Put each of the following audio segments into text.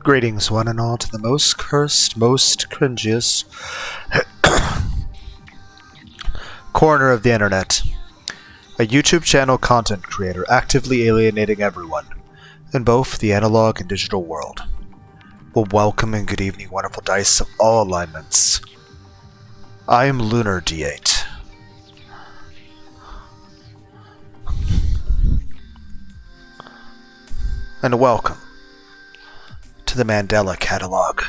Greetings, one and all, to the most cursed, most cringiest corner of the internet. A YouTube channel content creator actively alienating everyone in both the analog and digital world. Well, welcome and good evening, wonderful dice of all alignments. I am Lunar D8. And welcome to the Mandela catalog.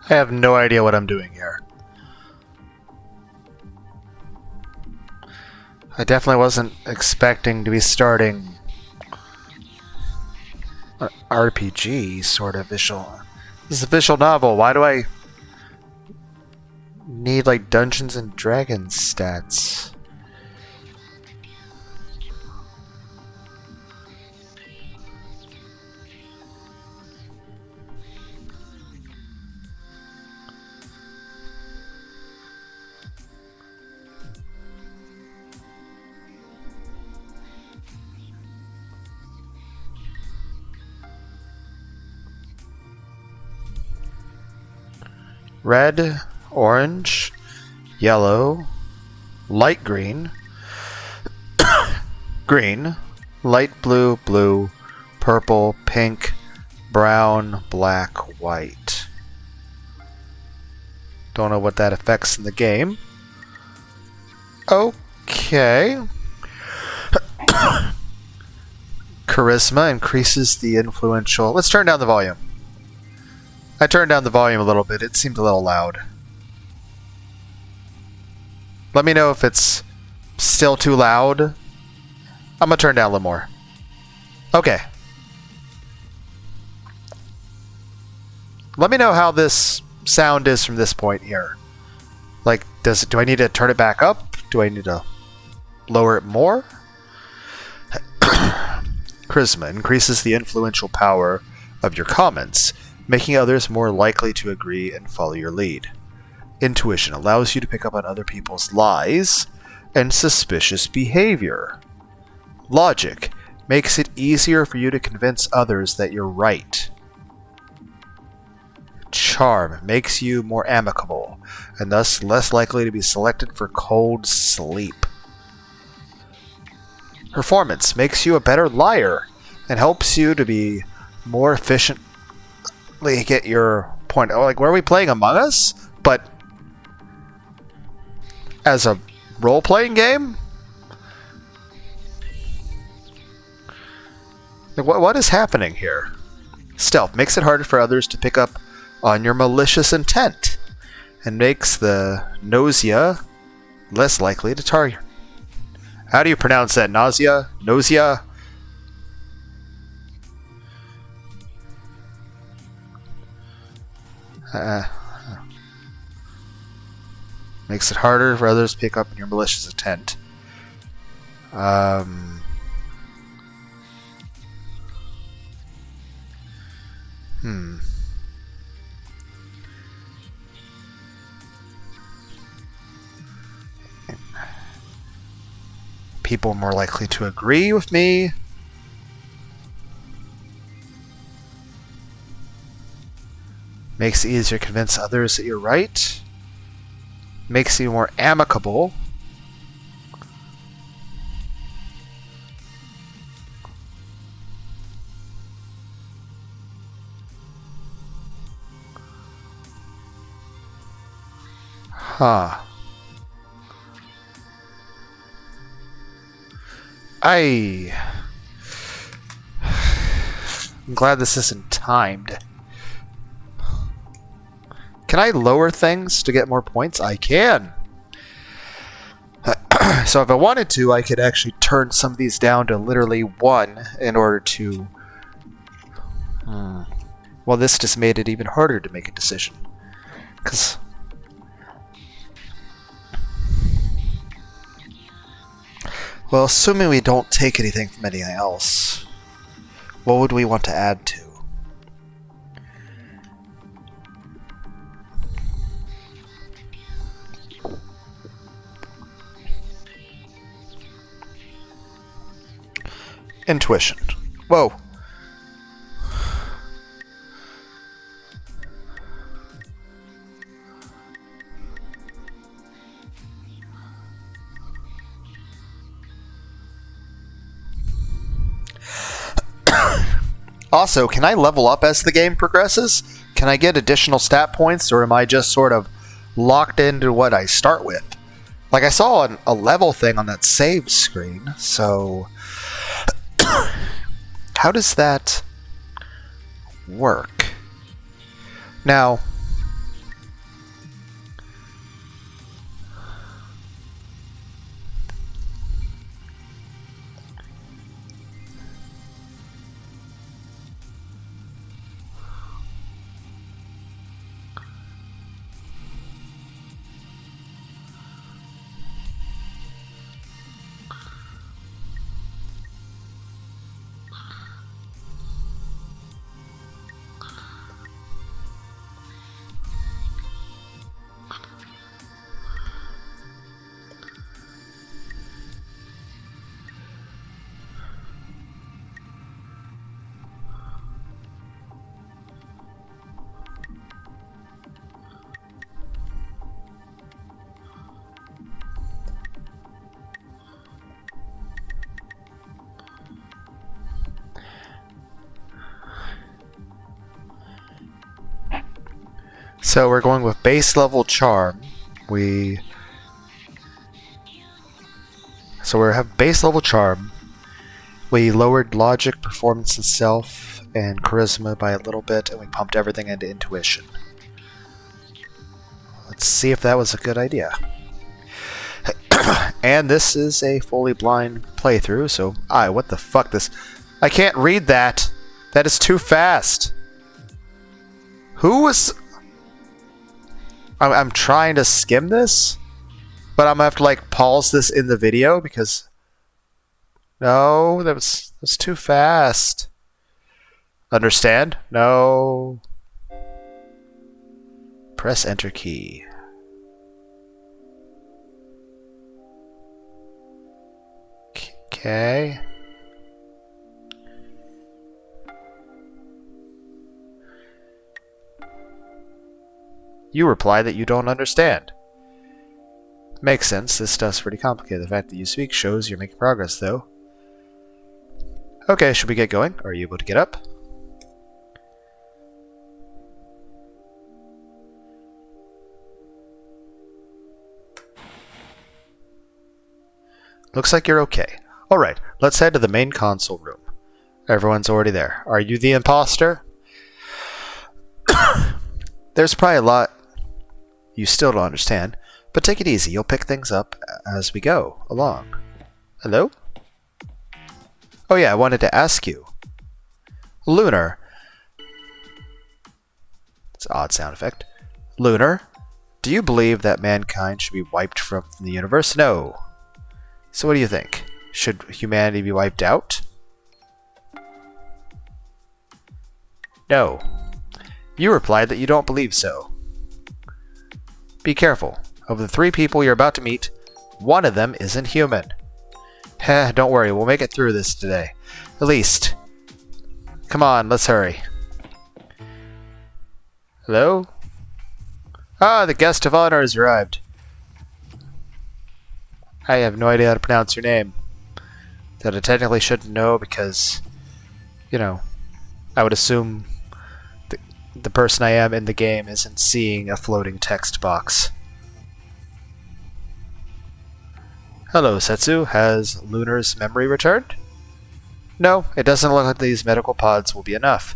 I have no idea what I'm doing here. I definitely wasn't expecting to be starting an RPG sort of visual. This is a visual novel. Why do I need like Dungeons and Dragons stats? Red, orange, yellow, light green, green, light blue, blue, purple, pink, brown, black, white. Don't know what that affects in the game. Okay. Charisma increases the influential... Let's turn down the volume. I turned down the volume a little bit. It seemed a little loud. Let me know if it's still too loud. I'm going to turn down a little more. Okay. Let me know how this sound is from this point here. Like, do I need to turn it back up? Do I need to lower it more? Charisma increases the influential power of your comments, making others more likely to agree and follow your lead. Intuition allows you to pick up on other people's lies and suspicious behavior. Logic makes it easier for you to convince others that you're right. Charm makes you more amicable, and thus less likely to be selected for cold sleep. Performance makes you a better liar, and helps you to be more efficiently get your point. Oh, like, where are we playing Among Us? But as a role-playing game? Like, what is happening here? Stealth makes it harder for others to pick up on your malicious intent, and makes the GNOSIA less likely to target. How do you pronounce that? Nausea? GNOSIA? Makes it harder for others to pick up on your malicious intent. People are more likely to agree with me. Makes it easier to convince others that you're right. Makes you more amicable. Huh. I'm glad this isn't timed. Can I lower things to get more points? I can. So if I wanted to, I could actually turn some of these down to literally 1 in order to... Well, this just made it even harder to make a decision. Because... Well, assuming we don't take anything from anything else, what would we want to add to? Intuition. Whoa. Also, can I level up as the game progresses? Can I get additional stat points, or am I just sort of locked into what I start with? Like, I saw a level thing on that save screen, so... How does that work? Now... So we're going with base level charm. So we have base level charm, We lowered logic, performance, and self, and charisma by a little bit, and we pumped everything into intuition. Let's see if that was a good idea. And this is a fully blind playthrough, so what the fuck this? I can't read that. That is too fast. Who was? I'm trying to skim this, but I'm gonna have to like pause this in the video because no, that was too fast. Understand? No. Press enter key. Okay. You reply that you don't understand. Makes sense. This stuff's pretty complicated. The fact that you speak shows you're making progress, though. Okay, should we get going? Are you able to get up? Looks like you're okay. Alright, let's head to the main console room. Everyone's already there. Are you the imposter? There's probably a lot you still don't understand, but take it easy. You'll pick things up as we go along. Hello? Oh yeah, I wanted to ask you. Lunar. It's an odd sound effect. Lunar, do you believe that mankind should be wiped from the universe? No. So what do you think? Should humanity be wiped out? No. You replied that you don't believe so. Be careful. Of the 3 people you're about to meet, one of them isn't human. Heh, don't worry, we'll make it through this today. At least. Come on, let's hurry. Hello? Ah, the guest of honor has arrived. I have no idea how to pronounce your name. That I technically shouldn't know because, you know, I would assume the person I am in the game isn't seeing a floating text box. Hello, Setsu. Has Lunar's memory returned? No, it doesn't look like these medical pods will be enough.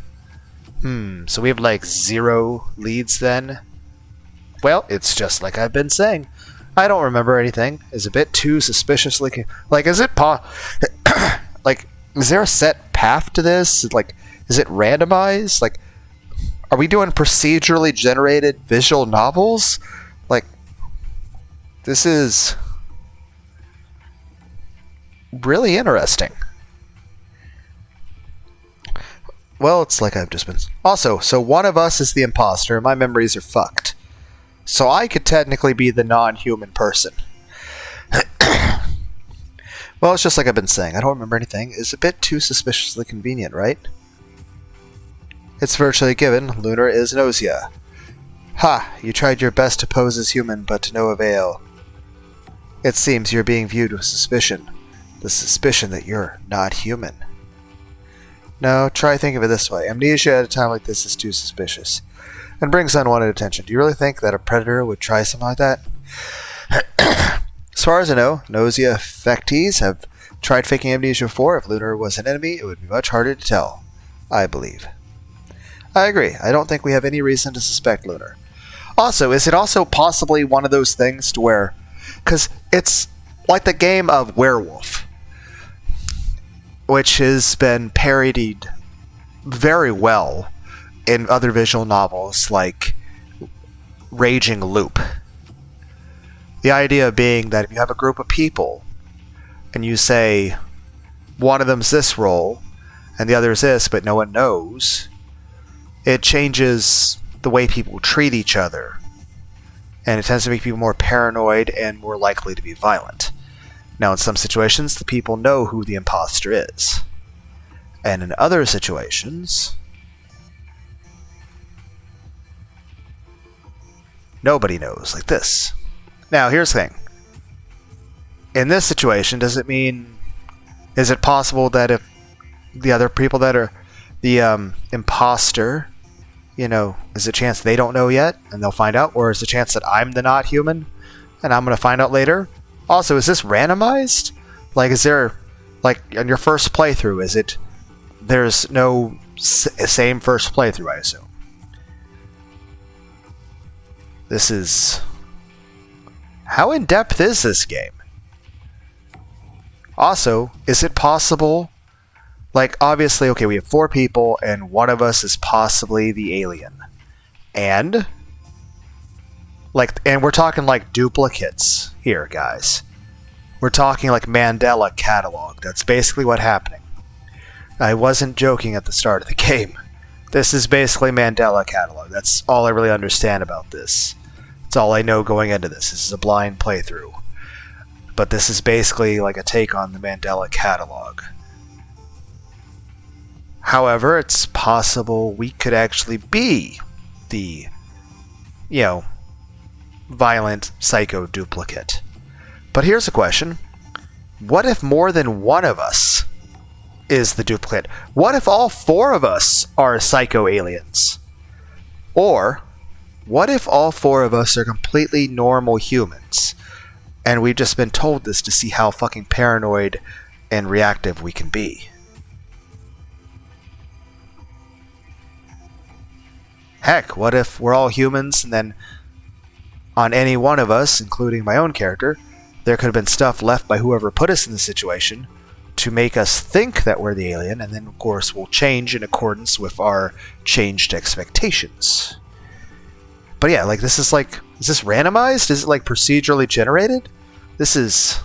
So we have like 0 leads then? Well, it's just like I've been saying. I don't remember anything. Is a bit too suspiciously... Like, is it like, is there a set path to this? Like, is it randomized? Like, are we doing procedurally generated visual novels? Like, this is really interesting. Well, it's like I've just been... Also, so one of us is the imposter, and my memories are fucked. So I could technically be the non-human person. Well, it's just like I've been saying. I don't remember anything. It's a bit too suspiciously convenient, right? It's virtually a given. Lunar is GNOSIA. Ha! You tried your best to pose as human, but to no avail. It seems you're being viewed with suspicion. The suspicion that you're not human. No, try thinking of it this way. Amnesia at a time like this is too suspicious. And brings unwanted attention. Do you really think that a predator would try something like that? As far as I know, GNOSIA affectees have tried faking amnesia before. If Lunar was an enemy, it would be much harder to tell. I believe. I agree. I don't think we have any reason to suspect Lunar. Also, is it also possibly one of those things to where... Because it's like the game of Werewolf, which has been parodied very well in other visual novels like Raging Loop. The idea being that if you have a group of people and you say one of them's this role and the other is this, but no one knows, it changes the way people treat each other, and it tends to make people more paranoid and more likely to be violent. Now, in some situations, the people know who the imposter is, and in other situations, nobody knows, like this. Now, here's the thing. In this situation, does it mean... Is it possible that if the other people that are the imposter, you know, is a chance they don't know yet and they'll find out? Or is it a chance that I'm the not human and I'm going to find out later? Also, is this randomized? Like, is there Like, on your first playthrough, is it... There's no same first playthrough, I assume. This is... How in-depth is this game? Also, is it possible... Like, obviously, okay, we have 4 people, and one of us is possibly the alien. And... Like, and we're talking, like, duplicates here, guys. We're talking, like, Mandela catalog. That's basically what's happening. I wasn't joking at the start of the game. This is basically Mandela catalog. That's all I really understand about this. That's all I know going into this. This is a blind playthrough. But this is basically like a take on the Mandela catalog. However, it's possible we could actually be the, you know, violent psycho duplicate. But here's a question. What if more than one of us is the duplicate? What if all 4 of us are psycho aliens? Or, what if all 4 of us are completely normal humans, and we've just been told this to see how fucking paranoid and reactive we can be? Heck, what if we're all humans, and then on any one of us, including my own character, there could have been stuff left by whoever put us in the situation to make us think that we're the alien, and then of course we'll change in accordance with our changed expectations. But yeah, like, this is like, is this randomized? Is it like procedurally generated? This is...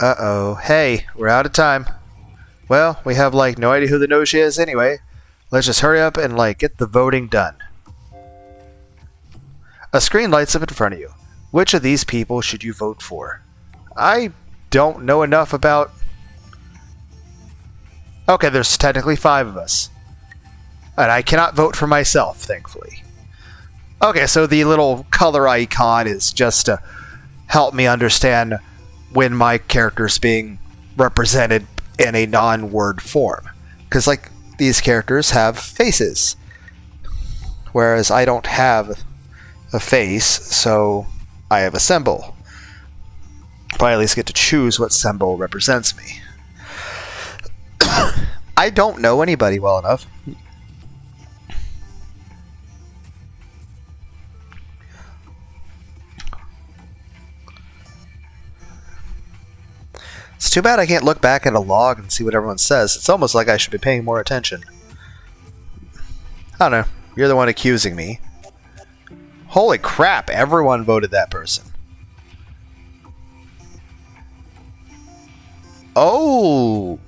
Uh-oh. Hey, we're out of time. Well, we have like no idea who the GNOSIA is anyway. Let's just hurry up and like get the voting done. A screen lights up in front of you. Which of these people should you vote for? I don't know enough about... Okay, there's technically 5 of us. And I cannot vote for myself, thankfully. Okay, so the little color icon is just to help me understand when my character's being represented in a non-word form. Because, like, these characters have faces. Whereas I don't have a face, so I have a symbol. But I at least get to choose what symbol represents me. I don't know anybody well enough. It's too bad I can't look back at a log and see what everyone says. It's almost like I should be paying more attention. I don't know. You're the one accusing me. Holy crap, everyone voted that person. Oh!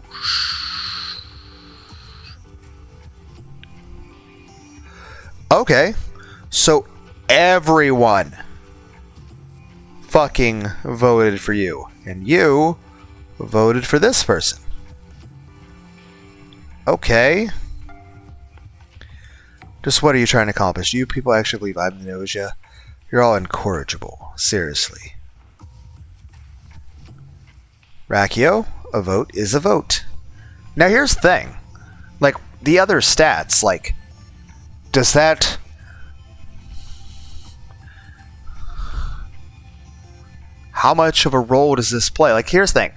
Okay. So everyone fucking voted for you. And you voted for this person. Okay. Just what are you trying to accomplish? Do you people actually believe I'm the GNOSIA? You're all incorrigible. Seriously. Rakio, a vote is a vote. Now here's the thing. Like, the other stats, like, does that... How much of a role does this play? Like, here's the thing.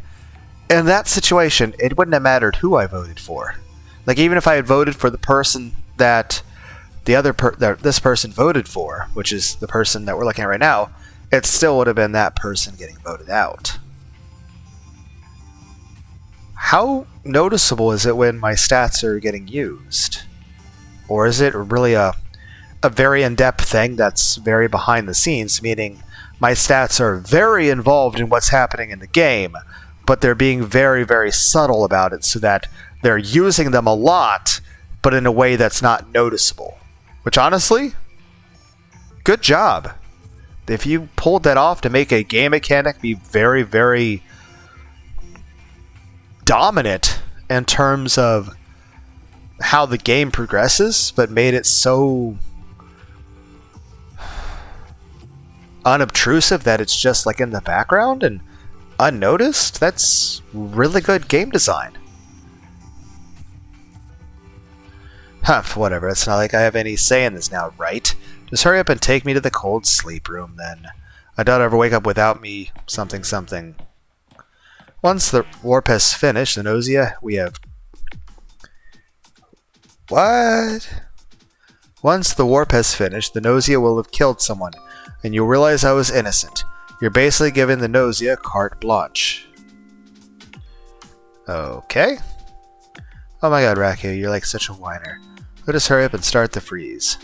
In that situation, it wouldn't have mattered who I voted for. Like, even if I had voted for the person that this person voted for, which is the person that we're looking at right now, it still would have been that person getting voted out. How noticeable is it when my stats are getting used? Or is it really a very in-depth thing that's very behind the scenes, meaning my stats are very involved in what's happening in the game, but they're being very, very subtle about it so that they're using them a lot, but in a way that's not noticeable. Which, honestly, good job. If you pulled that off to make a game mechanic be very, very dominant in terms of how the game progresses, but made it so unobtrusive that it's just like in the background and unnoticed, that's really good game design. Huh, whatever, it's not like I have any say in this now, right? Just hurry up and take me to the cold sleep room, then. I doubt I'll ever wake up without me something something. Once the warp has finished, the GNOSIA, we have... What? Once the warp has finished, the GNOSIA will have killed someone, and you'll realize I was innocent. You're basically giving the GNOSIA carte blanche. Okay. Oh my god, Raku, you're like such a whiner. Let us hurry up and start the freeze.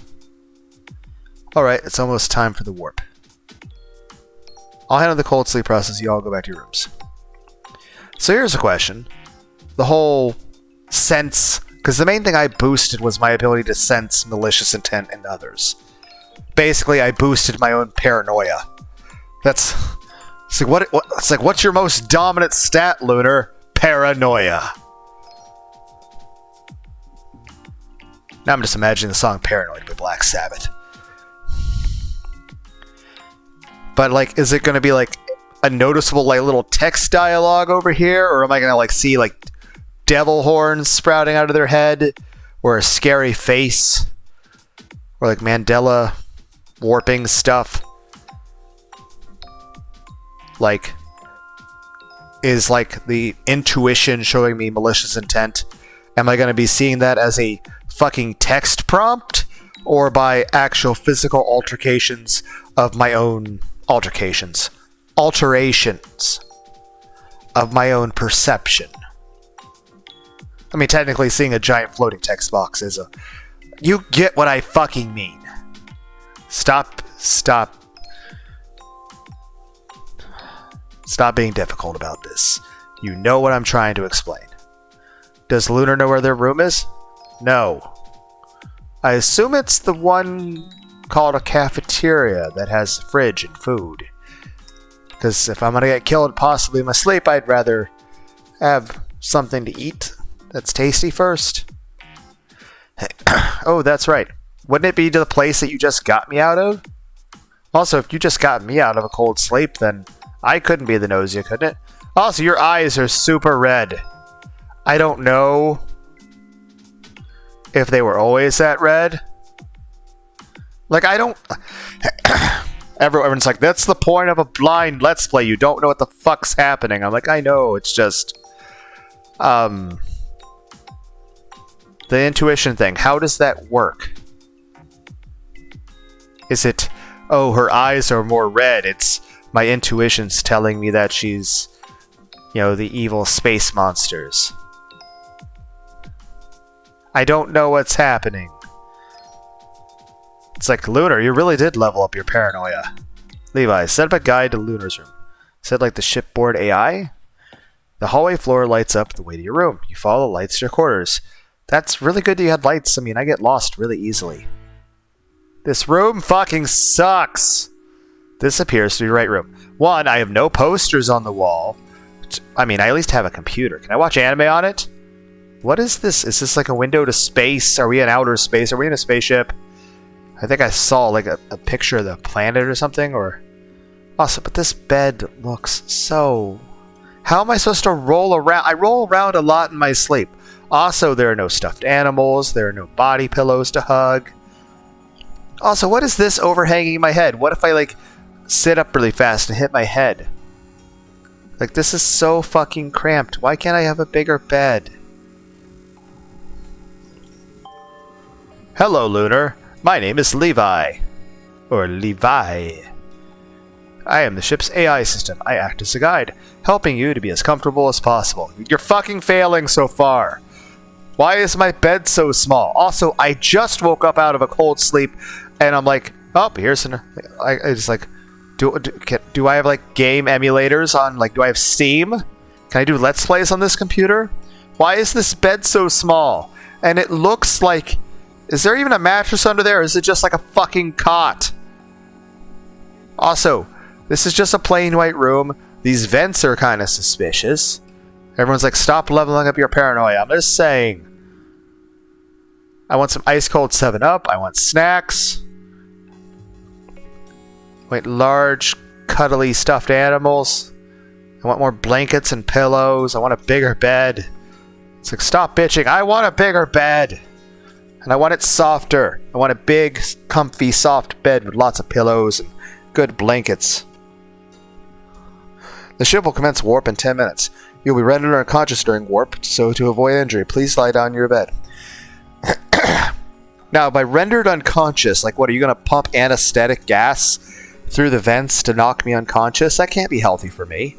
Alright, it's almost time for the warp. I'll handle the cold sleep process, you all go back to your rooms. So here's a question. The whole sense... Because the main thing I boosted was my ability to sense malicious intent in others. Basically, I boosted my own paranoia. It's like, what's your most dominant stat, Lunar? Paranoia. Now I'm just imagining the song Paranoid by Black Sabbath. But, like, is it going to be, like, a noticeable, like, little text dialogue over here? Or am I going to, like, see, like, devil horns sprouting out of their head? Or a scary face? Or, like, Mandela warping stuff? Like, is, like, the intuition showing me malicious intent? Am I going to be seeing that as a fucking text prompt? Or by actual physical alterations of my own... alterations of my own perception. I mean, technically seeing a giant floating text box is a... You get what I fucking mean. Stop being difficult about this. You know what I'm trying to explain. Does Lunar know where their room is? No. I assume it's the one called a cafeteria that has a fridge and food. Because if I'm going to get killed possibly in my sleep, I'd rather have something to eat that's tasty first. Oh, that's right. Wouldn't it be to the place that you just got me out of? Also, if you just got me out of a cold sleep, then I couldn't be the GNOSIA, couldn't it? Also, your eyes are super red. I don't know if they were always that red. Like, I don't... Everyone's like, that's the point of a blind Let's Play. You don't know what the fuck's happening. I'm like, I know. It's just... the intuition thing. How does that work? Is it... Oh, her eyes are more red. It's... My intuition's telling me that she's... You know, the evil space monsters. I don't know what's happening. It's like, Lunar, you really did level up your paranoia. Levi, set up a guide to Lunar's room. Set like the shipboard AI? The hallway floor lights up the way to your room. You follow the lights to your quarters. That's really good that you had lights. I mean, I get lost really easily. This room fucking sucks. This appears to be the right room. One, I have no posters on the wall. I mean, I at least have a computer. Can I watch anime on it? What is this? Is this like a window to space? Are we in outer space? Are we in a spaceship? I think I saw like a picture of the planet or something, or... Also, but this bed looks so... How am I supposed to roll around? I roll around a lot in my sleep. Also, there are no stuffed animals. There are no body pillows to hug. Also, what is this overhanging my head? What if I, like, sit up really fast and hit my head? Like, this is so fucking cramped. Why can't I have a bigger bed? Hello, Lunar. My name is Levi. Or Levi. I am the ship's AI system. I act as a guide, helping you to be as comfortable as possible. You're fucking failing so far. Why is my bed so small? Also, I just woke up out of a cold sleep, and I'm like, oh, here's an... I just like, do I have, like, game emulators on, like, do I have Steam? Can I do Let's Plays on this computer? Why is this bed so small? And it looks like... Is there even a mattress under there, or is it just like a fucking cot? Also, this is just a plain white room. These vents are kind of suspicious. Everyone's like, stop leveling up your paranoia. I'm just saying. I want some ice cold 7-Up. I want snacks. Wait, large, cuddly stuffed animals. I want more blankets and pillows. I want a bigger bed. It's like, stop bitching. I want a bigger bed. And I want it softer. I want a big, comfy, soft bed with lots of pillows and good blankets. The ship will commence warp in 10 minutes. You'll be rendered unconscious during warp, so to avoid injury, please lie down in your bed. Now, by rendered unconscious, like what, are you going to pump anesthetic gas through the vents to knock me unconscious? That can't be healthy for me.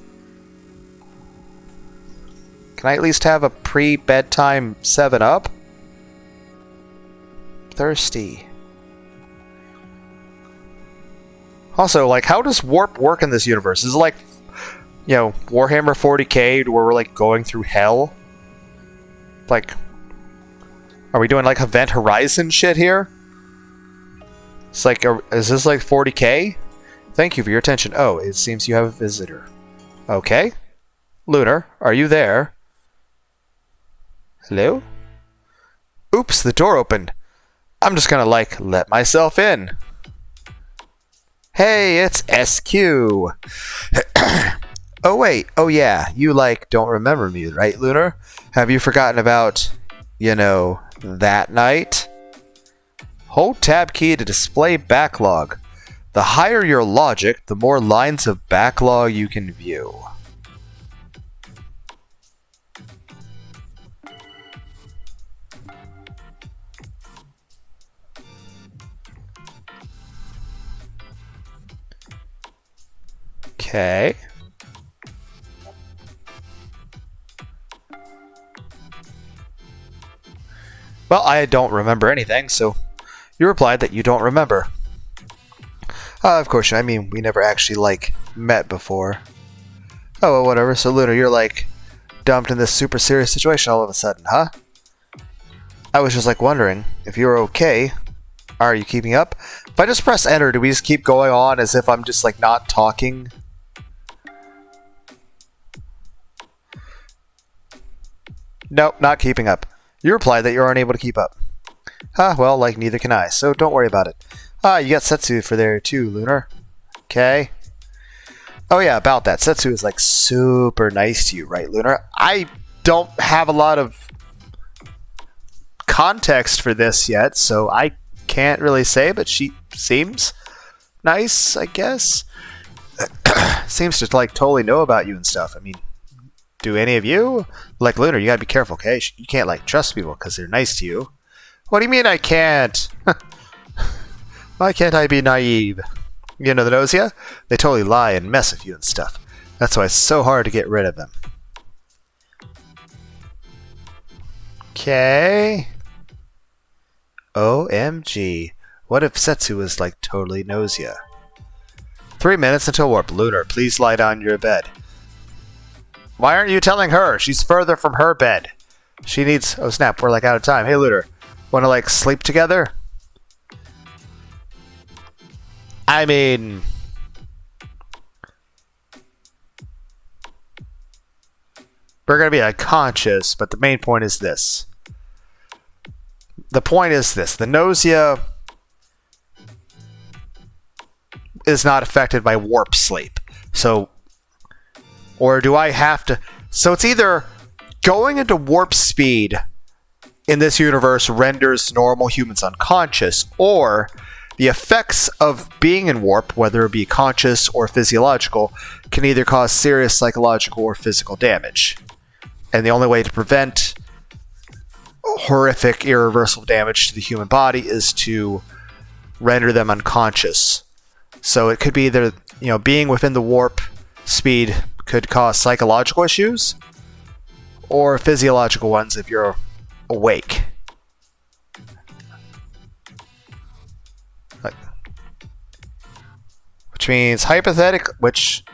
Can I at least have a pre-bedtime 7-Up? Thirsty. Also, like, how does warp work in this universe? Is it like, you know, Warhammer 40k where we're, like, going through hell? Like, are we doing, like, Event Horizon shit here? It's like, is this, like, 40k? Thank you for your attention. Oh, it seems you have a visitor. Okay. Lunar, are you there? Hello? Oops, the door opened. I'm just gonna, like, let myself in. Hey, it's SQ. Oh, wait. Oh, yeah. You, like, don't remember me, right, Lunar? Have you forgotten about, you know, that night? Hold tab key to display backlog. The higher your logic, the more lines of backlog you can view. Okay. Well, I don't remember anything, so you replied that you don't remember. Of course, I mean, we never actually, like, met before. Oh, well, whatever. So, Lunar, you're, like, dumped in this super serious situation all of a sudden, huh? I was just, like, wondering if you were okay. Are you keeping up? If I just press enter, do we just keep going on as if I'm just, like, not talking? Nope, not keeping up. You replied that you're unable to keep up. Well, like, neither can I, so don't worry about it. You got Setsu for there too, Lunar. Okay. Oh yeah, about that. Setsu is, like, super nice to you, right, Lunar? I don't have a lot of context for this yet, so I can't really say, but she seems nice, I guess. Seems to, like, totally know about you and stuff. I mean, do any of you? Like, Lunar, you gotta be careful, okay? You can't, like, trust people because they're nice to you. What do you mean I can't? Why can't I be naive? You know the GNOSIA? They totally lie and mess with you and stuff. That's why it's so hard to get rid of them. Okay. OMG. What if Setsu was, like, totally GNOSIA? 3 minutes until warp. Lunar, please lie down in your bed. Why aren't you telling her? She's further from her bed. She needs... Oh, snap. We're, like, out of time. Hey, Lunar. Want to, like, sleep together? I mean... We're going to be unconscious, but the main point is this. The point is this. The GNOSIA is not affected by warp sleep. So... Or do I have to... So it's either going into warp speed in this universe renders normal humans unconscious, or the effects of being in warp, whether it be conscious or physiological, can either cause serious psychological or physical damage. And the only way to prevent horrific, irreversible damage to the human body is to render them unconscious. So it could be either, you know, being within the warp speed could cause psychological issues, or physiological ones if you're awake. Which means which...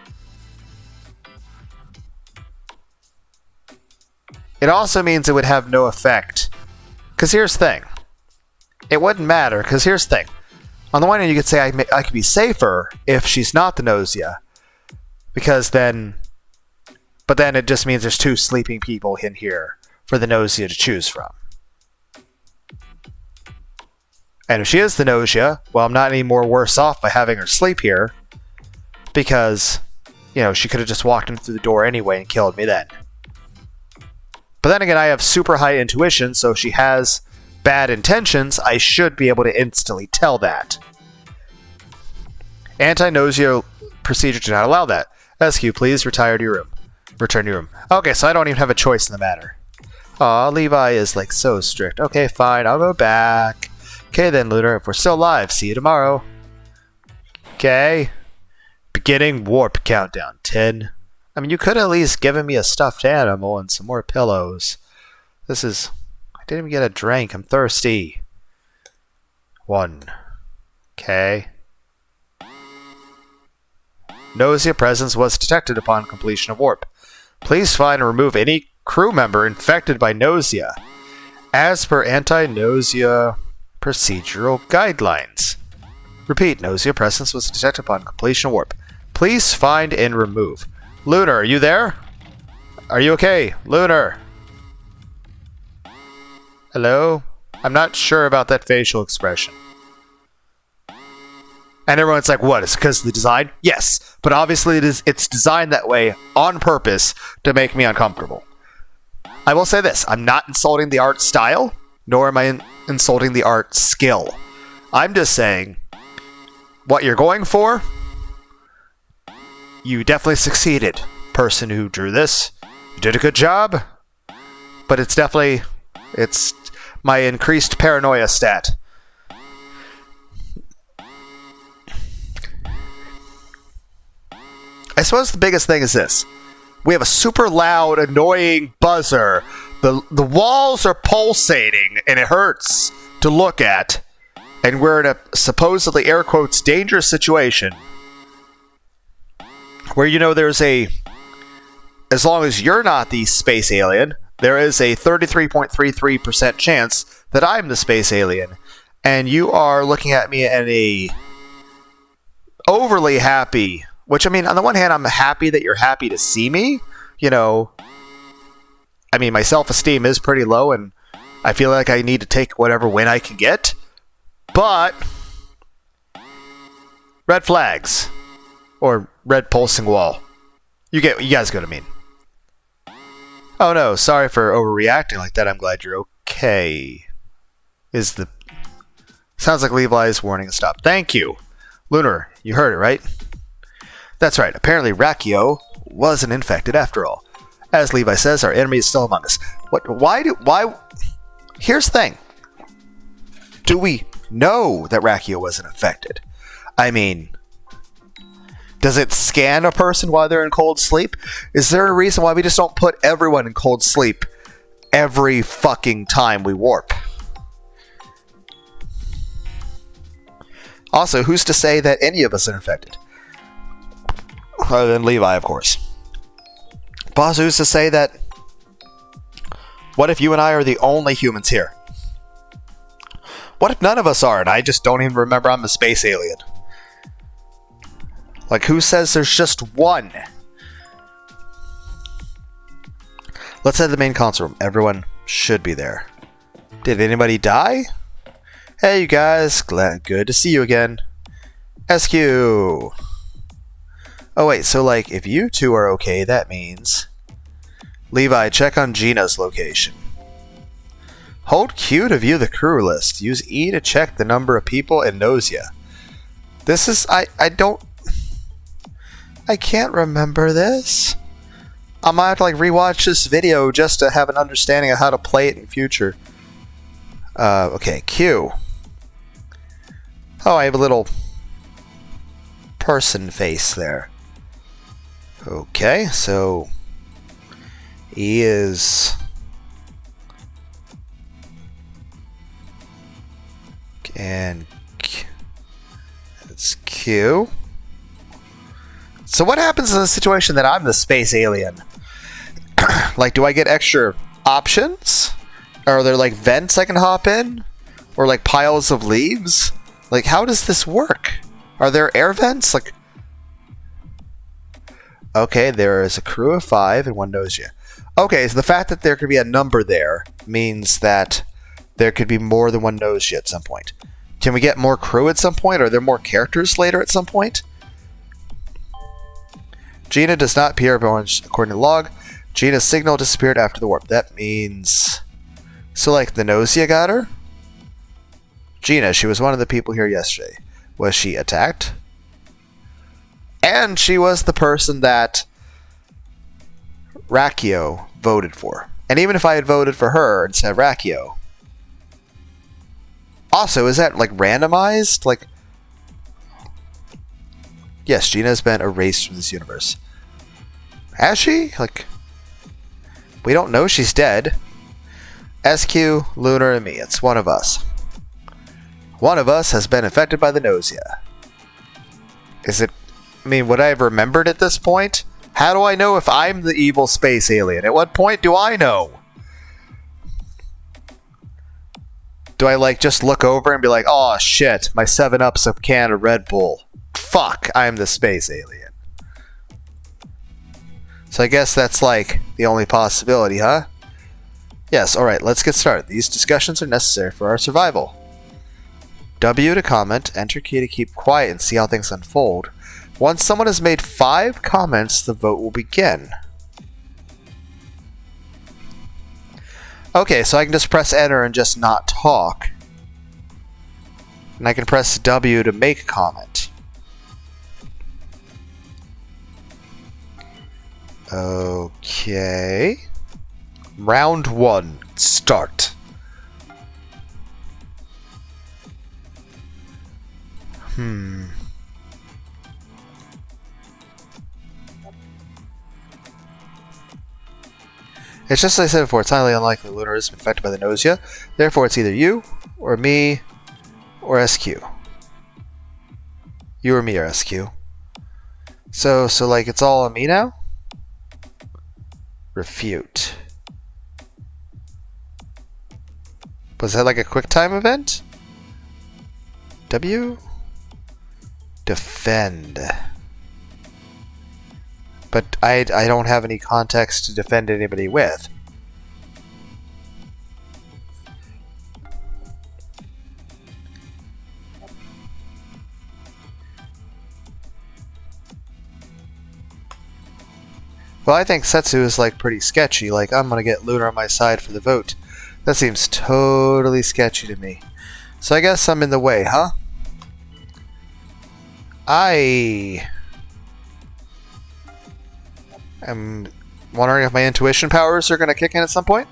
It also means it would have no effect. Because here's the thing. It wouldn't matter, because here's the thing. On the one hand, you could say I could be safer if she's not the GNOSIA. Because then... But then it just means there's 2 sleeping people in here for the GNOSIA to choose from. And if she is the GNOSIA, well, I'm not any more worse off by having her sleep here. Because, you know, she could have just walked in through the door anyway and killed me then. But then again, I have super high intuition, so if she has bad intentions, I should be able to instantly tell that. Anti-GNOSIA procedure do not allow that. SQ, please retire to your room. Return to your room. Okay, so I don't even have a choice in the matter. Aw, Levi is like so strict. Okay, fine, I'll go back. Okay then, Lunar, if we're still alive, see you tomorrow. Okay. Beginning warp countdown. 10. I mean, you could at least given me a stuffed animal and some more pillows. This is... I didn't even get a drink. I'm thirsty. 1. Okay. GNOSIA presence was detected upon completion of warp. Please find and remove any crew member infected by GNOSIA, as per anti-GNOSIA procedural guidelines. Repeat, GNOSIA presence was detected upon completion of warp. Please find and remove. Lunar, are you there? Are you okay? Lunar! Hello? I'm not sure about that facial expression. And everyone's like, what? It's because of the design? Yes, but obviously it's designed that way on purpose to make me uncomfortable. I will say this, I'm not insulting the art style, nor am I insulting the art skill. I'm just saying, what you're going for, you definitely succeeded. Person who drew this, you did a good job, but it's my increased paranoia stat. I suppose the biggest thing is this. We have a super loud, annoying buzzer. The walls are pulsating, and it hurts to look at. And we're in a supposedly, air quotes, dangerous situation. Where, you know, there's a... As long as you're not the space alien, there is a 33.33% chance that I'm the space alien. And you are looking at me in a... overly happy... Which, I mean, on the one hand, I'm happy that you're happy to see me. You know, I mean, my self-esteem is pretty low, and I feel like I need to take whatever win I can get. But, red flags. Or red pulsing wall. You guys get what I mean. Oh no, sorry for overreacting like that. I'm glad you're okay. Sounds like Levi's warning to stop. Thank you. Lunar, you heard it, right? That's right, apparently Rakio wasn't infected after all. As Levi says, our enemy is still among us. Why? Here's the thing. Do we know that Rakio wasn't affected? I mean, does it scan a person while they're in cold sleep? Is there a reason why we just don't put everyone in cold sleep every fucking time we warp? Also, who's to say that any of us are infected? Other than Levi, of course. Boss, who's to say that... What if you and I are the only humans here? What if none of us are, and I just don't even remember I'm a space alien? Like, who says there's just one? Let's head to the main console room. Everyone should be there. Did anybody die? Hey, you guys. Good to see you again. SQ. Oh wait, so like, if you two are okay, that means... Levi, check on Gina's location. Hold Q to view the crew list. Use E to check the number of people in GNOSIA. This is... I can't remember this. I might have to like rewatch this video just to have an understanding of how to play it in future. Okay, Q. Oh, I have a little... person face there. Okay, so E is and it's Q. So what happens in the situation that I'm the space alien? Like, do I get extra options? Are there like vents I can hop in? Or like piles of leaves? Like, how does this work? Are there air vents? Like, okay, there is a crew of 5 and 1 GNOSIA. Okay, so the fact that there could be a number there means that there could be more than 1 GNOSIA at some point. Can we get more crew at some point? Are there more characters later at some point? Gina does not appear according to the log. Gina's signal disappeared after the warp. That means... So, like, the GNOSIA got her? Gina, she was one of the people here yesterday. Was she attacked? And she was the person that Rakio voted for. And even if I had voted for her instead of Rakio... Also, is that, like, randomized? Like... Yes, Gina has been erased from this universe. Has she? Like... We don't know she's dead. SQ, Lunar, and me. It's one of us. One of us has been affected by the GNOSIA. Is it... I mean, would I have remembered at this point? How do I know if I'm the evil space alien? At what point do I know? Do I, like, just look over and be like, oh, shit, my 7-Up's a can of Red Bull. Fuck, I'm the space alien. So I guess that's, like, the only possibility, huh? Yes, alright, let's get started. These discussions are necessary for our survival. W to comment, enter key to keep quiet and see how things unfold. Once someone has made 5 comments, the vote will begin. Okay, so I can just press enter and just not talk. And I can press W to make a comment. Okay. Round 1. Start. It's just as I said before, it's highly unlikely Lunar has been affected by the GNOSIA. Therefore, it's either you, or me, or SQ. You or me or SQ. So like, it's all on me now? Refute. Was that like a quick time event? W? Defend. But I don't have any context to defend anybody with. Well, I think Setsu is, like, pretty sketchy. Like, I'm gonna get Lunar on my side for the vote. That seems totally sketchy to me. So I guess I'm in the way, huh? I am wondering if my intuition powers are gonna kick in at some point.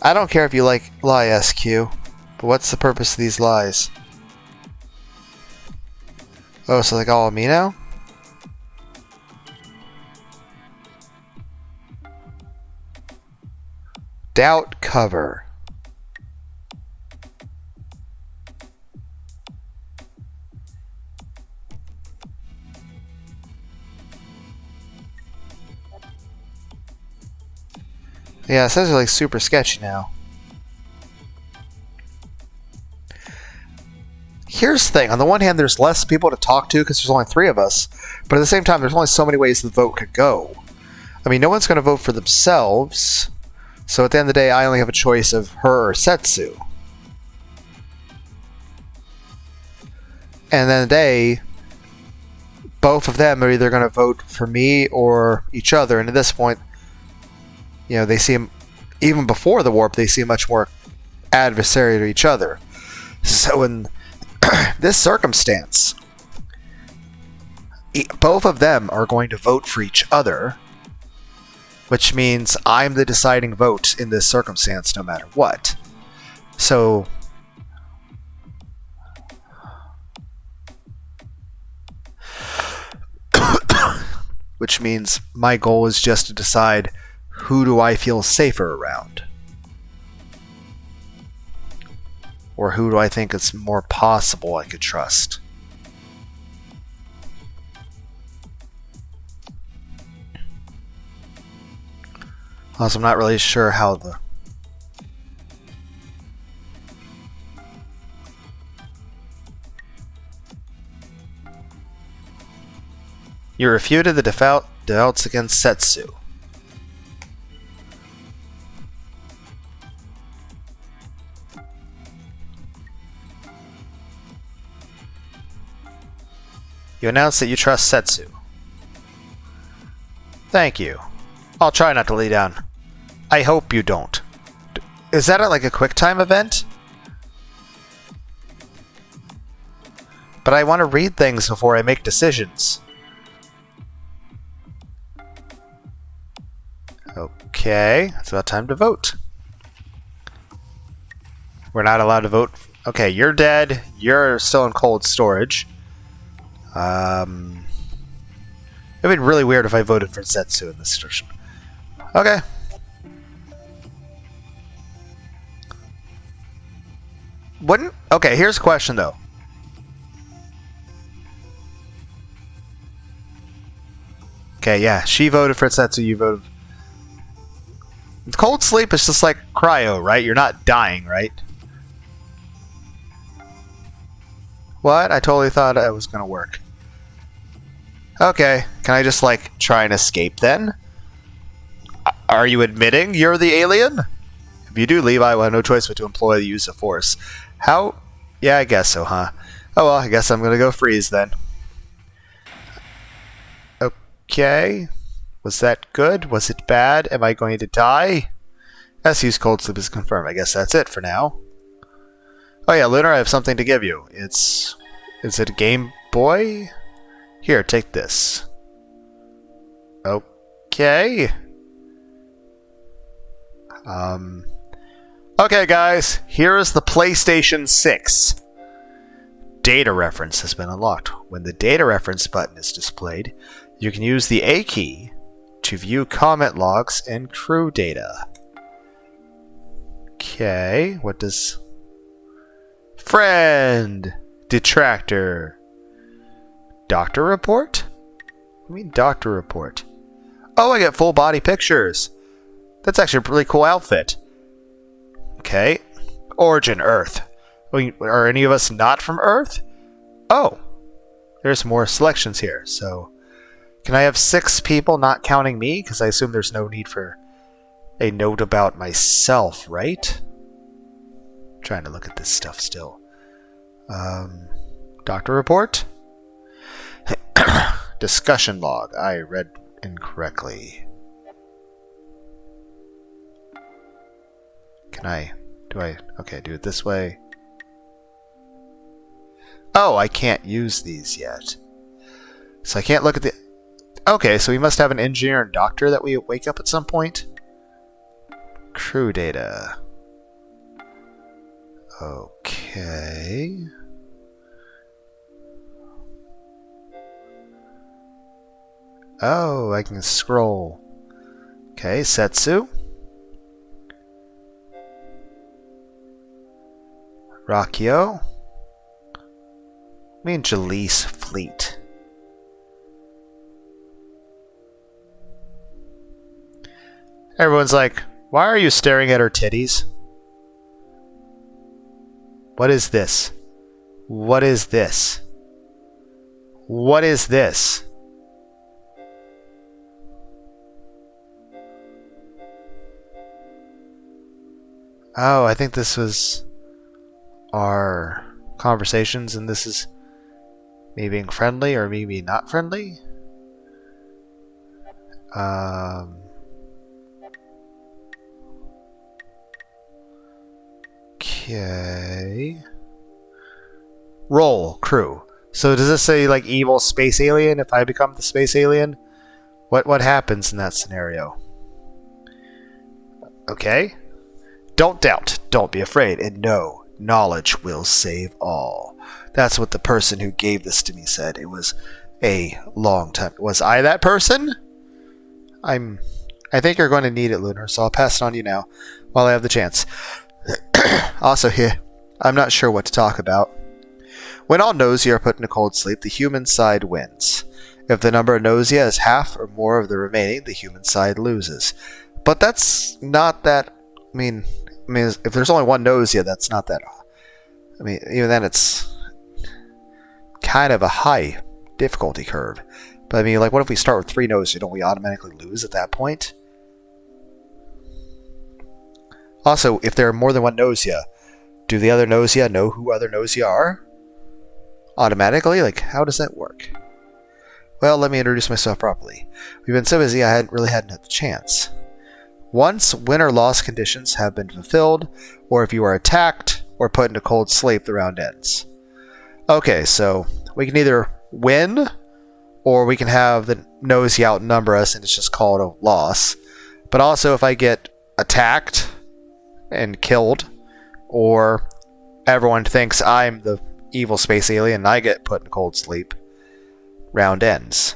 I don't care if you like lie, SQ, but what's the purpose of these lies? Oh, so like all of me now? Doubt cover. Yeah, it says they're like super sketchy now. Here's the thing. On the one hand, there's less people to talk to because there's only 3 of us. But at the same time, there's only so many ways the vote could go. I mean, no one's going to vote for themselves. So at the end of the day, I only have a choice of her or Setsu. And then the day, both of them are either going to vote for me or each other. And at this point, you know, they seem, even before the warp, they seem much more adversary to each other. So in this circumstance, both of them are going to vote for each other, which means I'm the deciding vote in this circumstance no matter what. So which means my goal is just to decide who do I feel safer around. Or who do I think it's more possible I could trust. Also, I'm not really sure how the... You refuted the doubts against Setsu. You announced that you trust Setsu. Thank you. I'll try not to lay down. I hope you don't. Is that like a quick time event? But I want to read things before I make decisions. Okay, it's about time to vote. We're not allowed to vote. Okay, you're dead. You're still in cold storage. It would be really weird if I voted for Zetsu in this situation. Okay. Wouldn't... Okay, here's a question, though. Okay, yeah, she voted for Zetsu, you voted... Cold sleep is just like cryo, right? You're not dying, right? What? I totally thought it was gonna work. Okay, can I just, like, try and escape then? Are you admitting you're the alien? If you do leave, I will have no choice but to employ the use of force. How? Yeah, I guess so, huh? Oh well, I guess I'm gonna go freeze then. Okay. Was that good? Was it bad? Am I going to die? SU's cold sleep is confirmed. I guess that's it for now. Oh yeah, Lunar, I have something to give you. Is it a Game Boy? Here, take this. Okay. Okay guys, here is the PlayStation 6. Data reference has been unlocked. When the data reference button is displayed, you can use the A key to view comment logs and crew data. Okay, what does... Friend! Detractor. Doctor report? What do you mean doctor report? Oh, I get full body pictures. That's actually a really cool outfit. Okay. Origin, Earth. Are any of us not from Earth? Oh. There's more selections here, so... Can I have 6 people not counting me? Because I assume there's no need for a note about myself, right? I'm trying to look at this stuff still. Doctor report? Discussion log. I read incorrectly. Can I... Okay, do it this way. Oh, I can't use these yet. So I can't look at the... Okay, so we must have an engineer and doctor that we wake up at some point. Crew data. Okay. Oh, I can scroll. Okay, Setsu. Rakio. I mean Jalise Fleet. Everyone's like, why are you staring at her titties? What is this? What is this? What is this? Oh, I think this was our conversations, and this is me being friendly or me being not friendly. Okay. Roll, crew. So does this say like evil space alien if I become the space alien? What happens in that scenario? Okay. Don't doubt, don't be afraid, and know, knowledge will save all. That's what the person who gave this to me said. It was a long time. Was I that person? I think you're going to need it, Lunar, so I'll pass it on to you now while I have the chance. Also here, I'm not sure what to talk about. When all GNOSIA are put into cold sleep, the human side wins. If the number of GNOSIA is half or more of the remaining, the human side loses. But that's not that... I mean, if there's only one GNOSIA, that's not that... I mean, even then it's kind of a high difficulty curve. But I mean, like, what if we start with 3 GNOSIA? Don't we automatically lose at that point? Also, if there are more than one GNOSIA, do the other GNOSIA know who other GNOSIA are? Automatically? Like, how does that work? Well, let me introduce myself properly. We've been so busy I hadn't really had the chance. Once win or loss conditions have been fulfilled, or if you are attacked or put into cold sleep, the round ends. Okay, so we can either win, or we can have the GNOSIA outnumber us and it's just called a loss. But also if I get attacked and killed, or everyone thinks I'm the evil space alien and I get put in cold sleep, round ends.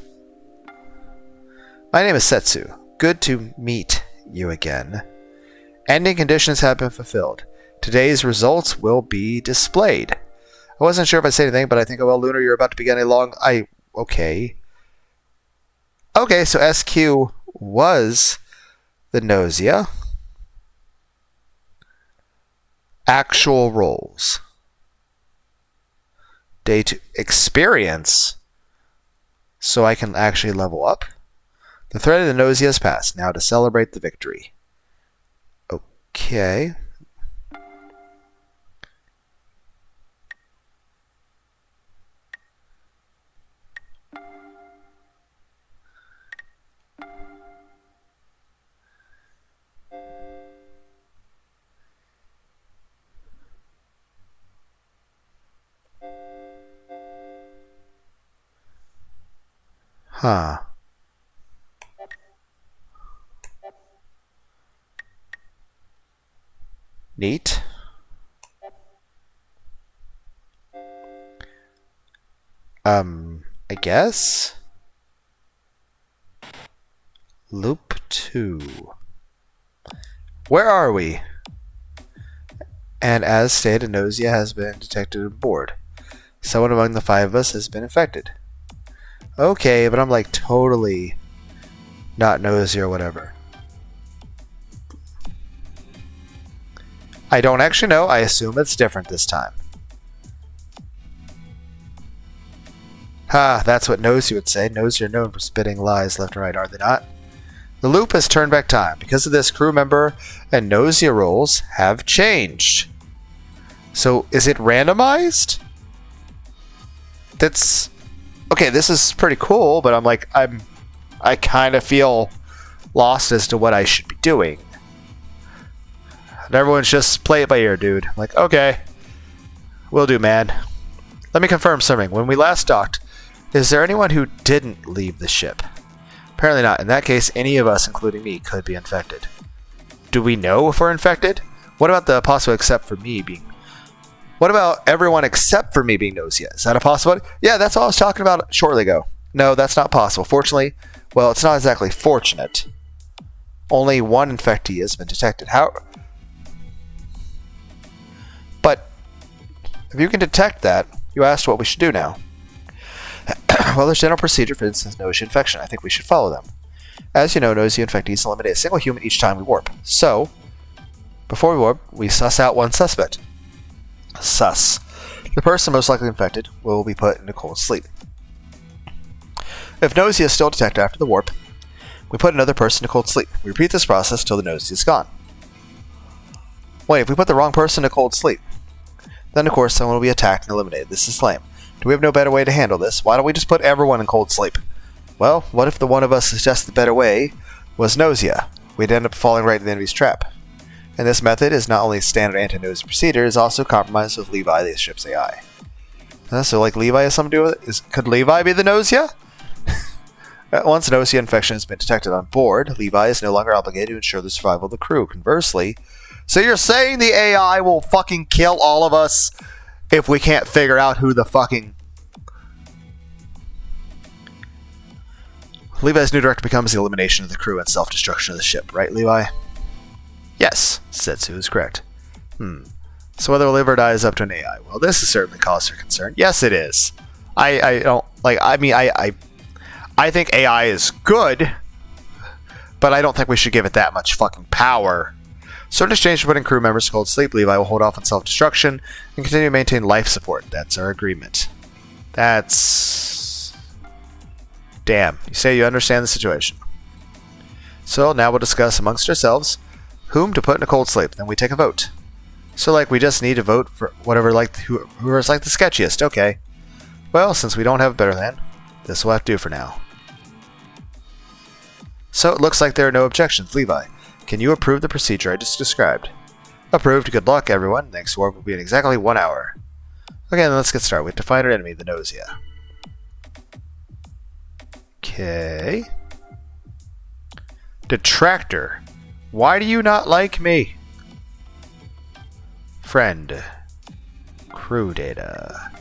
My name is Setsu. Good to meet you again. Ending conditions have been fulfilled. Today's results will be displayed. I wasn't sure if I said anything, but I think, oh well, Lunar, you're about to begin a long... Okay. Okay, so SQ was the GNOSIA. Actual roles. Day 2. Experience. So I can actually level up. The threat of the GNOSIA has passed. Now to celebrate the victory. Okay. Huh. Neat. I guess? Loop 2. Where are we? And as stated, GNOSIA has been detected on board. Someone among the 5 of us has been infected. Okay, but I'm like totally not GNOSIA or whatever. I don't actually know. I assume it's different this time. Ha, that's what GNOSIA would say. GNOSIA are known for spitting lies left and right, are they not? The loop has turned back time. Because of this, crew member and GNOSIA roles have changed. So, is it randomized? That's... Okay, this is pretty cool, but I kind of feel lost as to what I should be doing. And everyone's just play it by ear, dude. I'm like, okay. Will do, man. Let me confirm something. When we last docked, is there anyone who didn't leave the ship? Apparently not. In that case, any of us, including me, could be infected. Do we know if we're infected? What about the possible except for me being... What about everyone except for me being GNOSIA? Is that a possibility? Yeah, that's all I was talking about shortly ago. No, that's not possible. Fortunately, well, it's not exactly fortunate. Only one infectee has been detected. How... But if you can detect that, you asked what we should do now. Well, there's general procedure for instance GNOSIA infection. I think we should follow them. As you know, GNOSIA infectees eliminate a single human each time we warp. So, before we warp, we suss out one suspect. Sus. The person most likely infected will be put into cold sleep. If GNOSIA is still detected after the warp, we put another person to cold sleep. We repeat this process till the GNOSIA is gone. Wait, if we put the wrong person to cold sleep, then of course someone will be attacked and eliminated. This is lame. Do we have no better way to handle this? Why don't we just put everyone in cold sleep? Well, what if the one of us suggests the better way was GNOSIA? We'd end up falling right into the enemy's trap. And this method is not only standard anti-GNOSIA procedure, it is also compromised with Levi, the ship's AI. So like Levi has something to do with it? Could Levi be the GNOSIA? Once GNOSIA infection has been detected on board, Levi is no longer obligated to ensure the survival of the crew. Conversely, so you're saying the AI will fucking kill all of us if we can't figure out who the fucking... Levi's new directive becomes the elimination of the crew and self-destruction of the ship, right, Levi? Yes, Setsu is correct. So whether we live or die is up to an AI. Well, this is certainly cause for concern. Yes, it is. I don't... Like, I mean, I think AI is good, but I don't think we should give it that much fucking power. So in exchange for putting crew members to cold sleep, Levi will hold off on self-destruction and continue to maintain life support. That's our agreement. That's... Damn. You say you understand the situation. So now we'll discuss amongst ourselves whom to put in a cold sleep. Then we take a vote. So like we just need to vote for whatever like whoever's like the sketchiest. Okay. Well, since we don't have a better than, this will have to do for now. So it looks like there are no objections. Levi, can you approve the procedure I just described? Approved. Good luck, everyone. Next warp will be in exactly 1 hour. Okay, then let's get started. We have to find our enemy, the GNOSIA. Okay. Detractor. Why do you not like me? Friend. Crew data.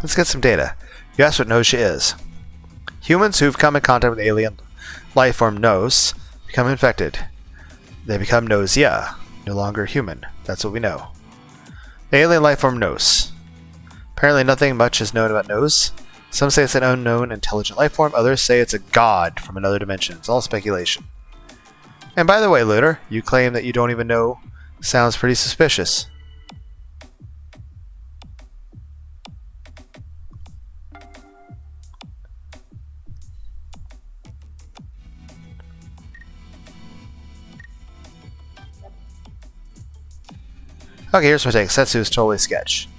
Let's get some data. You asked what GNOSIA is. Humans who've come in contact with alien life form Gnos become infected. They become GNOSIA, no longer human. That's what we know. The alien life form Gnos. Apparently nothing much is known about Gnos. Some say it's an unknown intelligent life form, others say it's a god from another dimension. It's all speculation. And by the way, Lunar, you claim that you don't even know. Sounds pretty suspicious. Okay, here's my take. Setsu is totally sketch.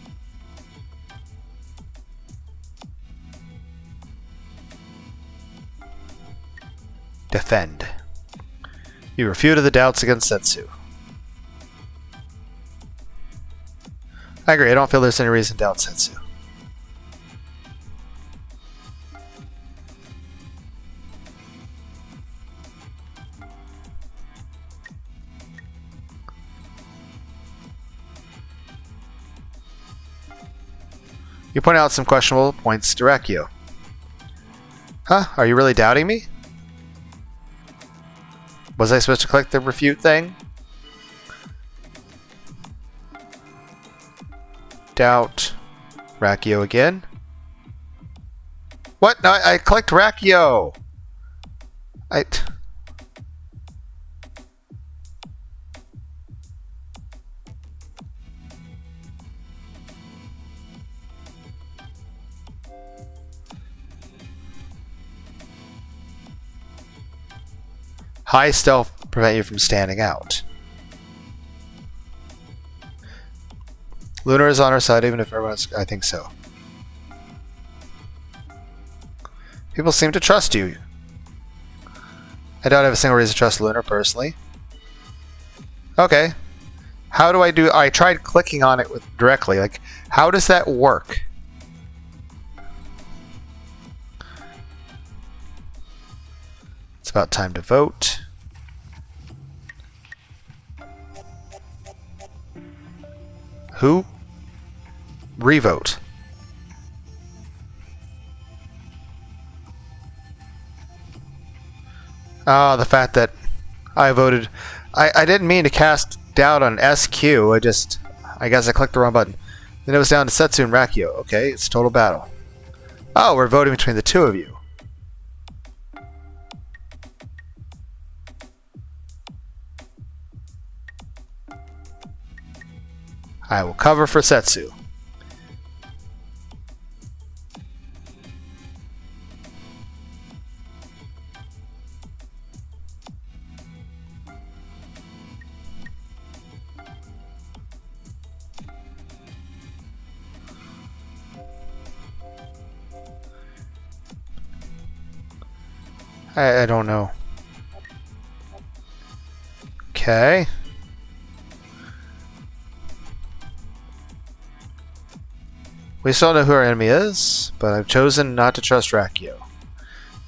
Defend. You refuted the doubts against Setsu. I agree, I don't feel there's any reason to doubt Setsu. You point out some questionable points to Rakio. Huh? Are you really doubting me? Was I supposed to click the refute thing? Doubt Rakio again. What? No, I clicked Rakio. High stealth prevent you from standing out. Lunar is on our side, even if everyone's... I think so. People seem to trust you. I don't have a single reason to trust Lunar, personally. Okay. How do I do... I tried clicking on it directly. Like, how does that work? It's about time to vote. Who? Revote. Ah, the fact that I voted... I didn't mean to cast doubt on SQ. I guess I clicked the wrong button. Then it was down to Setsu and Rakio. Okay, it's total battle. Oh, we're voting between the two of you. I will cover for Setsu. I don't know. Okay. We still know who our enemy is, but I've chosen not to trust Rakio.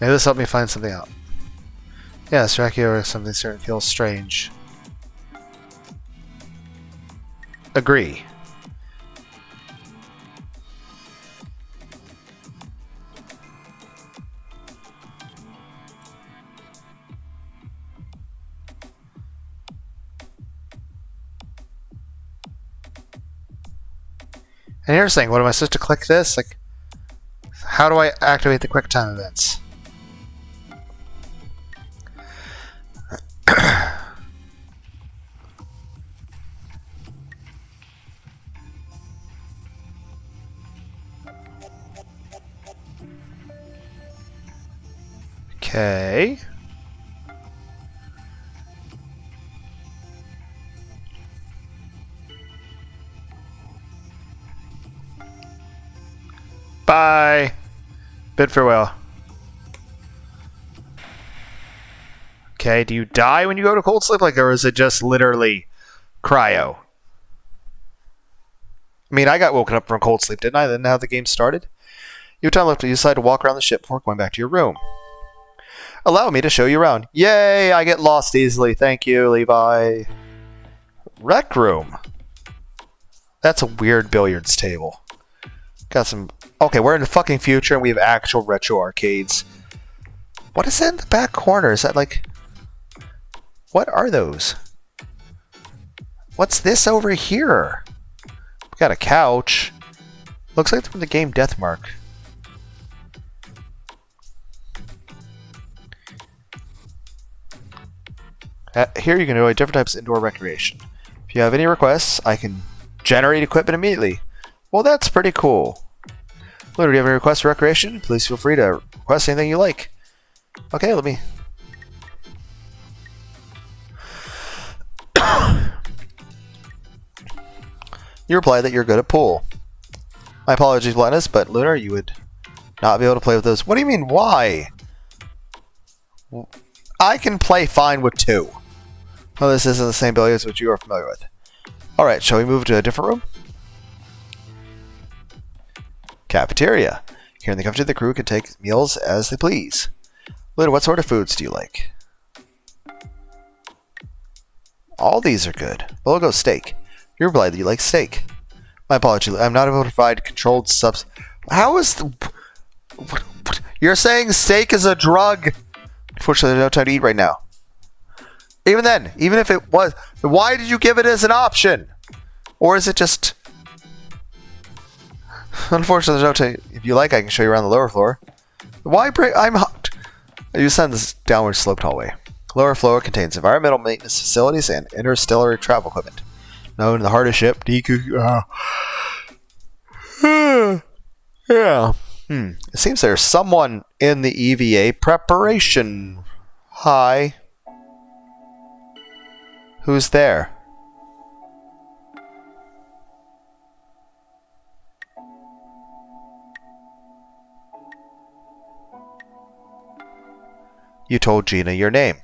Maybe this will help me find something out. Yes, Rakio or something certain feels strange. Agree. And here's the thing, what am I supposed to click this? Like, how do I activate the QuickTime events? Okay. Bye. Bid farewell. Okay, do you die when you go to cold sleep? Like, or is it just literally cryo? I mean, I got woken up from cold sleep, didn't I? Then how the game started? You have time left to decide to walk around the ship before going back to your room. Allow me to show you around. Yay, I get lost easily. Thank you, Levi. Rec room. That's a weird billiards table. Got some... Okay, we're in the fucking future and we have actual retro arcades. What is that in the back corner? Is that like... What are those? What's this over here? We got a couch. Looks like from the game Deathmark. Here you can enjoy different types of indoor recreation. If you have any requests, I can generate equipment immediately. Well, that's pretty cool. Lunar, do you have any requests for recreation? Please feel free to request anything you like. Okay, let me... You reply that you're good at pool. My apologies, Linus, but Lunar, you would not be able to play with those. What do you mean, why? I can play fine with two. Well, this isn't the same billiards which you are familiar with. Alright, shall we move to a different room? Cafeteria. Here in the cafeteria, the crew can take meals as they please. Lunar, what sort of foods do you like? All these are good. Well, we'll go steak. You reply that you like steak. My apologies, I'm not able to provide controlled subs... How is the... You're saying steak is a drug? Unfortunately, there's no time to eat right now. Even then, even if it was... Why did you give it as an option? Or is it just... Unfortunately, there's no time... If you like, I can show you around the lower floor. Why bring... I'm hot. You ascend this downward sloped hallway. Lower floor contains environmental maintenance facilities and interstellar travel equipment. Known in the heart of ship, DQ... yeah. It seems there's someone in the EVA preparation. Hi. Who's there? You told Gina your name.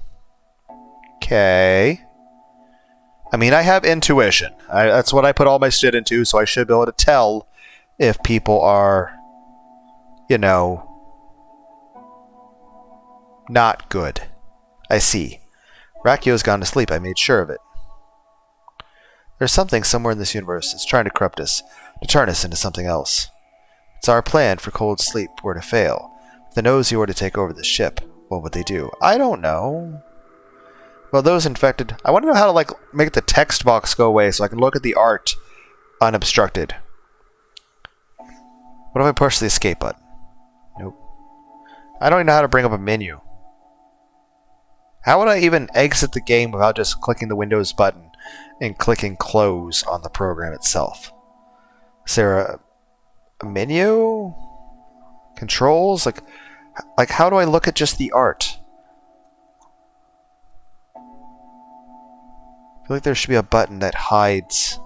Okay. I mean, I have intuition. That's what I put all my shit into, so I should be able to tell if people are, you know, not good. I see. Rakio's gone to sleep. I made sure of it. There's something somewhere in this universe that's trying to corrupt us, to turn us into something else. It's our plan for cold sleep were to fail. If the GNOSIA were to take over the ship, what would they do? I don't know. Well, those infected... I want to know how to, like, make the text box go away so I can look at the art unobstructed. What if I push the escape button? Nope. I don't even know how to bring up a menu. How would I even exit the game without just clicking the Windows button and clicking close on the program itself? Is there a menu? Controls? Like how do I look at just the art? I feel like there should be a button that hides.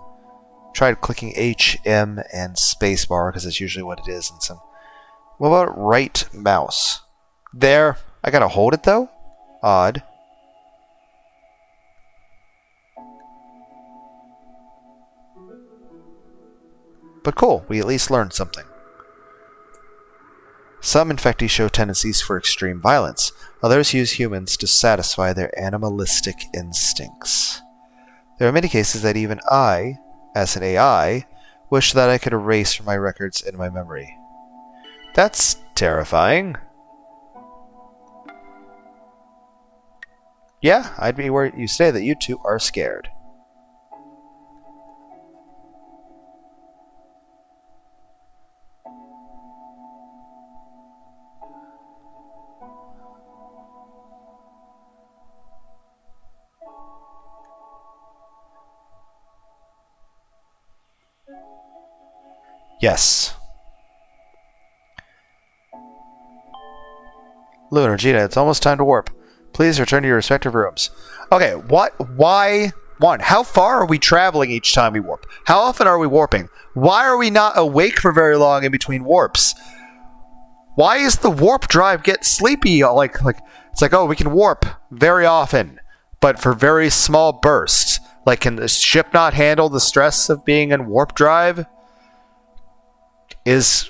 Tried clicking H, M, and spacebar because that's usually what it is. And some. What about right mouse? There. I gotta hold it though? Odd. But cool, we at least learned something. Some infectees show tendencies for extreme violence. Others use humans to satisfy their animalistic instincts. There are many cases that even I, as an AI, wish that I could erase from my records in my memory. That's terrifying. Yeah, I'd be where you say that you two are scared. Yes. Lunar, Gina, it's almost time to warp. Please return to your respective rooms. Okay, what? Why One, how far are we traveling each time we warp? How often are we warping? Why are we not awake for very long in between warps? Why is the warp drive get sleepy? It's like, oh, we can warp very often, but for very small bursts. Like, can the ship not handle the stress of being in warp drive? Is,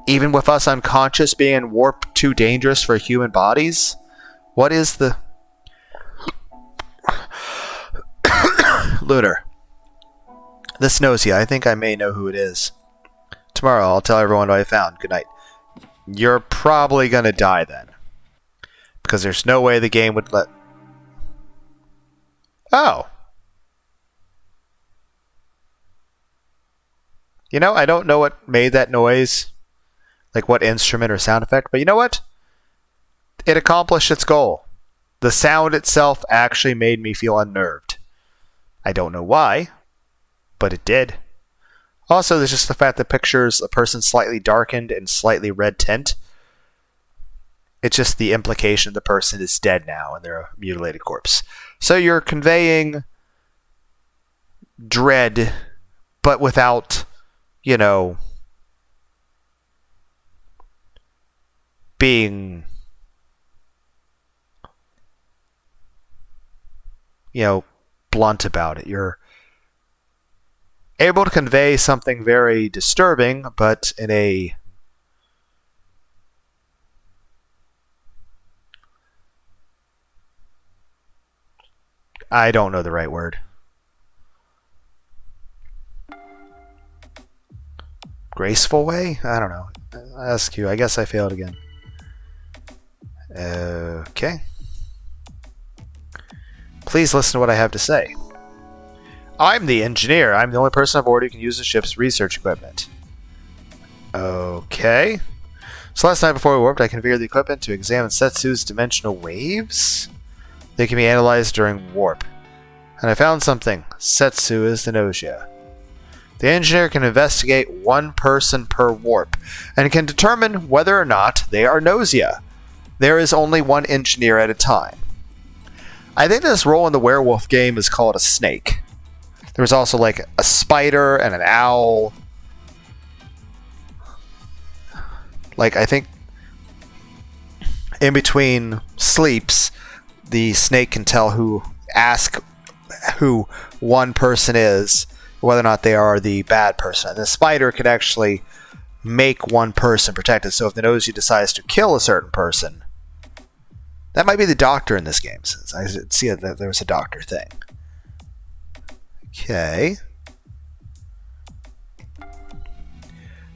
even with us unconscious, being in warp too dangerous for human bodies? What is the... Lunar. This GNOSIA, I think I may know who it is. Tomorrow I'll tell everyone what I found. Good night. You're probably gonna die then. Because there's no way the game would let... Oh. You know, I don't know what made that noise. Like what instrument or sound effect. But you know what? It accomplished its goal. The sound itself actually made me feel unnerved. I don't know why, but it did. Also, there's just the fact that pictures a person slightly darkened and slightly red tint. It's just the implication the person is dead now and they're a mutilated corpse. So you're conveying dread, but without, you know, being, you know, blunt about it. You're able to convey something very disturbing, but in a I don't know the right word. Graceful way? I don't know. I ask you. I guess I failed again. Okay. Please listen to what I have to say. I'm the engineer. I'm the only person aboard who can use the ship's research equipment. Okay. So last night before we warped, I configured the equipment to examine Setsu's dimensional waves. They can be analyzed during warp. And I found something. Setsu is the GNOSIA. The engineer can investigate one person per warp, and can determine whether or not they are GNOSIA. There is only one engineer at a time. I think this role in the werewolf game is called a snake. There was also like a spider and an owl. Like, I think in between sleeps, the snake can tell who one person is, whether or not they are the bad person. And the spider can actually make one person protected. So if the GNOSIA decides to kill a certain person, that might be the doctor in this game, since I see that there was a doctor thing. Okay.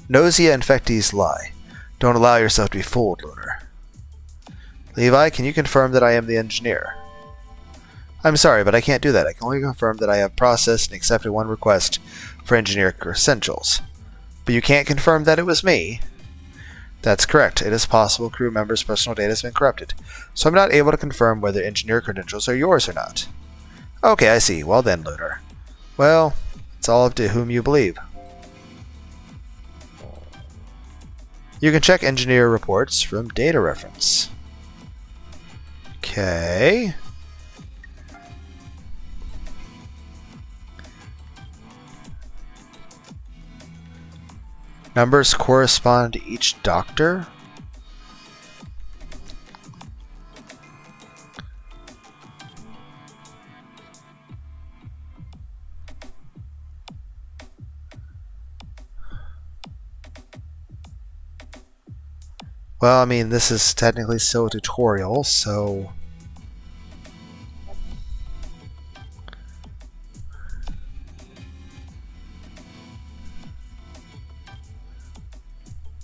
GNOSIA infectees lie. Don't allow yourself to be fooled, Lunar. Levi, can you confirm that I am the engineer? I'm sorry, but I can't do that. I can only confirm that I have processed and accepted one request for engineer credentials. But you can't confirm that it was me. That's correct. It is possible crew members' personal data has been corrupted, so I'm not able to confirm whether engineer credentials are yours or not. Okay, I see. Well then, Lunar. Well, it's all up to whom you believe. You can check engineer reports from data reference. Okay. Numbers correspond to each doctor? Well, I mean, this is technically still a tutorial, so...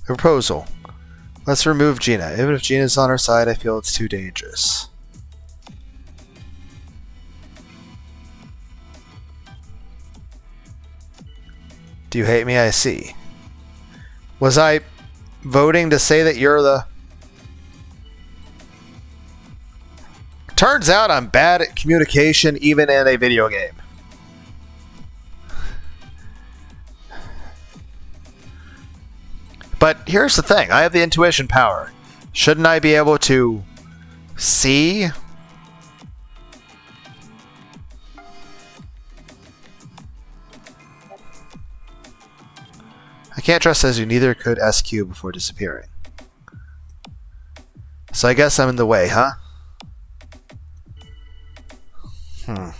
A proposal. Let's remove Gina. Even if Gina's on our side, I feel it's too dangerous. Do you hate me? I see. Was I voting to say that you're the... Turns out I'm bad at communication even in a video game. But here's the thing, I have the intuition power. Shouldn't I be able to see I can't trust Setsu, neither could SQ before disappearing. So I guess I'm in the way, huh? I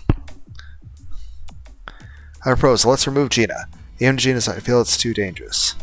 propose, let's remove Gina. Even Gina's, I feel it's too dangerous.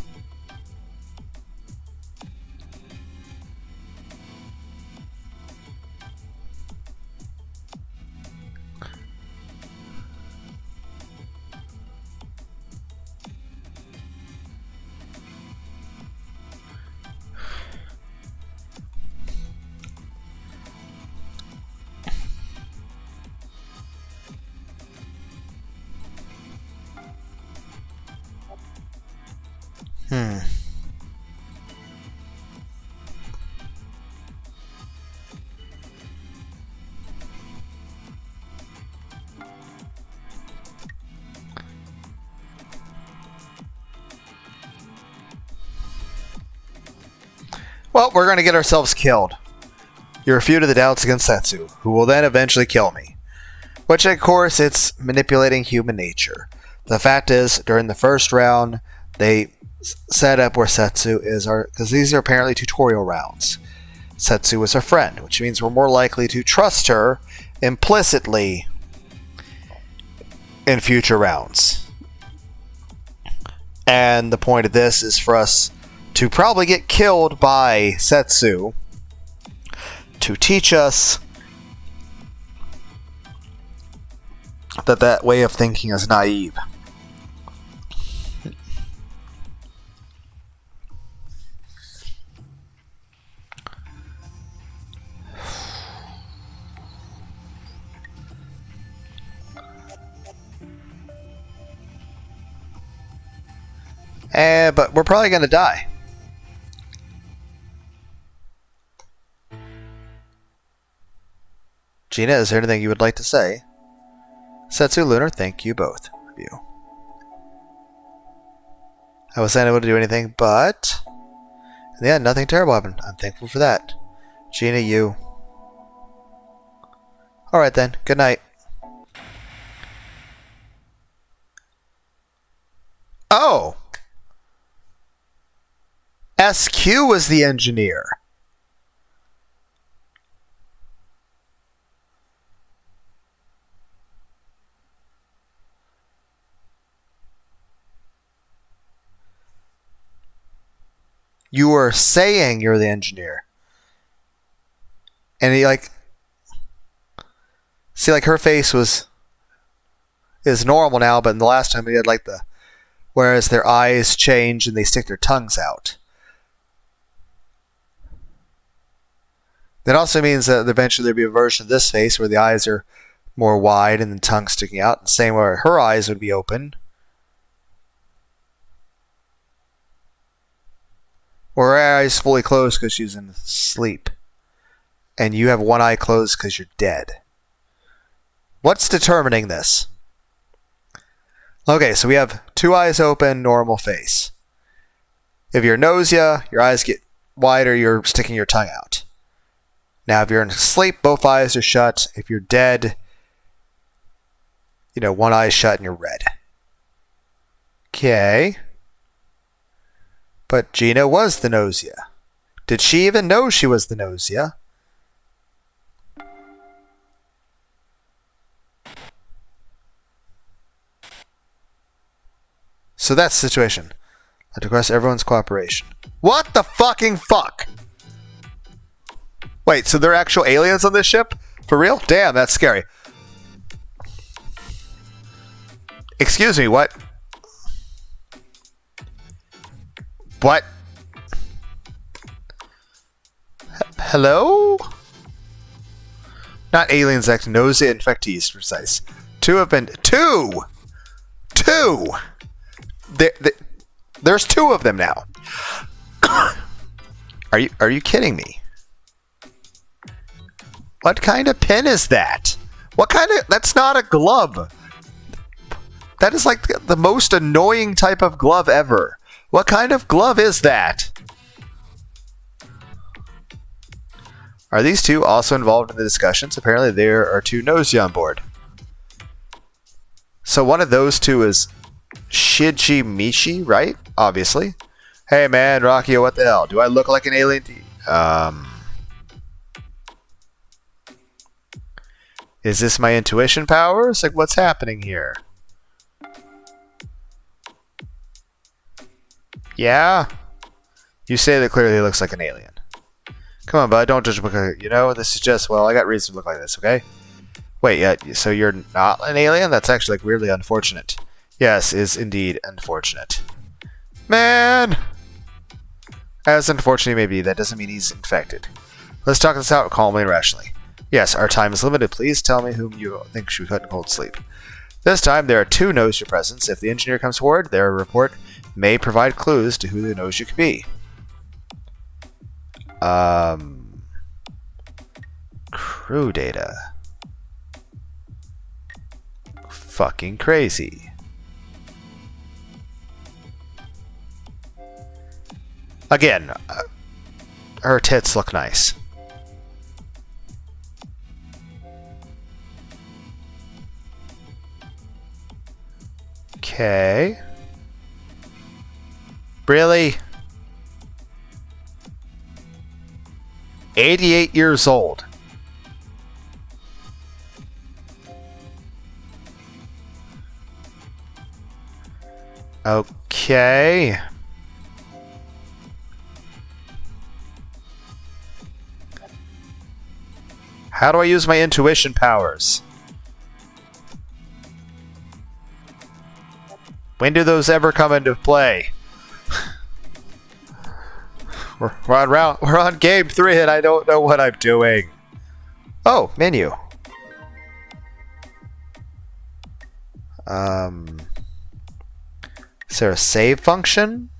Well, we're going to get ourselves killed. You refuted the doubts against Setsu, who will then eventually kill me. Which, of course, it's manipulating human nature. The fact is, during the first round, they set up where Setsu is our... because these are apparently tutorial rounds. Setsu is our friend, which means we're more likely to trust her implicitly in future rounds. And the point of this is for us to probably get killed by Setsu to teach us that that way of thinking is naive. But we're probably going to die. Gina, is there anything you would like to say? Setsu, Lunar, thank you both of you. I was unable to do anything, but in the end, nothing terrible happened. I'm thankful for that. Gina, you. Alright then, good night. Oh! SQ was the engineer. You were saying you're the engineer. And he like... see, like her face is normal now, but in the last time he had like the... whereas their eyes change and they stick their tongues out. That also means that eventually there'll be a version of this face where the eyes are more wide and the tongue sticking out. The same where her eyes would be open. Or her eyes fully closed because she's in sleep. And you have one eye closed because you're dead. What's determining this? Okay, so we have two eyes open, normal face. If you're GNOSIA, your eyes get wider, you're sticking your tongue out. Now, if you're in sleep, both eyes are shut. If you're dead, you know, one eye is shut and you're red. Okay. But Gina was the GNOSIA. Did she even know she was the GNOSIA? So that's the situation. I request everyone's cooperation. What the fucking fuck? Wait, so there are actual aliens on this ship? For real? Damn, that's scary. Excuse me, what? What? Hello? Not aliens, GNOSIA infectees, precise. Two have been... Two! There's two of them now. Are you kidding me? What kind of pen is that? What kind of... That's not a glove. That is like the most annoying type of glove ever. What kind of glove is that? Are these two also involved in the discussions? Apparently there are two GNOSIA on board. So one of those two is Shiji Mishi, right? obviously. Hey man, Rocky, what the hell? Do I look like an alien to you? Is this my intuition powers? Like, what's happening here? Yeah? You say that clearly looks like an alien. Come on, bud, don't judge me. You know, this is just, well, I got reason to look like this, okay? Wait, yeah, so you're not an alien? That's actually, like, weirdly unfortunate. Yes, is indeed unfortunate. Man! As unfortunate he may be, that doesn't mean he's infected. Let's talk this out calmly and rationally. Yes, our time is limited. Please tell me whom you think should be cut in cold sleep. This time, there are two knows your presence. If the engineer comes forward, their report may provide clues to who the knows you could be. Crew data. Fucking crazy. Again, her tits look nice. Okay. Really? 88 years old. Okay. How do I use my intuition powers? When do those ever come into play? We're on game 3 and I don't know what I'm doing. Oh, menu. Is there a save function?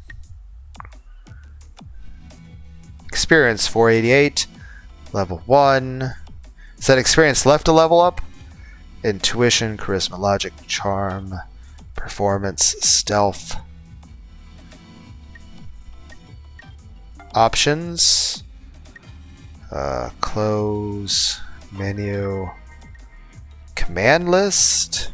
Experience 488. Level 1. Is that experience left to level up? Intuition, charisma, logic, charm, performance, stealth. Options. Close. Menu. Command list.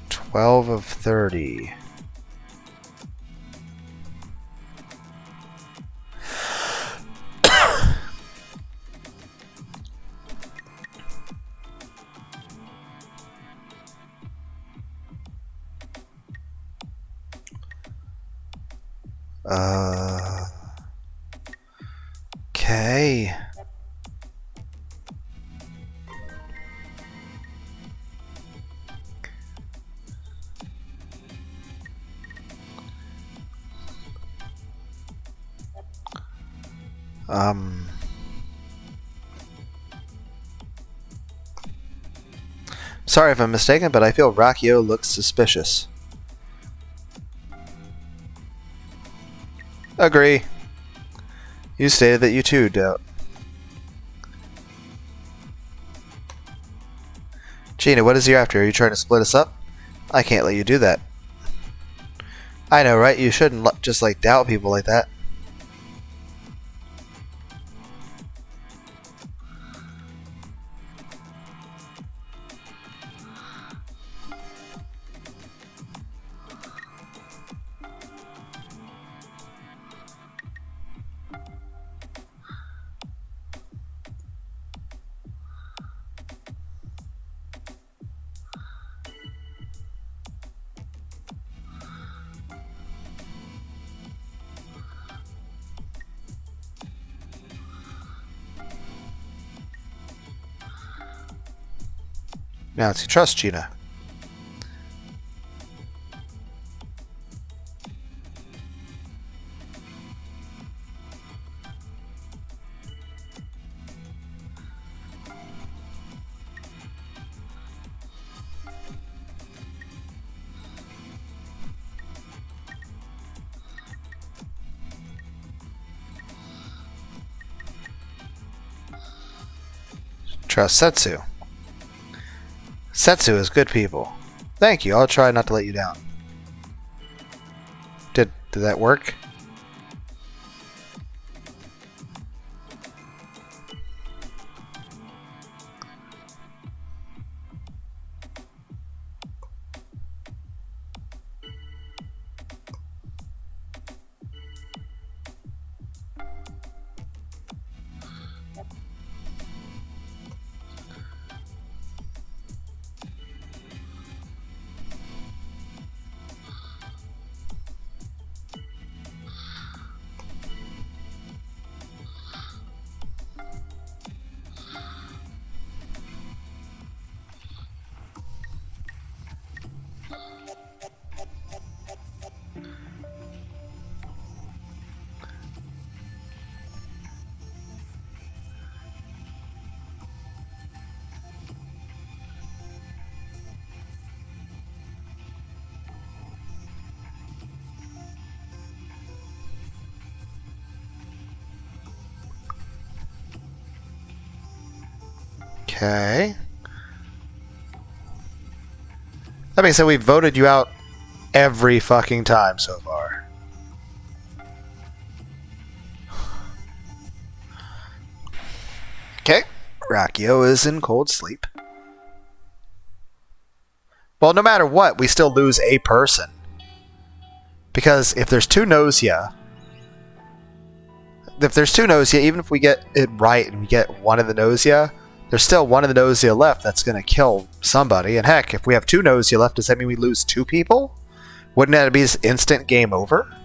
Twelve of 30. Okay. Sorry if I'm mistaken, but I feel Rakio looks suspicious. Agree. You stated that you too doubt. Gina, what is you after? Are you trying to split us up? I can't let you do that. I know, right? You shouldn't just like doubt people like that. Now it's you trust Gina. Trust Setsu. Setsu is good people. Thank you, I'll try not to let you down. Did that work? Okay. That being said, we voted you out every fucking time so far. Okay. Rakio is in cold sleep. Well, no matter what, we still lose a person. Because if there's two GNOSIA, even if we get it right and we get one of the GNOSIA, there's still one of the GNOSIA left that's going to kill somebody. And heck, if we have two GNOSIA left, does that mean we lose two people? Wouldn't that be this instant game over?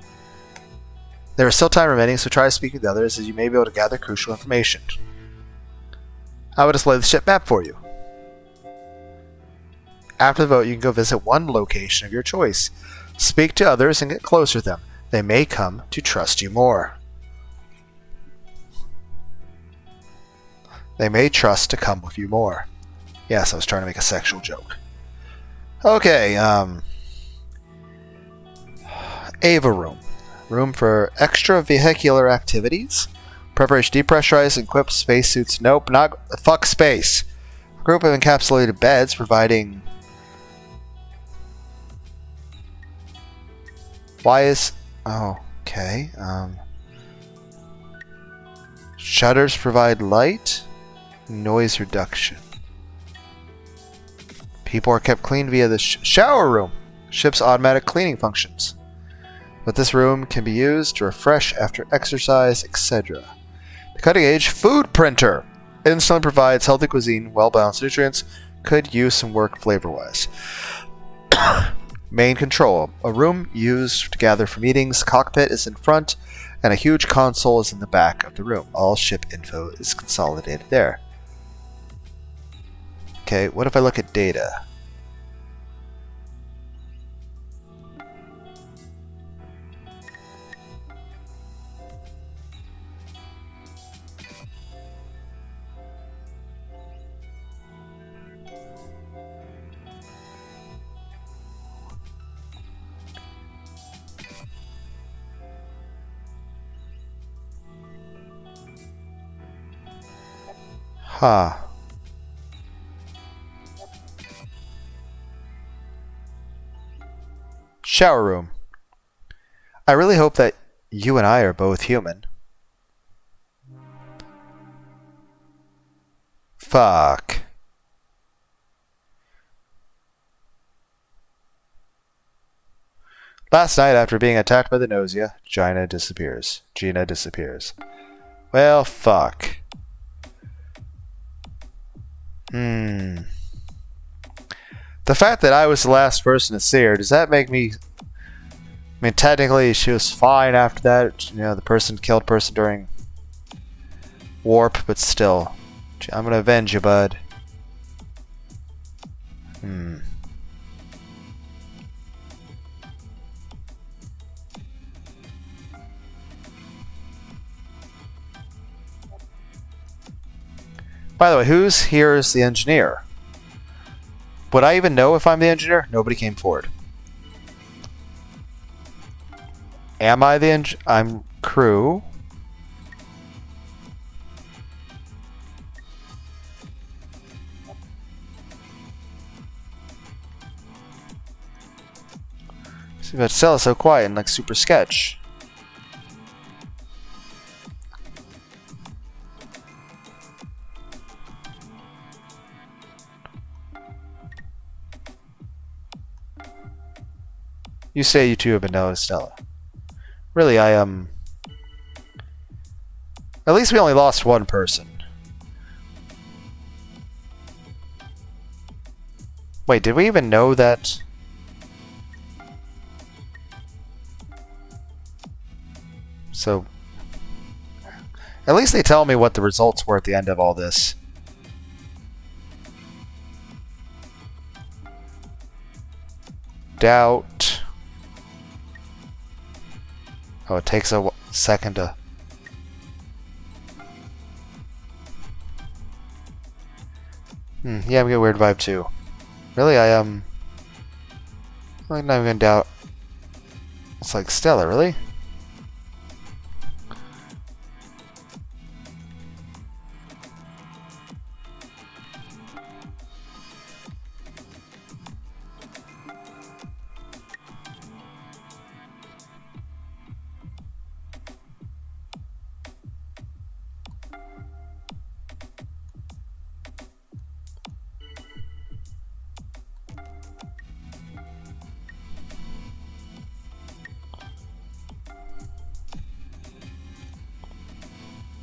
There is still time remaining, so try to speak with the others as you may be able to gather crucial information. I will display the ship map for you. After the vote, you can go visit one location of your choice. Speak to others and get closer to them. They may come to trust you more. They may trust to come with you more. Yes, I was trying to make a sexual joke. Okay, Ava room. Room for extra vehicular activities. Preparation depressurize and equip spacesuits. Nope, not fuck space. A group of encapsulated beds providing. Why is. Oh, okay. Shutters provide light. Noise reduction. People are kept clean via the shower room. Ship's automatic cleaning functions. But this room can be used to refresh after exercise, etc. The cutting-edge food printer instantly provides healthy cuisine, well-balanced nutrients, could use some work flavor-wise. Main control. A room used to gather for meetings. Cockpit is in front, and a huge console is in the back of the room. All ship info is consolidated there. Okay, what if I look at data? Huh. Shower room. I really hope that you and I are both human. Fuck. Last night, after being attacked by the GNOSIA, Gina disappears. Well, fuck. The fact that I was the last person to see her, does that make me... I mean, technically, she was fine after that. You know, the person killed person during warp, but still. I'm gonna avenge you, bud. By the way, who's here is the engineer? Would I even know if I'm the engineer? Nobody came forward. Am I the I'm crew. But Stella's so quiet and like super sketch. You say you two have been known as Stella. Really, at least we only lost one person. Wait, did we even know that? So, at least they tell me what the results were at the end of all this. Doubt. Oh, it takes a second to... yeah, we get a weird vibe too. Really, I'm not even gonna doubt. It's like Stella, really?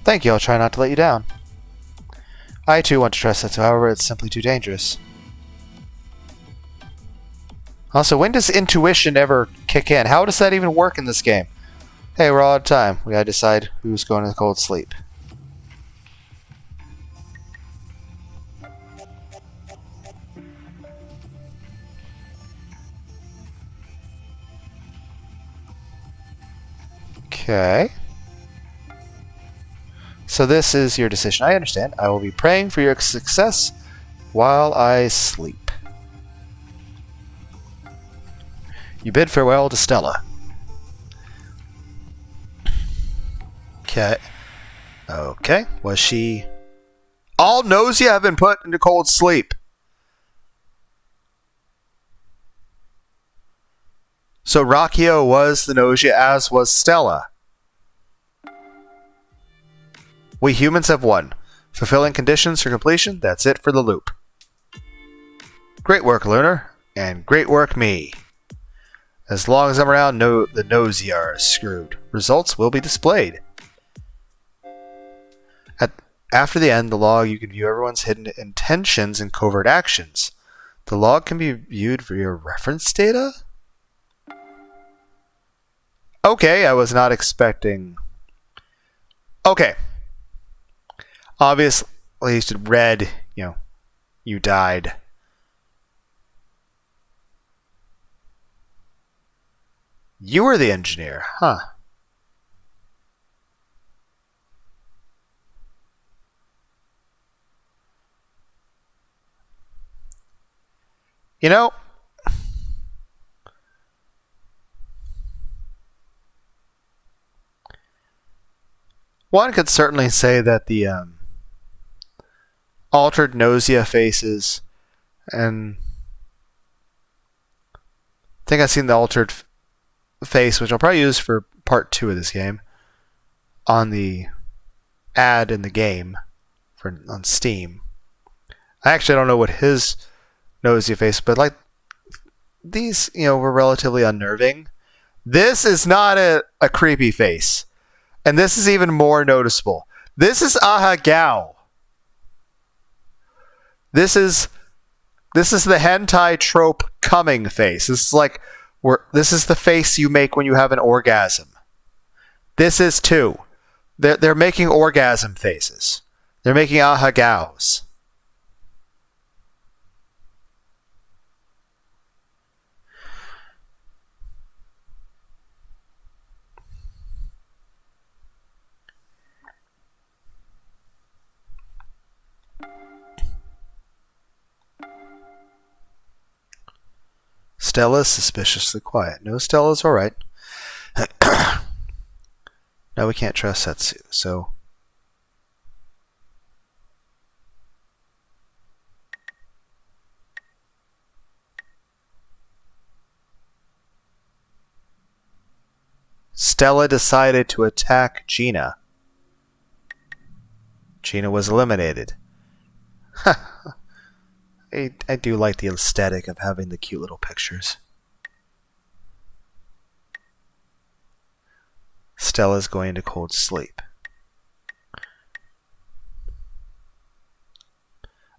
Thank you, I'll try not to let you down. I too want to trust that, however, it's simply too dangerous. Also, when does intuition ever kick in? How does that even work in this game? Hey, we're all out of time. We gotta decide who's going to cold sleep. Okay. So this is your decision. I understand. I will be praying for your success while I sleep. You bid farewell to Stella. Okay. Okay. Was she... All GNOSIA have been put into cold sleep. So Rakio was the GNOSIA, as was Stella. We humans have won. Fulfilling conditions for completion, that's it for the loop. Great work, Lunar. And great work, me. As long as I'm around, the GNOSIA are screwed. Results will be displayed. After the end, the log, you can view everyone's hidden intentions and covert actions. The log can be viewed for your reference data? Okay, I was not expecting... Okay. Obviously, red, you died. You were the engineer, huh? You know, one could certainly say that the altered GNOSIA faces, and I think I've seen the altered face, which I'll probably use for part 2 of this game, on the ad in the game on Steam. I actually don't know what his GNOSIA face, but like these, were relatively unnerving. This is not a creepy face, and this is even more noticeable. This is ahegao. This is the hentai trope coming face. This is like this is the face you make when you have an orgasm. This is too. They're making orgasm faces. They're making ahegaos. Stella's suspiciously quiet. No, Stella's alright. No, we can't trust Setsu, so... Stella decided to attack Gina. Gina was eliminated. I do like the aesthetic of having the cute little pictures. Stella's going to cold sleep.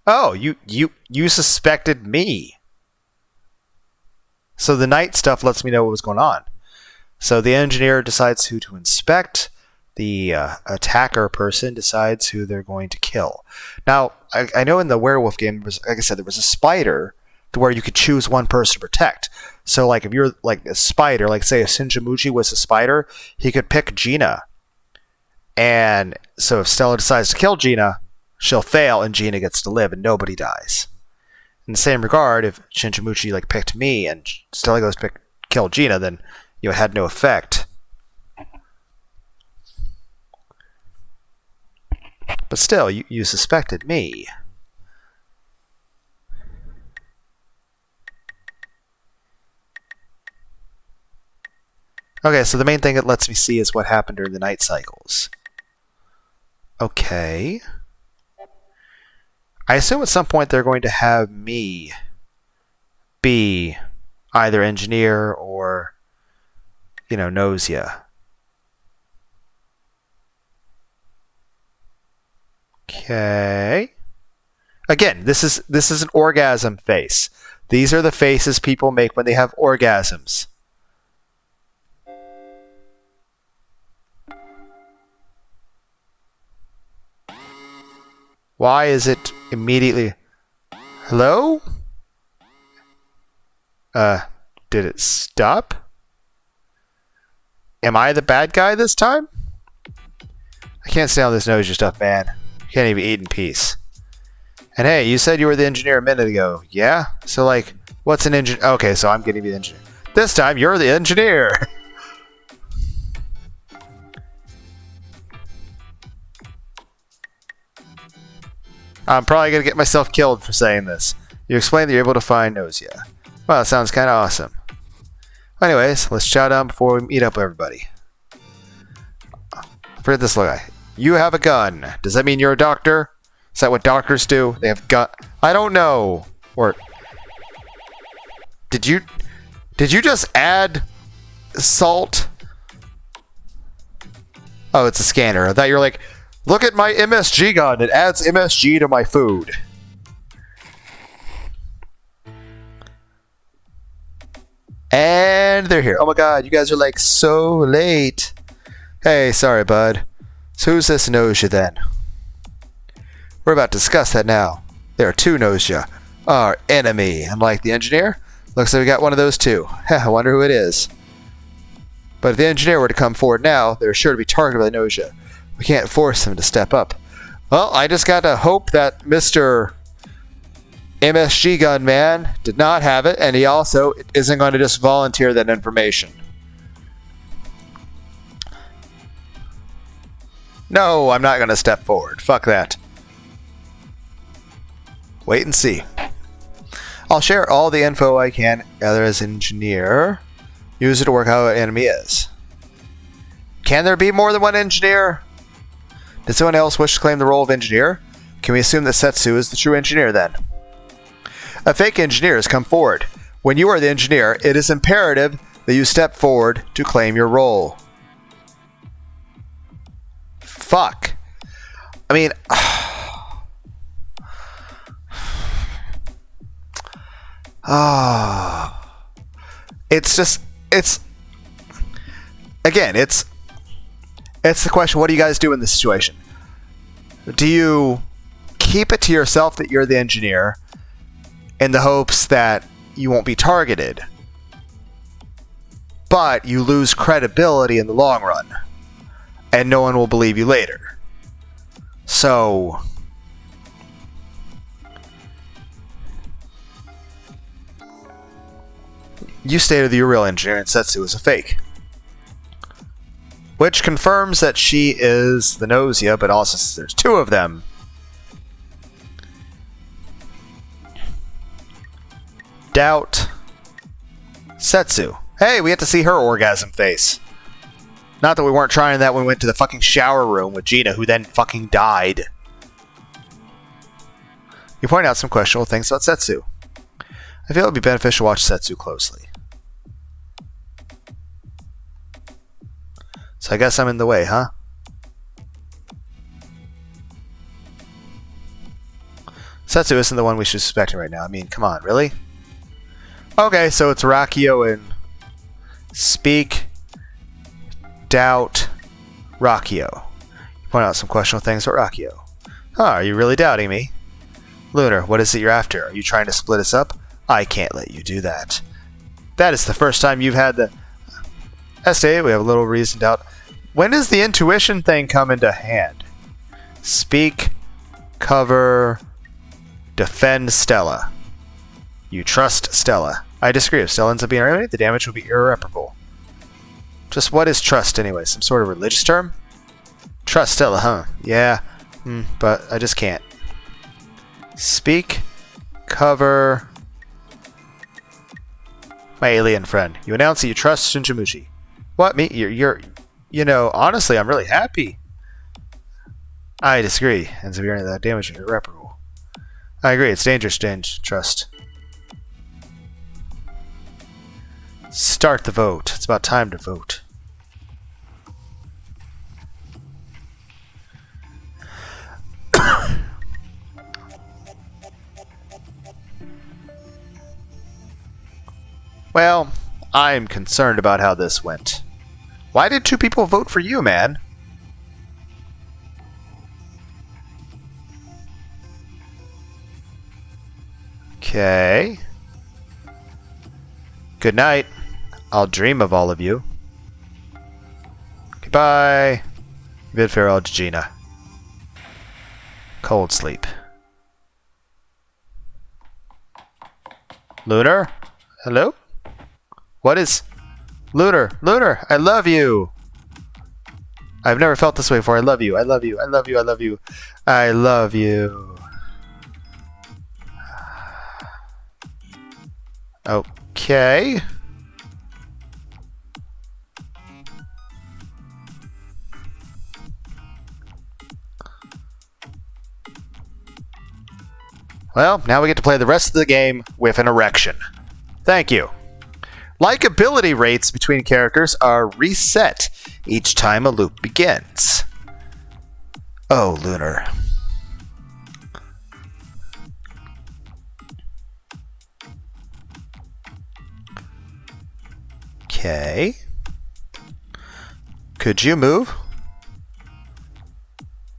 Oh, you suspected me. So the night stuff lets me know what was going on. So the engineer decides who to inspect. The attacker person decides who they're going to kill. Now, I know in the werewolf game, like I said, there was a spider to where you could choose one person to protect. So, like, if you're like a spider, like say if Shinjimuchi was a spider, he could pick Gina. And so if Stella decides to kill Gina, she'll fail and Gina gets to live and nobody dies. In the same regard, if Shinjimuchi like picked me and Stella goes to kill Gina, then it had no effect. But still, you suspected me. Okay, so the main thing it lets me see is what happened during the night cycles. Okay. I assume at some point they're going to have me be either engineer or, GNOSIA. Okay. Again, this is an orgasm face. These are the faces people make when they have orgasms. Why is it immediately... Hello? Did it stop? Am I the bad guy this time? I can't stay on this NOSIA stuff, man. Can't even eat in peace. And hey, you said you were the engineer a minute ago. Yeah? So, like, what's an engineer? Okay, so I'm getting to be the engineer. This time, you're the engineer! I'm probably going to get myself killed for saying this. You explained that you're able to find NOSIA. Well, that sounds kind of awesome. Anyways, let's chow down before we meet up with everybody. Forget this little guy. You have a gun. Does that mean you're a doctor? Is that what doctors do? They have gun. I don't know. Or did you just add salt? Oh, it's a scanner. I thought you were like, look at my MSG gun. It adds MSG to my food. And they're here. Oh my god, you guys are like so late. Hey, sorry, bud. So who's this NOSIA then? We're about to discuss that now. There are two NOSIA. Our enemy. Unlike the engineer, looks like we got one of those too. I wonder who it is. But if the engineer were to come forward now, they're sure to be targeted by the NOSIA. We can't force them to step up. Well, I just got to hope that Mr. MSG Gun Man did not have it, and he also isn't going to just volunteer that information. No, I'm not going to step forward. Fuck that. Wait and see. I'll share all the info I can gather as engineer. Use it to work out what enemy is. Can there be more than one engineer? Does someone else wish to claim the role of engineer? Can we assume that Setsu is the true engineer then? A fake engineer has come forward. When you are the engineer, it is imperative that you step forward to claim your role. Fuck. I mean... It's just... Again, it's the question, what do you guys do in this situation? Do you keep it to yourself that you're the engineer in the hopes that you won't be targeted, but you lose credibility in the long run, and no one will believe you later? So... you stated that you're a real engineer and Setsu is a fake. Which confirms that she is the NOSIA, but also there's two of them. Doubt Setsu. Hey, we have to see her orgasm face. Not that we weren't trying that when we went to the fucking shower room with Gina, who then fucking died. You point out some questionable things about Setsu. I feel it would be beneficial to watch Setsu closely. So I guess I'm in the way, huh? Setsu isn't the one we should be suspecting right now. I mean, come on, really? Okay, so it's Rakio and Speak, Doubt, Rakio. You point out some questionable things about Rakio. Huh, are you really doubting me? Lunar, what is it you're after? Are you trying to split us up? I can't let you do that. That is the first time you've had the... Estate, we have a little reason to doubt. When does the intuition thing come into hand? Speak, cover, defend Stella. You trust Stella. I disagree. If Stella ends up being eliminated, the damage will be irreparable. Just what is trust anyway? Some sort of religious term? Trust Stella, huh? Yeah, but I just can't. Speak, cover... My alien friend. You announce that you trust Shinjimushi. What? Me? You're... You know, honestly, I'm really happy. I disagree. And severe that damage is irreparable. I agree. It's dangerous to trust. Start the vote. It's about time to vote. Well, I'm concerned about how this went. Why did 2 people vote for you, man? Okay. Good night. I'll dream of all of you. Goodbye. Bid farewell to Gina. Cold sleep. Lunar? Hello? What is... Lunar! Lunar! I love you! I've never felt this way before. I love you. I love you. I love you. I love you. I love you. Okay. Well, now we get to play the rest of the game with an erection. Thank you. Likability rates between characters are reset each time a loop begins. Oh, Lunar. Okay. Could you move?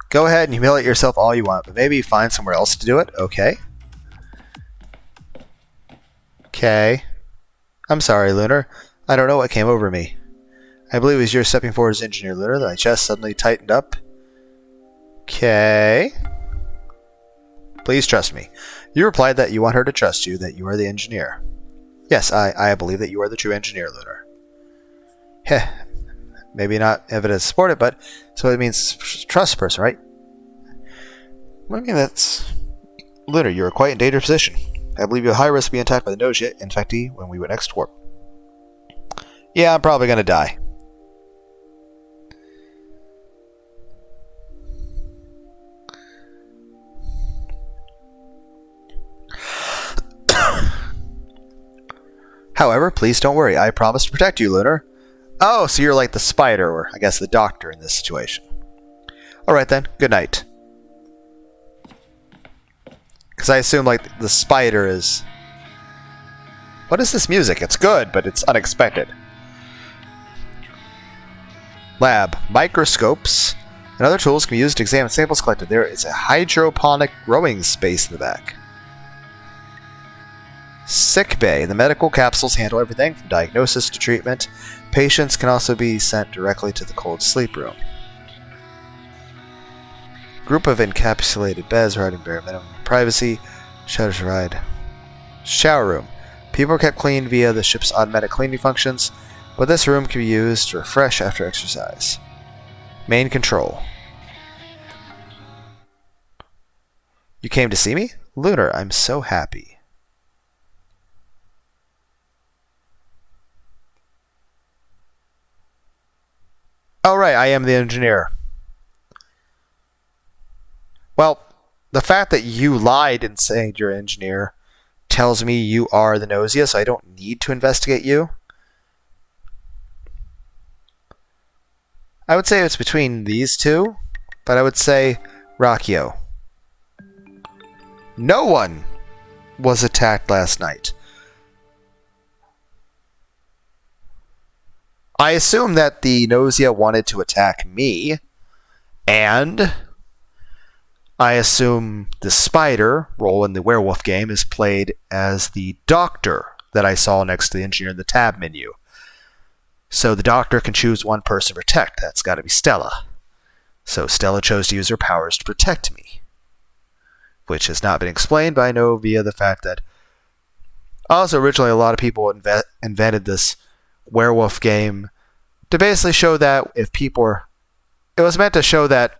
Go ahead and humiliate yourself all you want, but maybe find somewhere else to do it. Okay. Okay. I'm sorry, Lunar. I don't know what came over me. I believe it was your stepping forward as engineer, Lunar, that my chest suddenly tightened up. Okay. Please trust me. You replied that you want her to trust you, that you are the engineer. Yes, I believe that you are the true engineer, Lunar. Heh. Maybe not evidence to support it, but so it means trust person, right? I mean, that's... Lunar, you are quite in dangerous position. I believe you have high risk of being attacked by the GNOSIA infectee when we went next warp. Yeah, I'm probably gonna die. However, please don't worry. I promise to protect you, Lunar. Oh, so you're like the spider, or I guess the doctor in this situation. Alright then, good night. Because I assume, like, the spider is... What is this music? It's good, but it's unexpected. Lab. Microscopes and other tools can be used to examine samples collected. There is a hydroponic growing space in the back. Sick bay. The medical capsules handle everything from diagnosis to treatment. Patients can also be sent directly to the cold sleep room. Group of encapsulated beds providing bare minimum privacy. Shutters provide. Shower room. People are kept clean via the ship's automatic cleaning functions, but this room can be used to refresh after exercise. Main control. You came to see me? Lunar, I'm so happy. Oh, right, I am the engineer. Well, the fact that you lied in saying you're an engineer tells me you are the GNOSIA, so I don't need to investigate you. I would say it's between these two, but I would say Rakio. No one was attacked last night. I assume that the GNOSIA wanted to attack me, and I assume the spider role in the werewolf game is played as the doctor that I saw next to the engineer in the tab menu. So the doctor can choose one person to protect. That's got to be Stella. So Stella chose to use her powers to protect me, which has not been explained, but I know via the fact that also originally a lot of people invented this werewolf game to basically show that if people are... It was meant to show that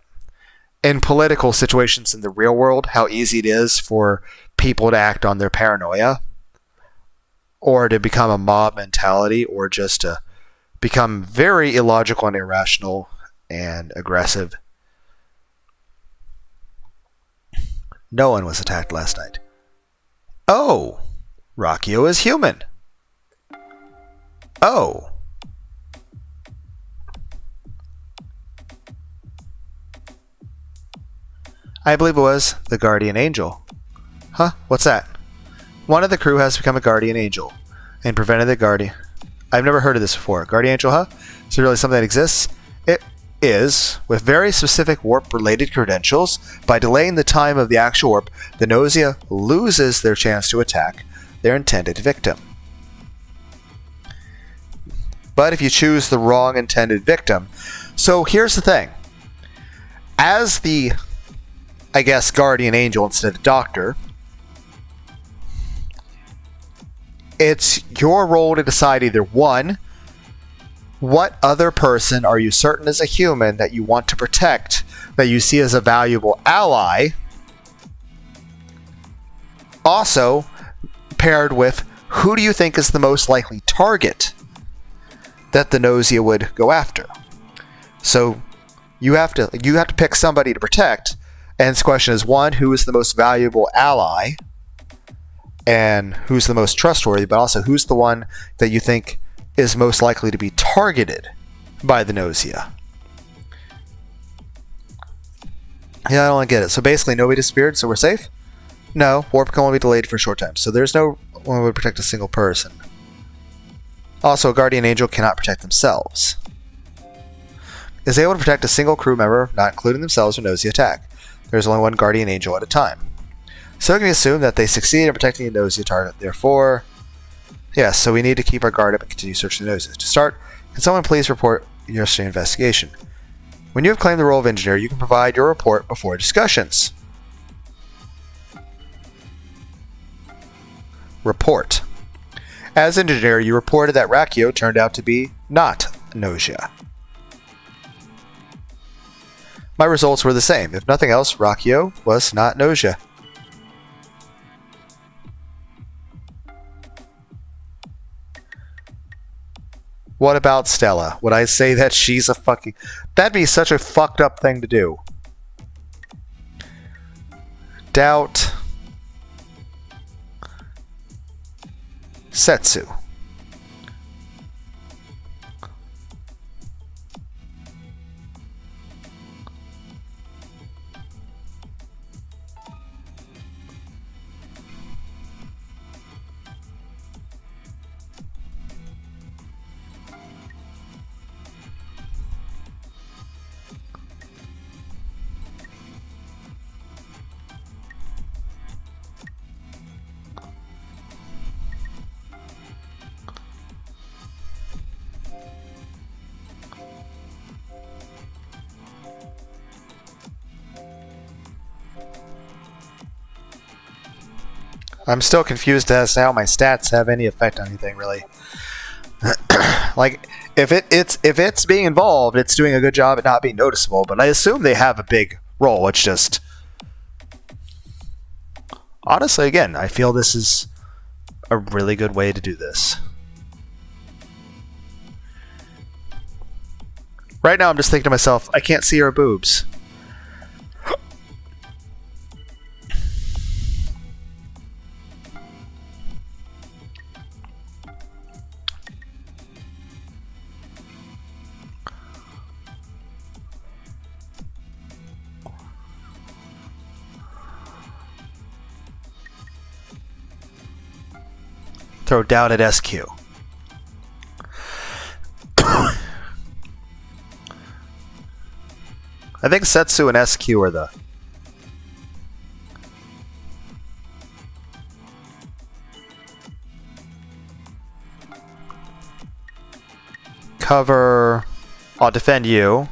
in political situations in the real world, how easy it is for people to act on their paranoia, or to become a mob mentality, or just to become very illogical and irrational and aggressive. No one was attacked last night. Oh, Rakio is human. Oh. I believe it was the guardian angel. Huh? What's that? One of the crew has become a guardian angel and prevented the guardian... I've never heard of this before. Guardian angel, huh? Is it really something that exists? It is, with very specific warp-related credentials. By delaying the time of the actual warp, the GNOSIA loses their chance to attack their intended victim. But if you choose the wrong intended victim... So here's the thing. As the, I guess, guardian angel instead of doctor, it's your role to decide either one, what other person are you certain is a human that you want to protect, that you see as a valuable ally, also paired with who do you think is the most likely target that the GNOSIA would go after. So you have to pick somebody to protect, and the question is, one, who is the most valuable ally, and who's the most trustworthy, but also who's the one that you think is most likely to be targeted by the GNOSIA. Yeah, I don't get it. So basically nobody disappeared, so we're safe? No, warp can only be delayed for a short time, so there's no one would protect a single person. Also, a guardian angel cannot protect themselves. Is able to protect a single crew member, not including themselves, from GNOSIA attack. There's only one guardian angel at a time. So we can assume that they succeed in protecting the GNOSIA target. Therefore, yes, so we need to keep our guard up and continue searching the GNOSIA. To start, can someone please report your investigation? When you have claimed the role of engineer, you can provide your report before discussions. Report. As engineer, you reported that Rakio turned out to be not GNOSIA. My results were the same. If nothing else, Rakio was not GNOSIA. What about Stella? Would I say that she's a fucking... That'd be such a fucked up thing to do. Doubt. Setsu. I'm still confused as to how my stats have any effect on anything, really. Like, if it's being involved, it's doing a good job at not being noticeable, but I assume they have a big role. It's just... Honestly, again, I feel this is a really good way to do this. Right now I'm just thinking to myself, I can't see her boobs. Throw down at SQ. I think Setsu and SQ are the... Cover... I'll defend you.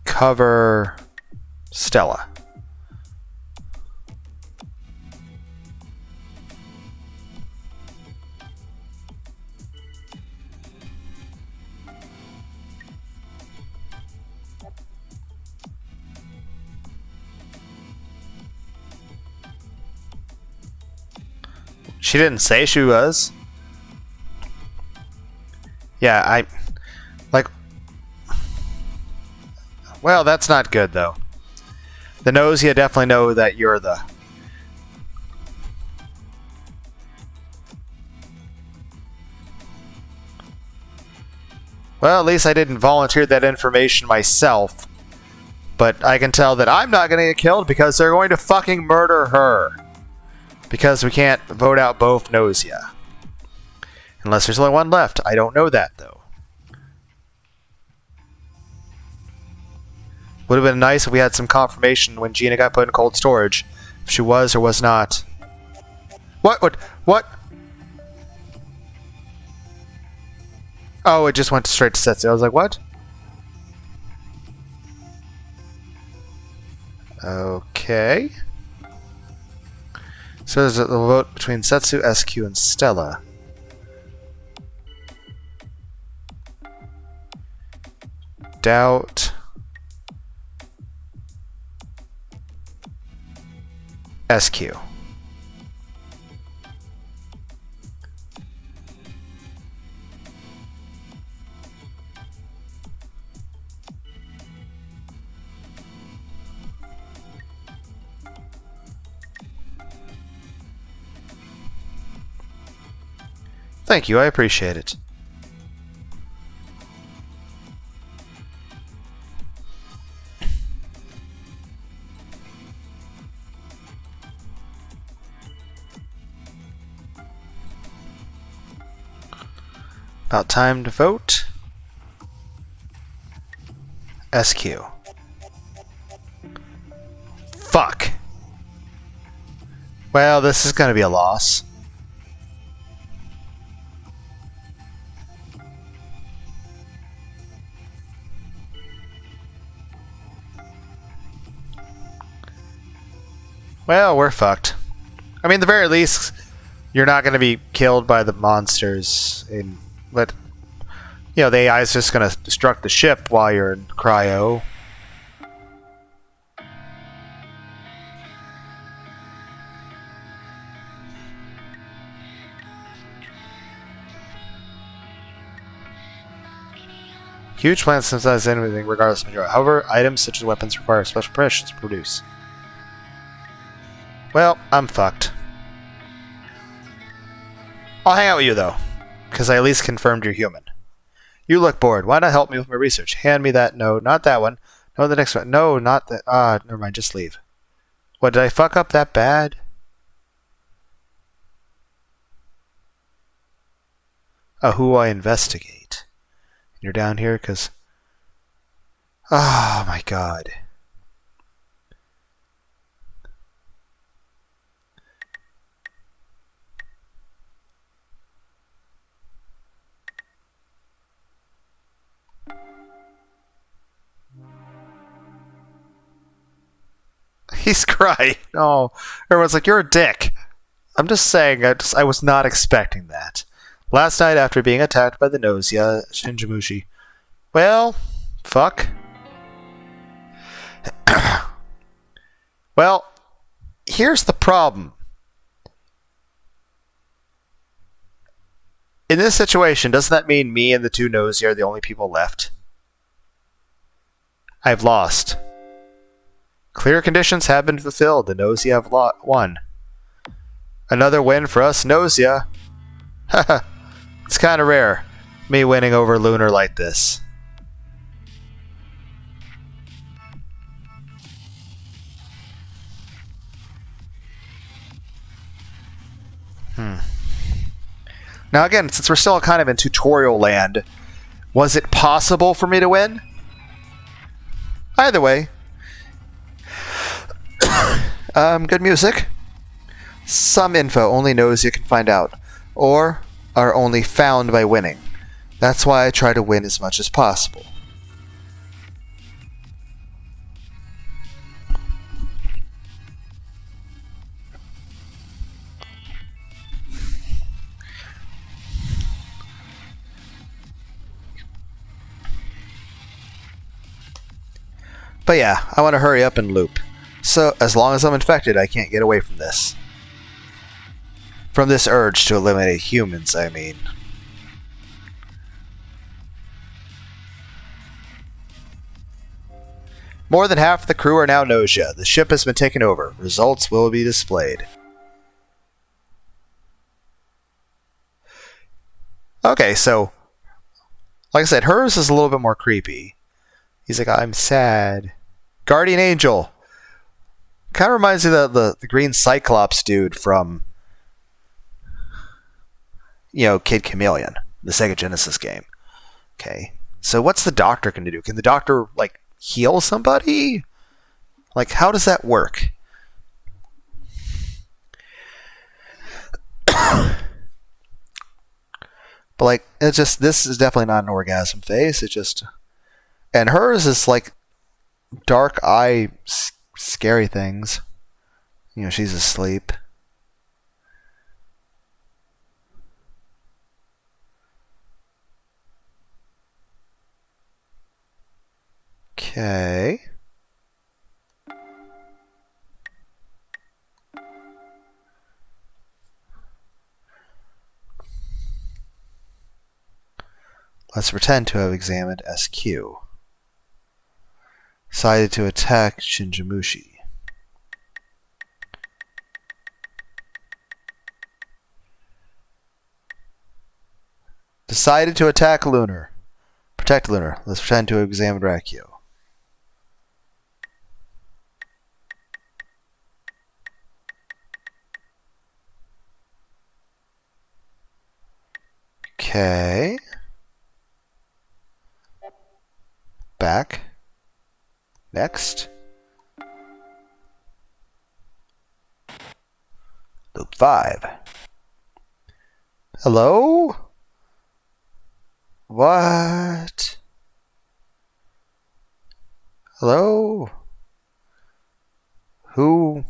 Cover... Stella. She didn't say she was. Yeah, well, that's not good, though. The GNOSIA definitely know that you're the... Well, at least I didn't volunteer that information myself. But I can tell that I'm not going to get killed because they're going to fucking murder her. Because we can't vote out both GNOSIA. Unless there's only one left. I don't know that, though. Would have been nice if we had some confirmation when Gina got put in cold storage. If she was or was not. What? Oh, it just went straight to Setsu. I was like, what? Okay. So there's a vote between Setsu, SQ, and Stella. Doubt. SQ. Thank you, I appreciate it. About time to vote. SQ. Fuck. Well, this is gonna be a loss. Well, we're fucked. I mean, at the very least, you're not going to be killed by the monsters. But, you know, the AI is just going to destruct the ship while you're in cryo. Huge plants synthesize anything regardless of material. However, items such as weapons require special permissions to produce. Well, I'm fucked. I'll hang out with you, though, because I at least confirmed you're human. You look bored. Why not help me with my research? Hand me that. No, not that one. No, the next one. No, not that. Never mind. Just leave. What, did I fuck up that bad? Oh, who I investigate. You're down here because... Oh, my God. He's crying. Oh, everyone's like, you're a dick. I'm just saying, I was not expecting that. Last night, after being attacked by the GNOSIA, Shinjimushi. Well, fuck. Well, here's the problem. In this situation, doesn't that mean me and the two GNOSIA are the only people left? I've lost. Clear conditions have been fulfilled. The GNOSIA have won. Another win for us GNOSIA. Haha. It's kind of rare, me winning over Lunar like this. Now again, since we're still kind of in tutorial land, was it possible for me to win? Either way. Good music. Some info only GNOSIA can find out, or are only found by winning. That's why I try to win as much as possible. But yeah, I want to hurry up and loop. So, as long as I'm infected, I can't get away from this. From this urge to eliminate humans, I mean. More than half the crew are now GNOSIA. The ship has been taken over. Results will be displayed. Okay, so, like I said, hers is a little bit more creepy. He's like, I'm sad. Guardian Angel. Kind of reminds me of the green Cyclops dude from, Kid Chameleon, the Sega Genesis game. Okay. So what's the doctor going to do? Can the doctor, heal somebody? How does that work? But, it's just, this is definitely not an orgasm face. It just... And hers is dark eye, scary things. She's asleep. Okay. Let's pretend to have examined SQ. Decided to attack Shinjimushi. Decided to attack Lunar. Protect Lunar. Let's pretend to have examined Rakio. Okay. Back. Next. Loop 5. Hello? What? Hello? Who?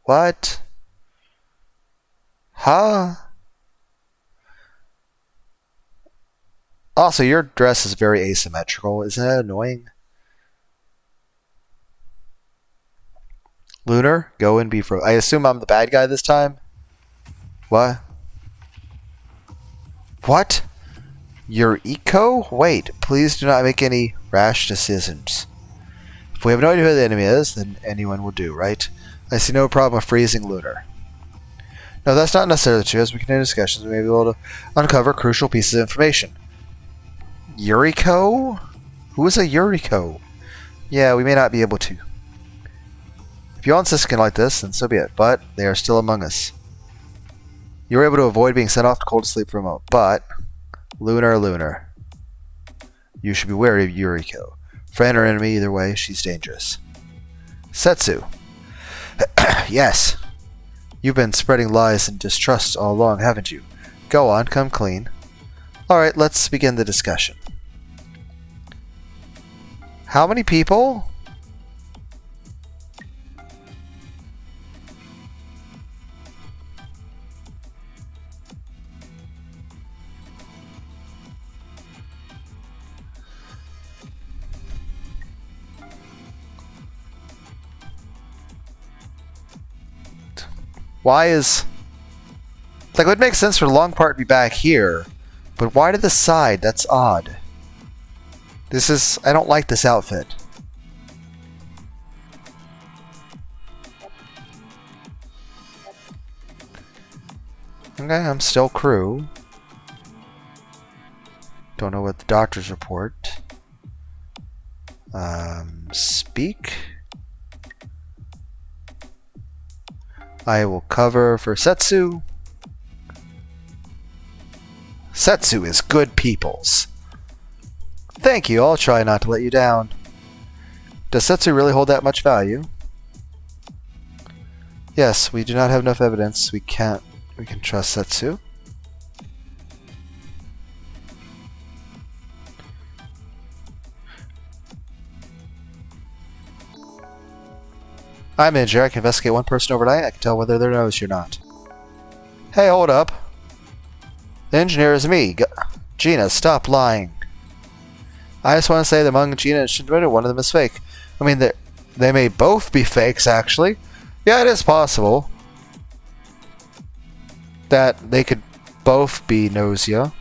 What? Huh? Also, your dress is very asymmetrical. Isn't that annoying? Lunar, go and be frozen. I assume I'm the bad guy this time? What? What? Your eco? Wait, please do not make any rash decisions. If we have no idea who the enemy is, then anyone will do, right? I see no problem with freezing Lunar. No, that's not necessarily true. As we continue discussions, we may be able to uncover crucial pieces of information. Yuriko? Who is a Yuriko? Yeah, we may not be able to. If you insist skin like this, then so be it. But they are still among us. You were able to avoid being sent off to cold sleep for a moment. But Lunar. You should be wary of Yuriko. Friend or enemy, either way, she's dangerous. Setsu. Yes. You've been spreading lies and distrust all along, haven't you? Go on, come clean. Alright, let's begin the discussion. How many people? Why is... Like, it would make sense for the long part to be back here, but why to the side? That's odd. This is... I don't like this outfit. Okay, I'm still crew. Don't know what the doctor's report. Speak. I will cover for Setsu. Setsu is good peoples. Thank you, I'll try not to let you down. Does Setsu really hold that much value? Yes, we do not have enough evidence. We can trust Setsu. I'm in engineer. I can investigate one person overnight. I can tell whether they're nosy or not. Hey, hold up. The engineer is me. Gina, stop lying. I just want to say that among Gina and Shindoru, one of them is fake. I mean, they may both be fakes, actually. Yeah, it is possible that they could both be GNOSIA.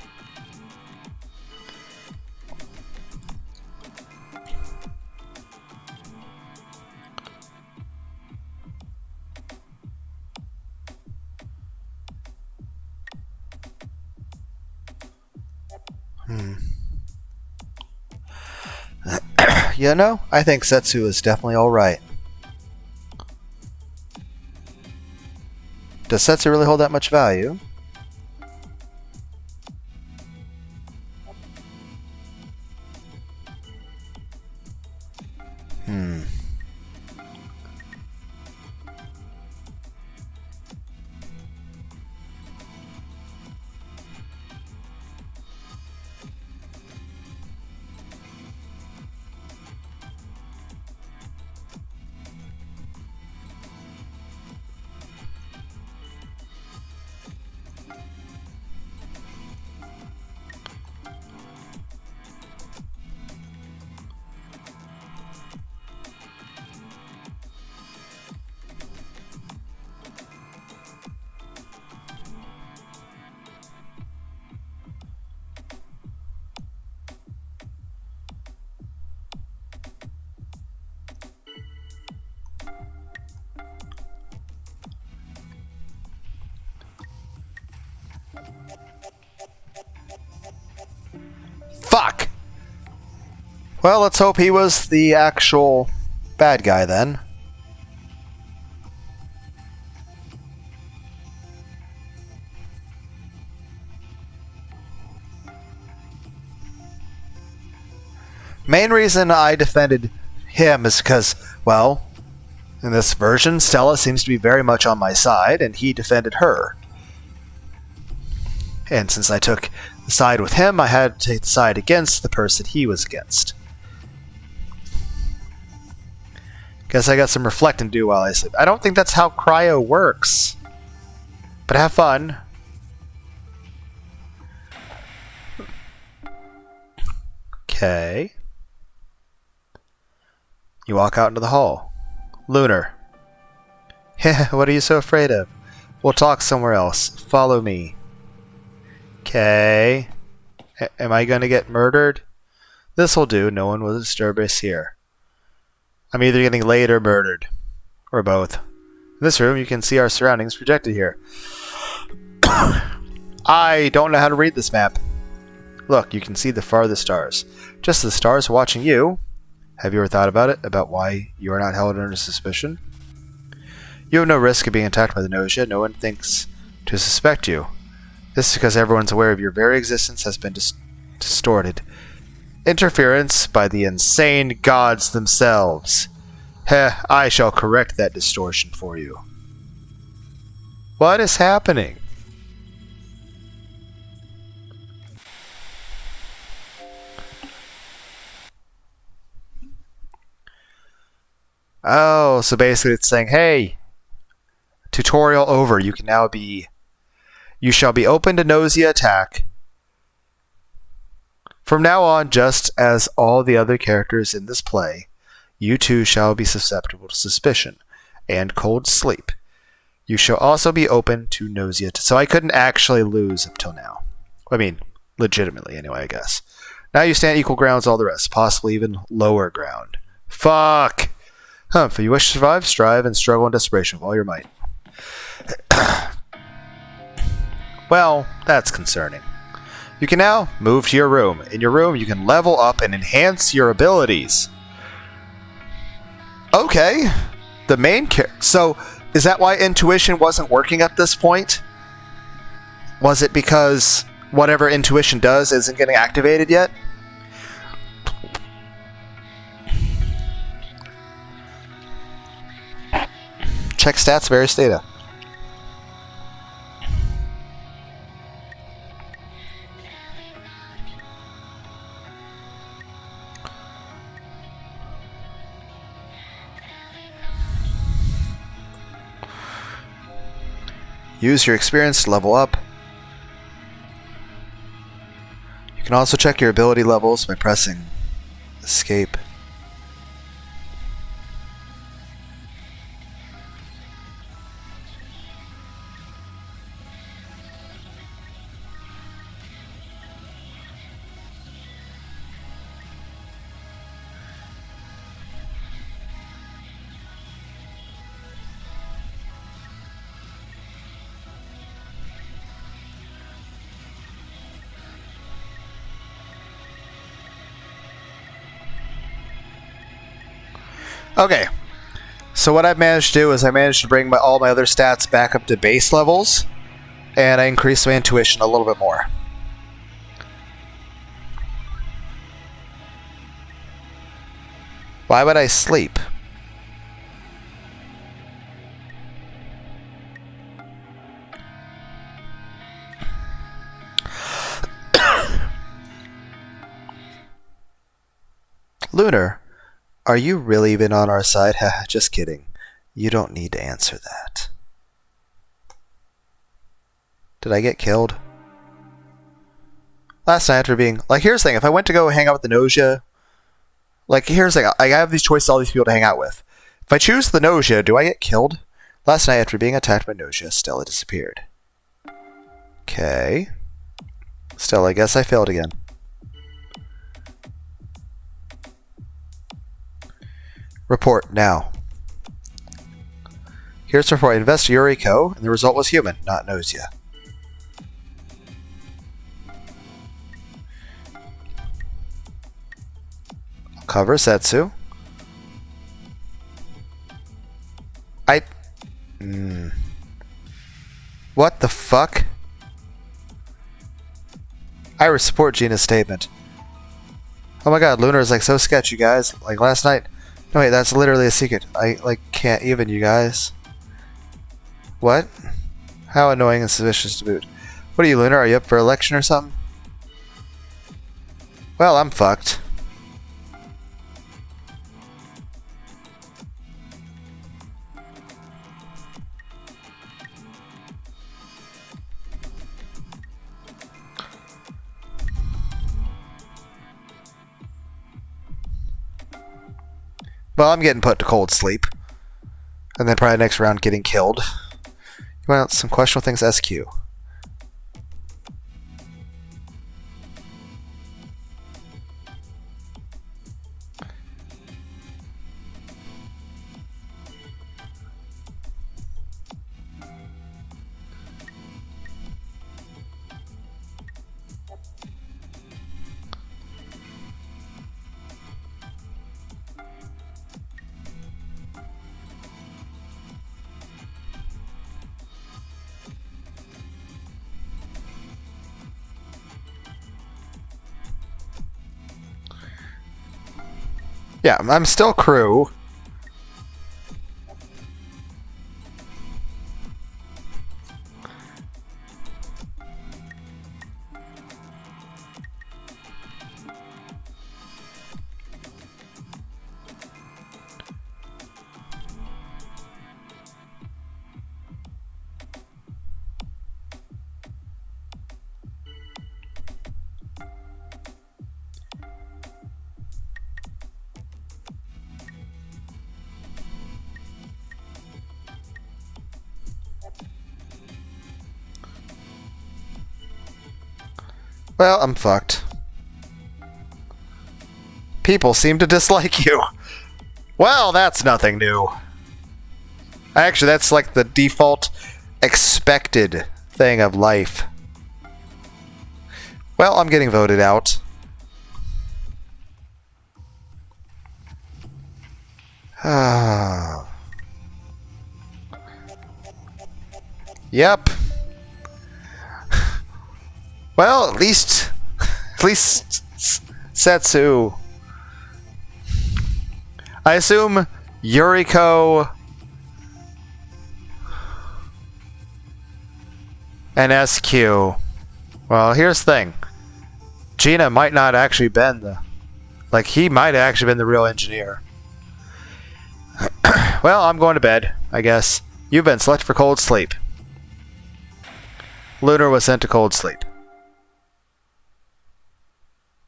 You know, I think Setsu is definitely alright. Does Setsu really hold that much value? Fuck! Well, let's hope he was the actual bad guy then. Main reason I defended him is because, well, in this version, Stella seems to be very much on my side, and he defended her. And since I took the side with him, I had to take the side against the person he was against. Guess I got some reflecting to do while I sleep. I don't think that's how cryo works. But have fun. Okay. You walk out into the hall. Lunar. What are you so afraid of? We'll talk somewhere else. Follow me. Okay. Am I going to get murdered? This'll do. No one will disturb us here. I'm either getting laid or murdered. Or both. In this room, you can see our surroundings projected here. I don't know how to read this map. Look, you can see the farthest stars. Just as the stars are watching you. Have you ever thought about it? About why you are not held under suspicion? You have no risk of being attacked by the GNOSIA. No one thinks to suspect you. This is because everyone's aware of your very existence has been distorted. Interference by the insane gods themselves. Heh, I shall correct that distortion for you. What is happening? Oh, so basically it's saying, hey, tutorial over. You can now be... You shall be open to GNOSIA attack. From now on, just as all the other characters in this play, you too shall be susceptible to suspicion and cold sleep. You shall also be open to GNOSIA. So I couldn't actually lose up till now. I mean, legitimately anyway, I guess. Now you stand equal ground with all the rest, possibly even lower ground. Fuck! If you wish to survive, strive and struggle in desperation with all your might. Well, that's concerning. You can now move to your room. In your room, you can level up and enhance your abilities. Okay. The main character. So, is that why intuition wasn't working at this point? Was it because whatever intuition does isn't getting activated yet? Check stats, various data. Use your experience to level up. You can also check your ability levels by pressing escape. Okay, so what I've managed to do is I managed to bring all my other stats back up to base levels, and I increased my intuition a little bit more. Why would I sleep? Lunar. Are you really even on our side? Haha, just kidding. You don't need to answer that. Did I get killed? Last night after being... Like, here's the thing. If I went to go hang out with the GNOSIA... Like, here's the thing. I have these choices, all these people to hang out with. If I choose the GNOSIA, do I get killed? Last night after being attacked by GNOSIA, Stella disappeared. Okay. Still, I guess I failed again. Report now. Here's the report. I investigated ahegao, and the result was human, not GNOSIA. Cover Setsu. What the fuck? I support Gina's statement. Oh my god, Lunar is like so sketchy, guys. Like last night. No wait, that's literally a secret. I like can't even, you guys. What? How annoying and suspicious to boot. What are you, Lunar? Are you up for election or something? Well, I'm fucked. Well, I'm getting put to cold sleep. And then probably next round getting killed. You want some questionable things? SQ. Yeah, I'm still crew. Well, I'm fucked. People seem to dislike you. Well, that's nothing new. Actually, that's like the default expected thing of life. Well, I'm getting voted out. Yep. Well, at least Setsu. I assume Yuriko and SQ. Well, here's the thing. Gina might not actually been the... Like, he might have actually been the real engineer. Well, I'm going to bed, I guess. You've been selected for cold sleep. Lunar was sent to cold sleep.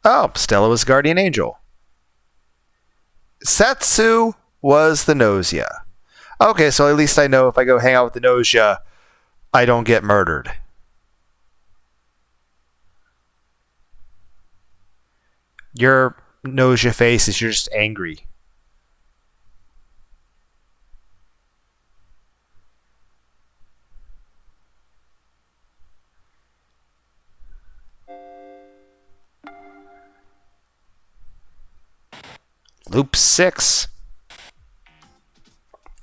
Oh, Stella was guardian angel. Setsu was the GNOSIA. Okay, so at least I know if I go hang out with the GNOSIA, I don't get murdered. Your GNOSIA face is you're just angry. Loop 6.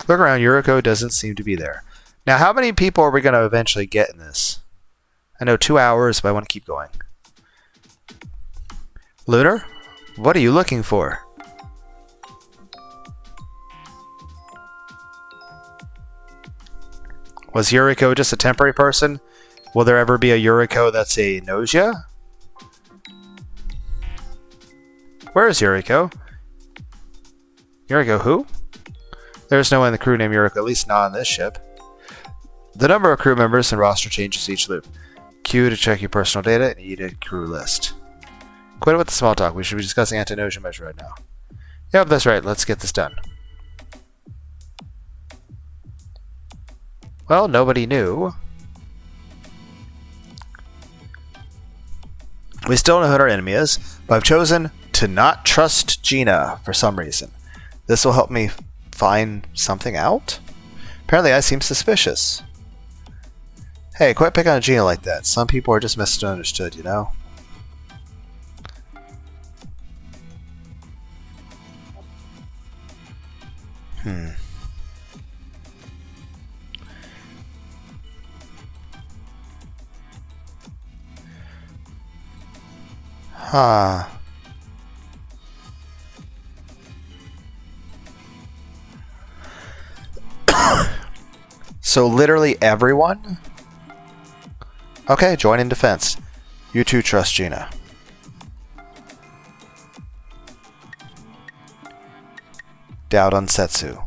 Look around, Yuriko doesn't seem to be there. Now, how many people are we going to eventually get in this? I know 2 hours, but I want to keep going. Lunar? What are you looking for? Was Yuriko just a temporary person? Will there ever be a Yuriko that's a GNOSIA? Where is Yuriko? Yuriko who? There's no one in the crew named Yuriko, at least not on this ship. The number of crew members and roster changes each loop. Q to check your personal data, and E to crew list. Quit with the small talk. We should be discussing anti-GNOSIA measure right now. Yep, that's right. Let's get this done. Well, nobody knew. We still know who our enemy is, but I've chosen to not trust Gina for some reason. This will help me find something out? Apparently I seem suspicious. Hey, quit picking on Gina like that. Some people are just misunderstood, you know? Huh. So literally everyone? Okay, join in defense. You two trust Gina. Doubt on Setsu.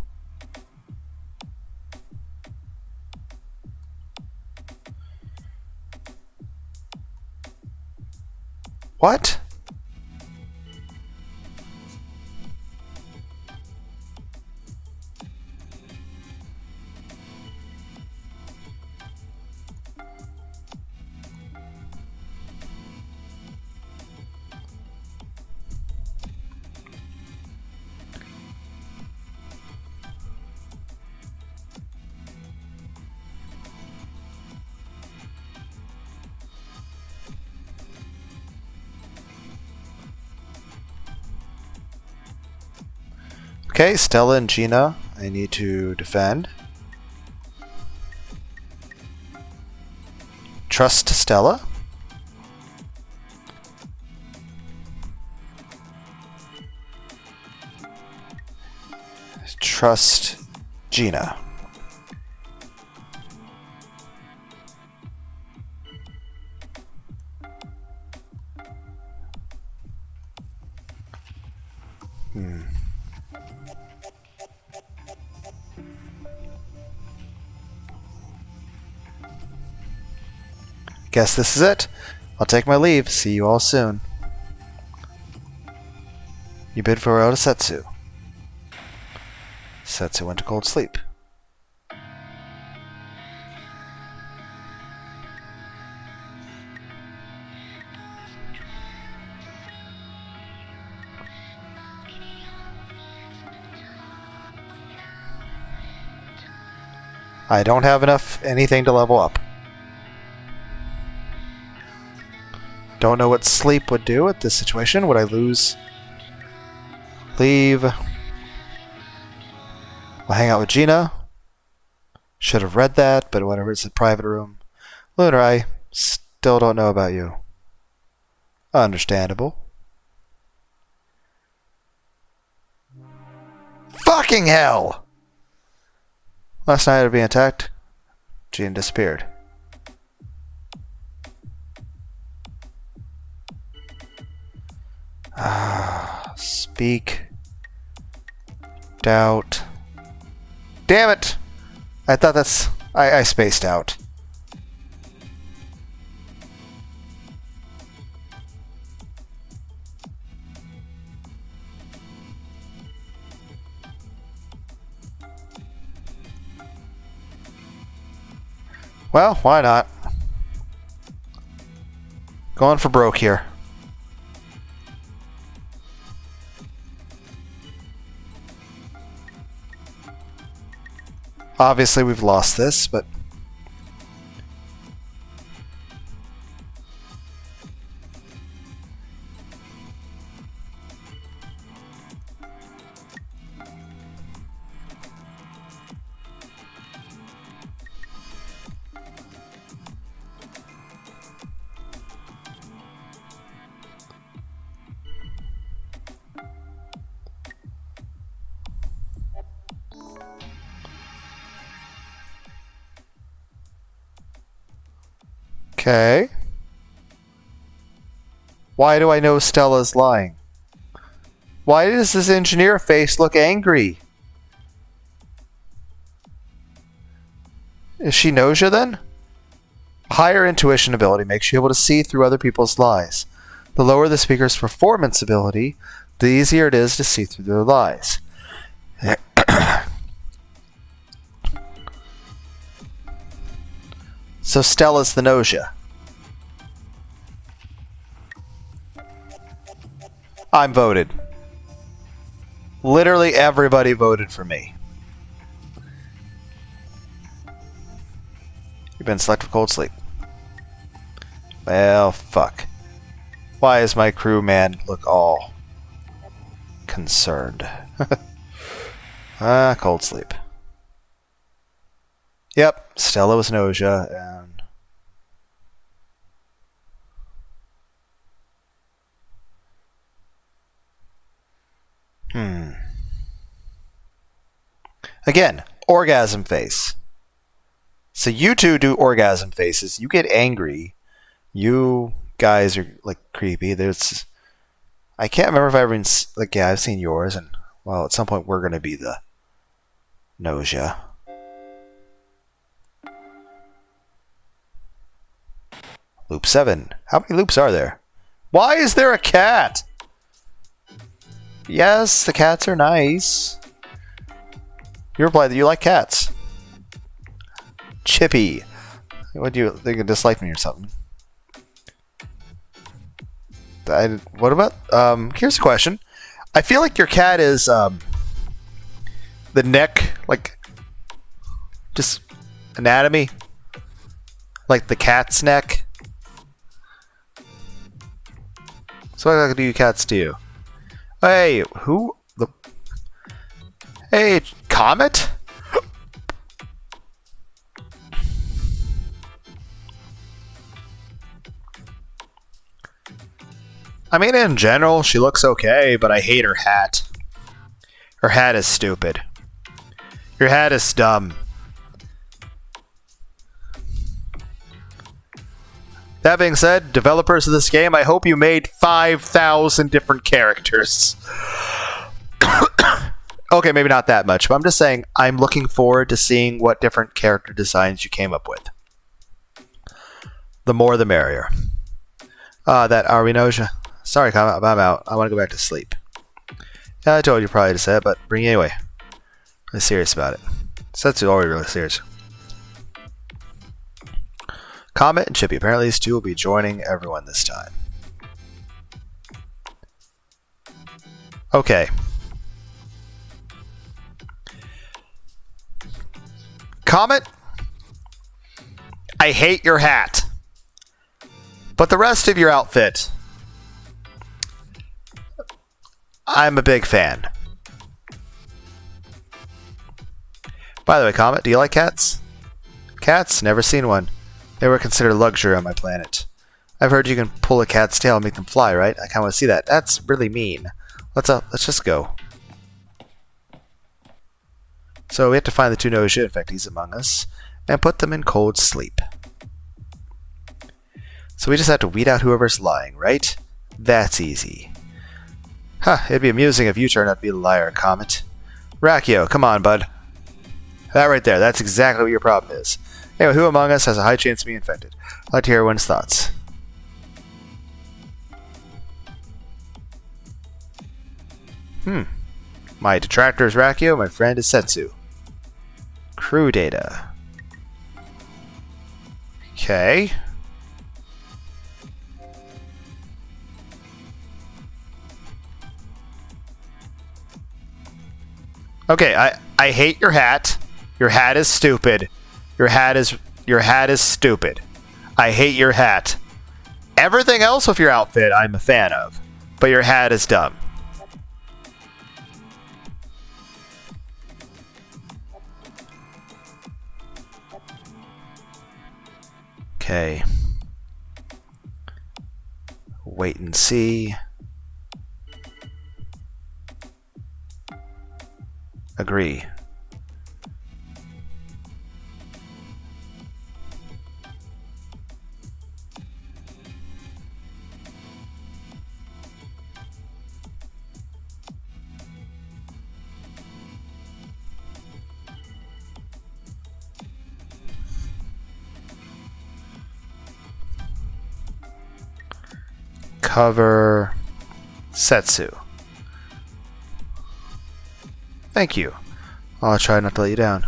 What? Okay, Stella and Gina, I need to defend. Trust Stella. Trust Gina. Guess this is it. I'll take my leave. See you all soon. You bid farewell to Setsu. Setsu went to cold sleep. I don't have enough anything to level up. Don't know what sleep would do at this situation. Would I lose? Leave. We'll hang out with Gina. Should have read that, but whatever. It's a private room. Lunar, I still don't know about you. Understandable. Fucking hell! Last night of being attacked, Gina disappeared. Speak. Doubt. Damn it! I thought that's... I spaced out. Well, why not? Going for broke here. Obviously, we've lost this, but... Okay. Why do I know Stella's lying? Why does this engineer face look angry? Is she GNOSIA then? Higher intuition ability makes you able to see through other people's lies. The lower the speaker's performance ability, the easier it is to see through their lies. So Stella's the GNOSIA. I'm voted. Literally everybody voted for me. You've been selected for cold sleep. Well, fuck. Why does my crewman look all concerned? Cold sleep. Yep, Stella was GNOSIA, and... Again, orgasm face. So you two do orgasm faces. You get angry. You guys are, like, creepy. There's... I can't remember if I've ever... Like, yeah, I've seen yours, and, well, at some point we're going to be the GNOSIA. Loop 7. How many loops are there? Why is there a cat? Yes, the cats are nice. You replied that you like cats. Chippy. What do you think? You dislike me or something? What about... here's a question. I feel like your cat is... the neck, like... Just... anatomy. Like the cat's neck. So what do you cats do? Hey, who? The... Hey, Comet? I mean, in general, she looks okay, but I hate her hat. Her hat is stupid. Your hat is dumb. That being said, developers of this game, I hope you made 5,000 different characters. Okay, maybe not that much, but I'm just saying I'm looking forward to seeing what different character designs you came up with. The more the merrier. That are we GNOSIA? Sorry, I'm out. I want to go back to sleep. Yeah, I told you probably to say it, but bring it anyway. I'm serious about it. So that's already really serious. Comet and Chippy. Apparently these two will be joining everyone this time. Okay. Comet, I hate your hat. But the rest of your outfit, I'm a big fan. By the way, Comet, do you like cats? Cats? Never seen one. They were considered luxury on my planet. I've heard you can pull a cat's tail and make them fly, right? I kind of want to see that. That's really mean. Let's just go. So we have to find the two GNOSIA infectees among us and put them in cold sleep. So we just have to weed out whoever's lying, right? That's easy. Huh, it'd be amusing if you turned out to be the liar, Comet. Rakio, come on, bud. That right there, that's exactly what your problem is. Anyway, who among us has a high chance of being infected? I'd like to hear everyone's thoughts. My detractor is Rakio, my friend is Setsu. Crew data. Okay. Okay, I hate your hat. Your hat is stupid. Your hat is stupid. I hate your hat. Everything else with your outfit I'm a fan of, but your hat is dumb. Okay. Wait and see. Agree. Cover Setsu. Thank you. I'll try not to let you down.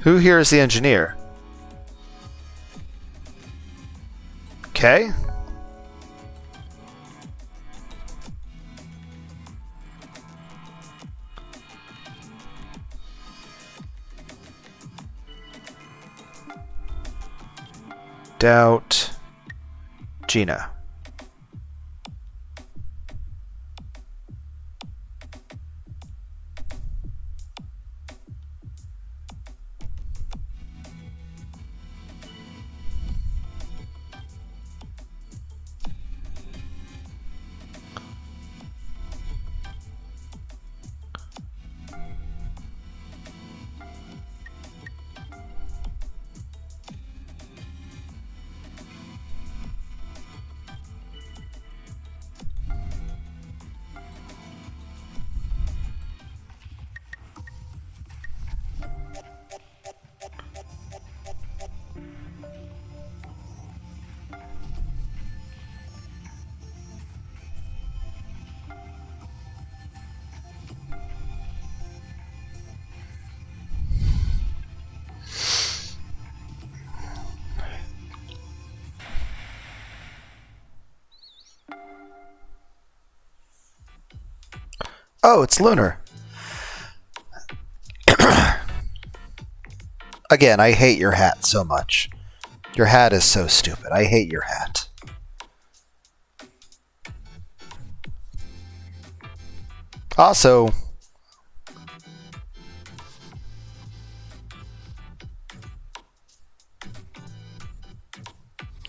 Who here is the engineer? Okay. Doubt Gina. Oh, it's Lunar. Again, I hate your hat so much. Your hat is so stupid. I hate your hat. Also,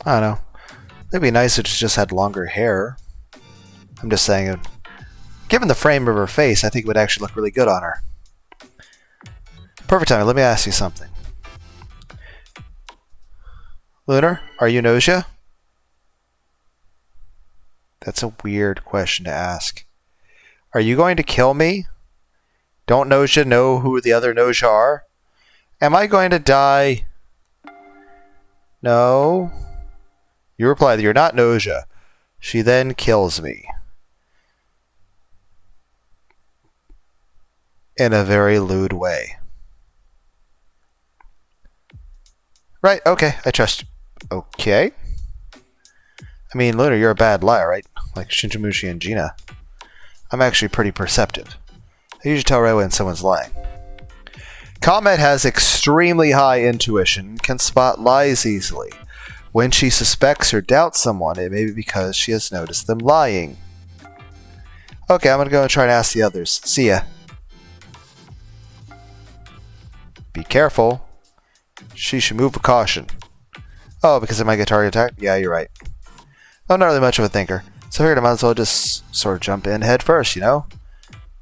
I don't know. It'd be nice if she just had longer hair. I'm just saying, given the frame of her face, I think it would actually look really good on her. Perfect time. Let me ask you something. Lunar, are you GNOSIA? That's a weird question to ask. Are you going to kill me? Don't GNOSIA know who the other GNOSIA are? Am I going to die? No. You reply that you're not GNOSIA. She then kills me. In a very lewd way. Right, okay, I trust you. Okay. I mean, Lunar, you're a bad liar, right? Like Shinjimushi and Gina. I'm actually pretty perceptive. I usually tell right when someone's lying. Comet has extremely high intuition and can spot lies easily. When she suspects or doubts someone, it may be because she has noticed them lying. Okay, I'm gonna go and try and ask the others. See ya. Be careful. She should move with caution. Oh, because it might get target attacked? Yeah, you're right. I'm not really much of a thinker, so I figured I might as well just sort of jump in head first, you know?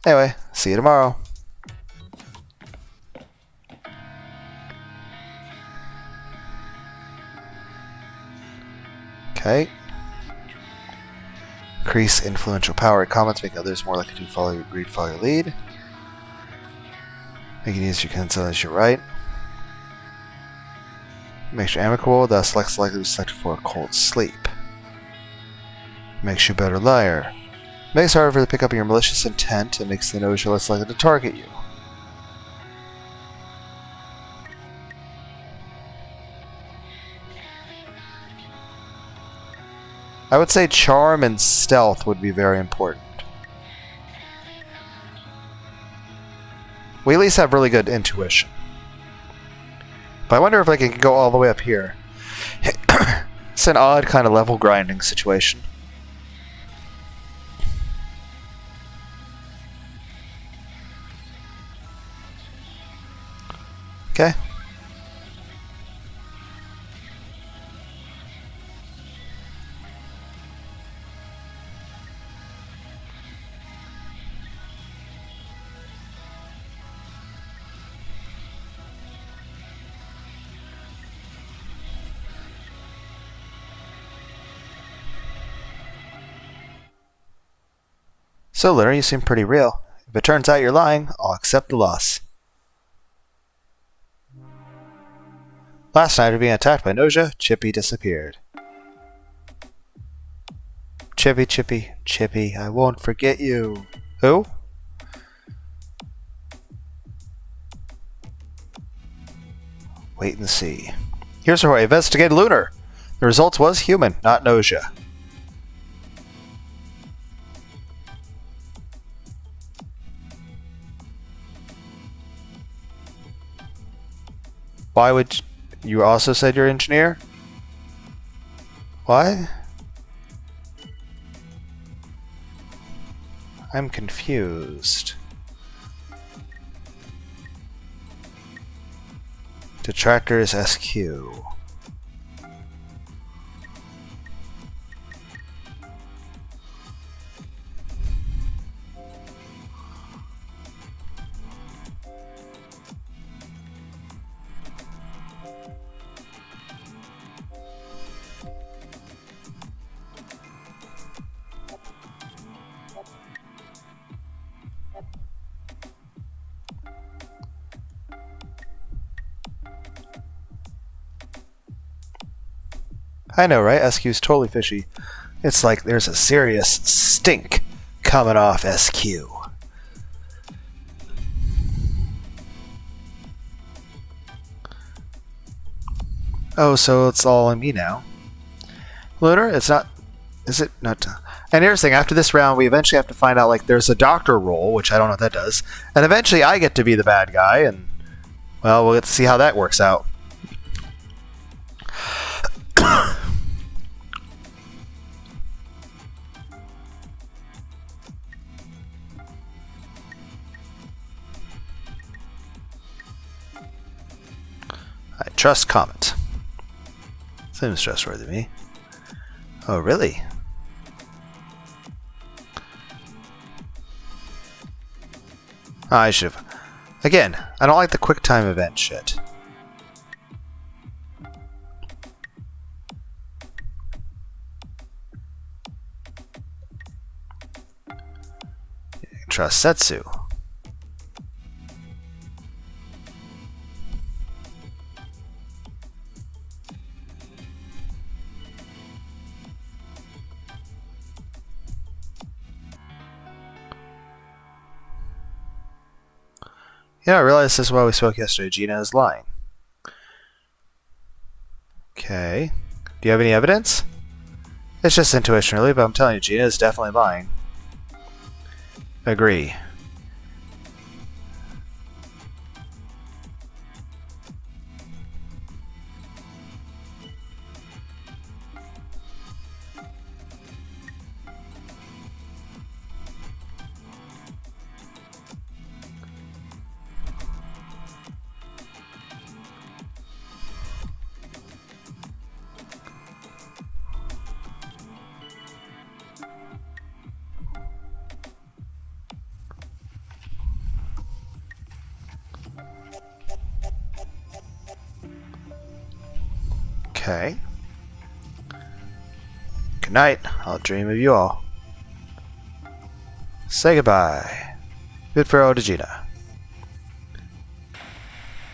Anyway, see you tomorrow. Okay. Increase influential power. Comments make others more likely to follow your lead. Make it easier to cancel as you're right. Makes you amicable, thus less likely to be selected for a cold sleep. Makes you a better liar. Makes it harder to pick up your malicious intent and makes the GNOSIA less likely to target you. I would say charm and stealth would be very important. We at least have really good intuition. But I wonder if I can go all the way up here. It's an odd kind of level grinding situation. Okay. So, Lunar, you seem pretty real. If it turns out you're lying, I'll accept the loss. Last night, after being attacked by GNOSIA, Chippy disappeared. Chippy, Chippy, Chippy, I won't forget you. Who? Wait and see. Here's where I investigated Lunar. The results was human, not GNOSIA. Why would you also said you're an engineer? Why? I'm confused. Detractors SQ. I know, right? SQ's totally fishy. It's like there's a serious stink coming off SQ. Oh, so it's all on me now. Lunar, it's not... Is it not... And here's the thing, after this round, we eventually have to find out, like, there's a doctor role, which I don't know what that does. And eventually I get to be the bad guy, and... Well, we'll get to see how that works out. I trust Comet. Seems trustworthy to me. Oh, really? I should have... Again, I don't like the quick time event shit. Trust Setsu. Yeah, I realize this is why we spoke yesterday. Gina is lying. Okay. Do you have any evidence? It's just intuition, really, but I'm telling you, Gina is definitely lying. Agree. Okay. Good night. I'll dream of you all. Say goodbye. Good farewell to Gina.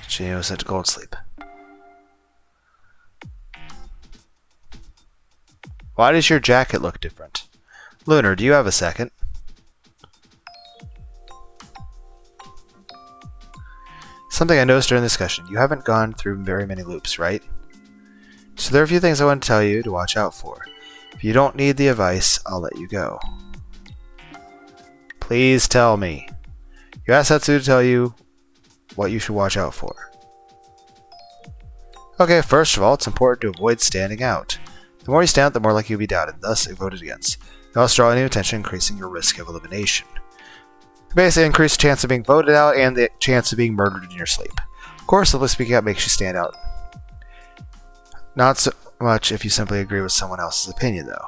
Gina was sent to gold sleep. Why does your jacket look different? Lunar, do you have a second? Something I noticed during the discussion. You haven't gone through very many loops, right? So there are a few things I want to tell you to watch out for. If you don't need the advice, I'll let you go. Please tell me. You asked Satsu to tell you what you should watch out for. Okay, first of all, it's important to avoid standing out. The more you stand out, the more likely you'll be doubted, thus voted against. You also draw any attention, increasing your risk of elimination. You basically increase the chance of being voted out and the chance of being murdered in your sleep. Of course, simply speaking out makes you stand out. Not so much if you simply agree with someone else's opinion, though.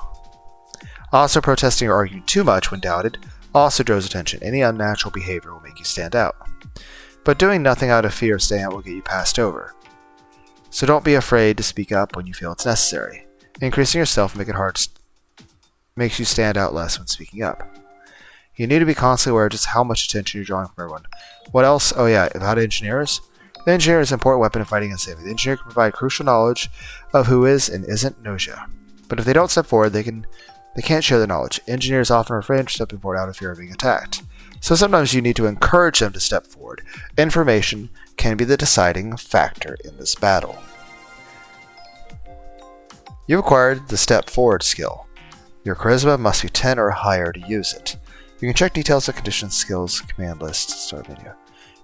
Also, protesting or arguing too much when doubted also draws attention. Any unnatural behavior will make you stand out. But doing nothing out of fear of staying out will get you passed over. So don't be afraid to speak up when you feel it's necessary. Increasing yourself makes you stand out less when speaking up. You need to be constantly aware of just how much attention you're drawing from everyone. What else? Oh yeah, about engineers. The engineer is an important weapon in fighting against enemy. The engineer can provide crucial knowledge of who is and isn't GNOSIA. But if they don't step forward, they can't share their knowledge. Engineers often refrain from stepping forward out of fear of being attacked. So sometimes you need to encourage them to step forward. Information can be the deciding factor in this battle. You've acquired the Step Forward skill. Your charisma must be 10 or higher to use it. You can check details of conditions, skills, command list, start video.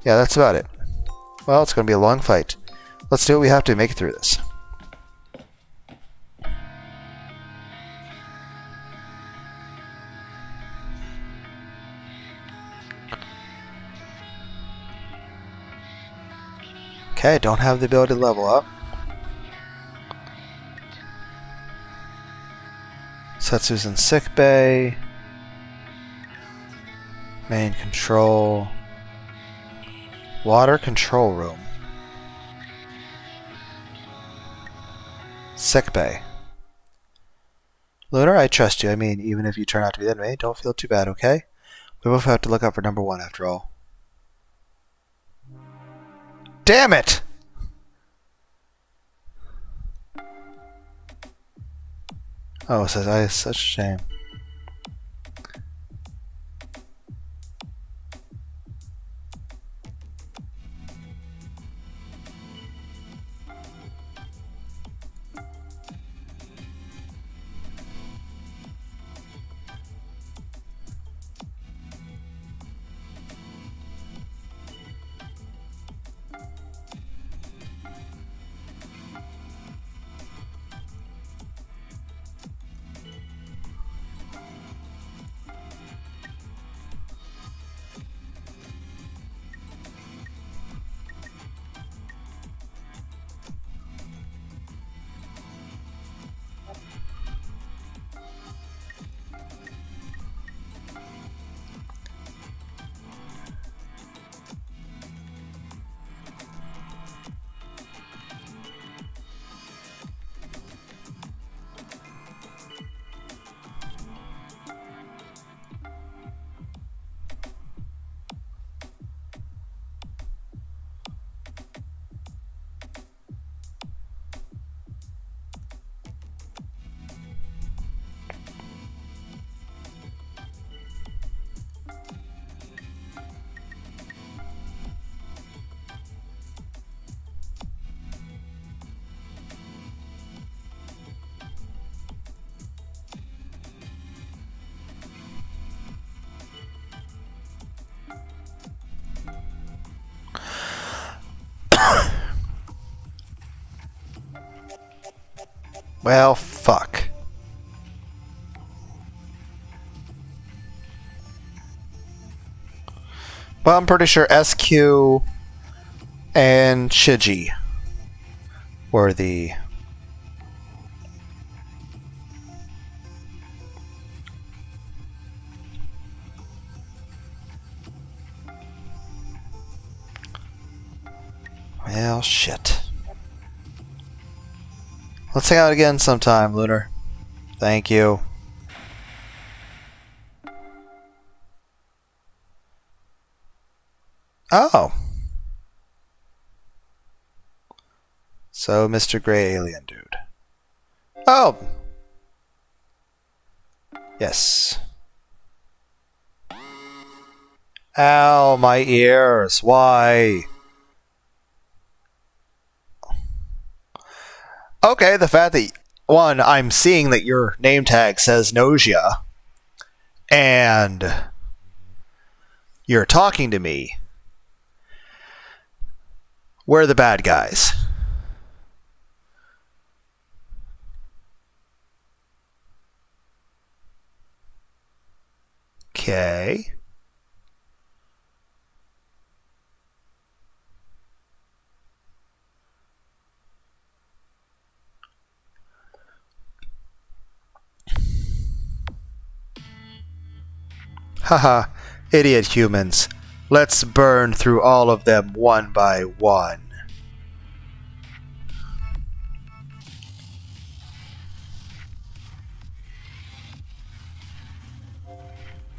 Yeah, that's about it. Well, it's going to be a long fight. Let's do what we have to make it through this. Okay, don't have the ability to level up. Satsu's in sickbay. Main control. Water control room. Sickbay. Lunar, I trust you. I mean, even if you turn out to be the enemy, don't feel too bad, okay? We both have to look out for number 1 after all. Damn it! Oh, it says I is such a shame. Well, fuck. Well, I'm pretty sure SQ and Shiji were the... Well, shit. Let's hang out again sometime, Lunar. Thank you. Oh. So, Mr. Grey Alien Dude. Oh! Yes. Ow, my ears. Why? Okay, the fact that, one, I'm seeing that your name tag says GNOSIA, and you're talking to me. We're the bad guys. Okay. Haha, idiot humans. Let's burn through all of them one by one.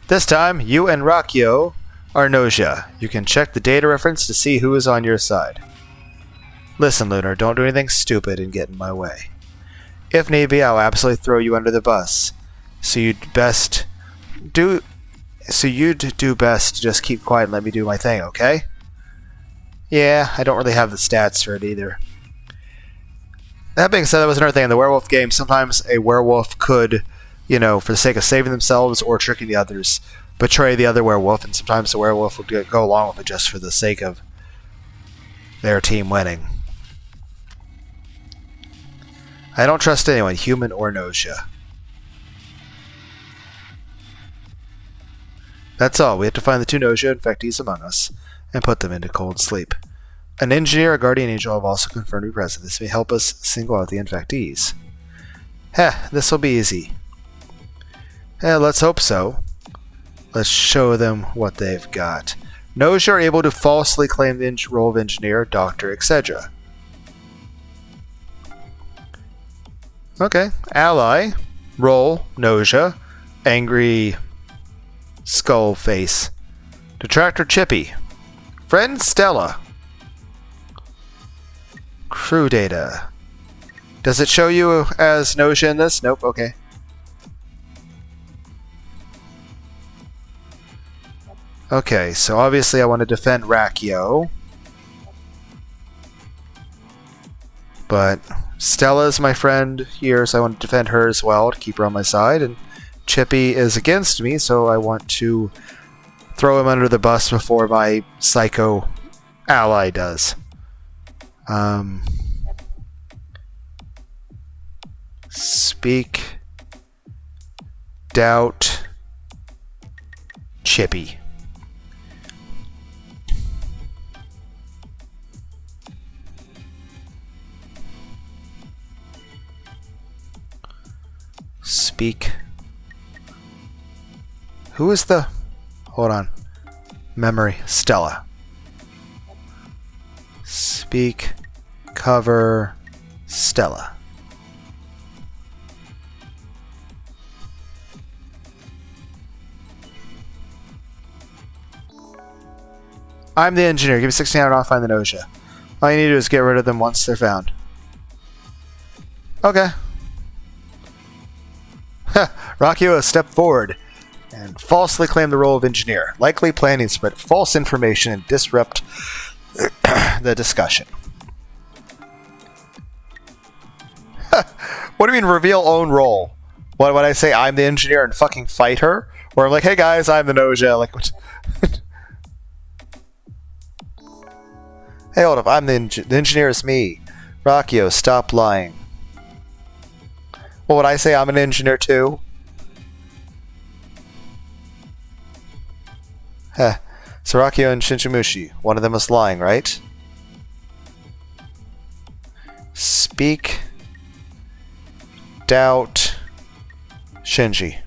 This time, you and Rakio are GNOSIA. You can check the data reference to see who is on your side. Listen, Lunar, don't do anything stupid and get in my way. If need be, I'll absolutely throw you under the bus. So you'd do best to just keep quiet and let me do my thing, okay? Yeah, I don't really have the stats for it either. That being said, that was another thing in the werewolf game. Sometimes a werewolf could, for the sake of saving themselves or tricking the others, betray the other werewolf, and sometimes the werewolf would go along with it just for the sake of their team winning. I don't trust anyone, human or GNOSIA. That's all. We have to find the two GNOSIA infectees among us and put them into cold sleep. An engineer or guardian angel have also confirmed to be present. This may help us single out the infectees. Heh, this will be easy. Let's hope so. Let's show them what they've got. GNOSIA are able to falsely claim the role of engineer, doctor, etc. Okay. Ally. Role. GNOSIA. Angry skull face. Detractor Chippy. Friend Stella. Crew data. Does it show you as GNOSIA in this? Nope. Okay. Okay, so obviously I want to defend Rakio. But Stella's my friend here, so I want to defend her as well, to keep her on my side. And Chippy is against me, so I want to throw him under the bus before my psycho ally does. Speak. Doubt. Chippy. Speak. Who is the... Hold on. Memory. Stella. Speak. Cover. Stella. I'm the engineer. Give me 16 hours off, find the GNOSIA. All you need to do is get rid of them once they're found. Okay. Rakio has stepped forward and falsely claimed the role of engineer, likely planning to spread false information and disrupt the discussion. What do you mean reveal own role? What would I say? I'm the engineer and fucking fight her? Or I'm like, hey guys, I'm the GNOSIA. Like, what? Hey, hold up. I'm the engineer is me. Rakio, stop lying. What would I say? I'm an engineer too? Heh. So Rakio and Shinjimushi. One of them is lying, right? Speak. Doubt. Shinji.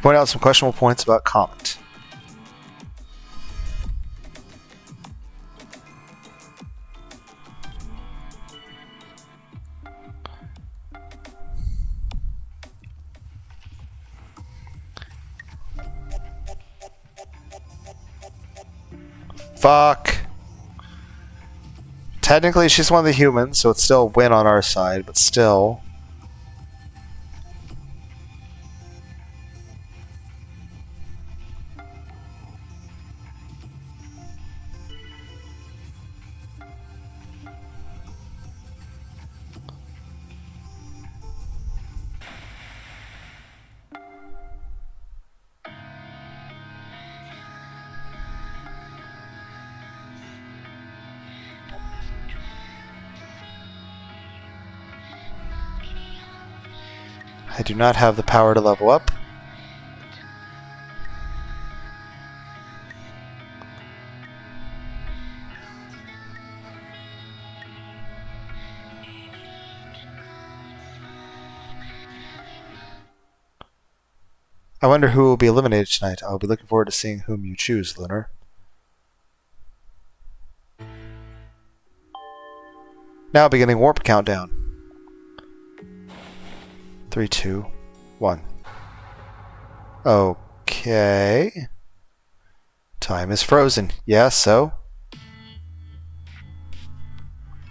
Point out some questionable points about Comet. Fuck. Technically, she's one of the humans, so it's still a win on our side, but still. I do not have the power to level up. I wonder who will be eliminated tonight. I'll be looking forward to seeing whom you choose, Lunar. Now beginning warp countdown. 3, 2, 1. Okay. Time is frozen. Yeah, so?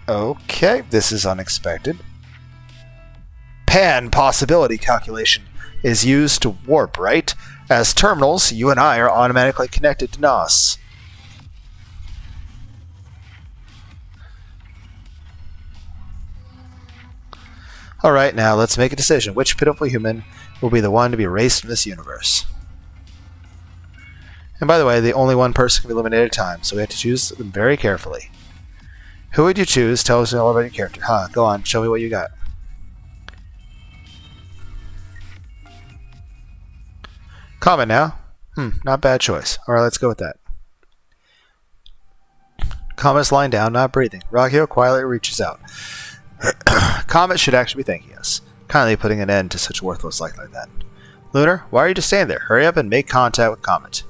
Okay, this is unexpected. Pan possibility calculation is used to warp, right? As terminals, you and I are automatically connected to NOS. Alright, now let's make a decision. Which pitiful human will be the one to be erased from this universe? And by the way, the only one person can be eliminated at a time, so we have to choose them very carefully. Who would you choose? Tell us all about your character. Go on, show me what you got. Comment now. Not bad choice. Alright, let's go with that. Comet's lying down, not breathing. Rockio quietly reaches out. Comet should actually be thanking us, kindly putting an end to such worthless life like that. Lunar, why are you just standing there? Hurry up and make contact with Comet.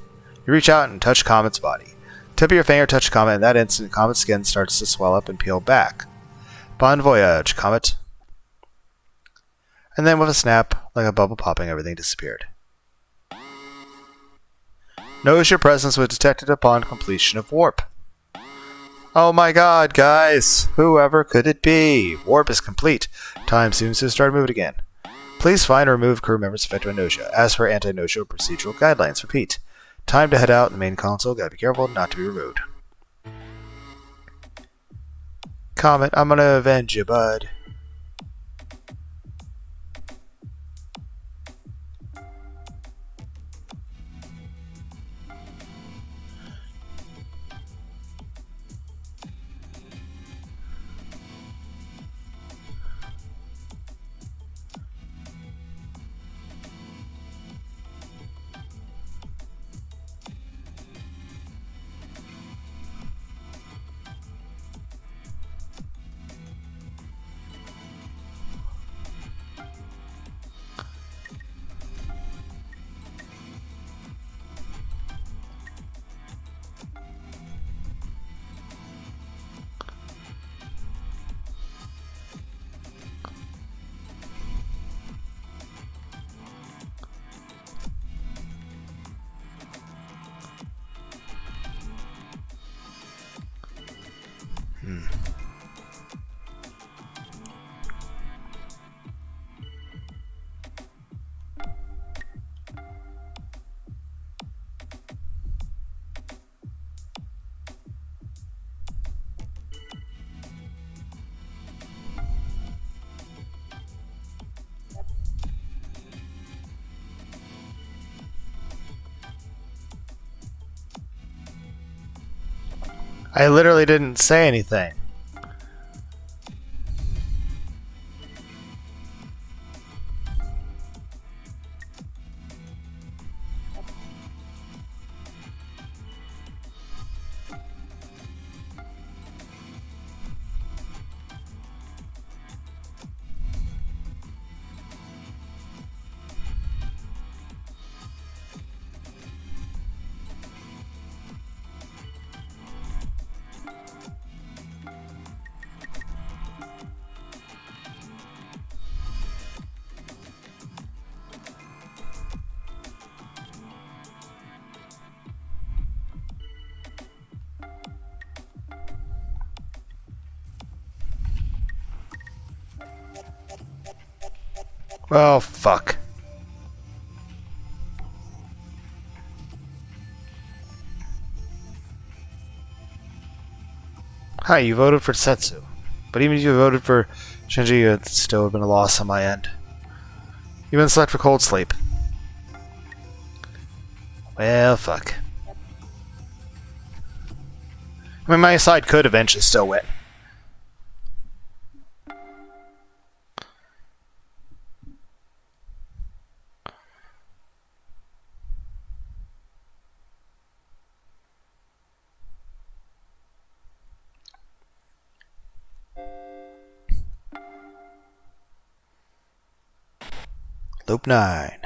You reach out and touch Comet's body. Tip of your finger touches Comet, and in that instant, Comet's skin starts to swell up and peel back. Bon voyage, Comet. And then with a snap, like a bubble popping, everything disappeared. Knows your presence was detected upon completion of warp. Oh my god, guys! Whoever could it be? Warp is complete. Time seems to start moving again. Please find or remove crew members affected by nausea. As for anti-nausea procedural guidelines, repeat. Time to head out in the main console. Gotta be careful not to be removed. Comet, I'm gonna avenge you, bud. I literally didn't say anything. Well, fuck. Hi, you voted for Setsu. But even if you voted for Shinji, it still would have been a loss on my end. You've been selected for Cold Sleep. Well, fuck. I mean, my side could eventually still win. Loop 9.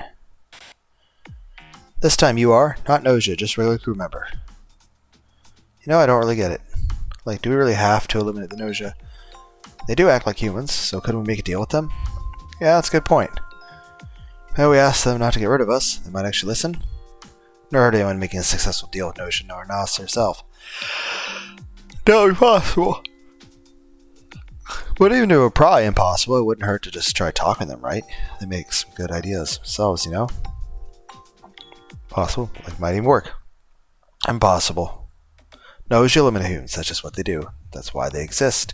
This time you are not GNOSIA, just regular crew member. You know, I don't really get it. Like, do we really have to eliminate the GNOSIA? They do act like humans, so couldn't we make a deal with them? Yeah, that's a good point. Maybe we ask them not to get rid of us. They might actually listen. Never heard anyone making a successful deal with GNOSIA nor Nas herself. That would be possible. But even if it were probably impossible, it wouldn't hurt to just try talking to them, right? They make some good ideas themselves, you know? Possible, like might even work. Impossible. GNOSIA eliminate humans, that's just what they do. That's why they exist.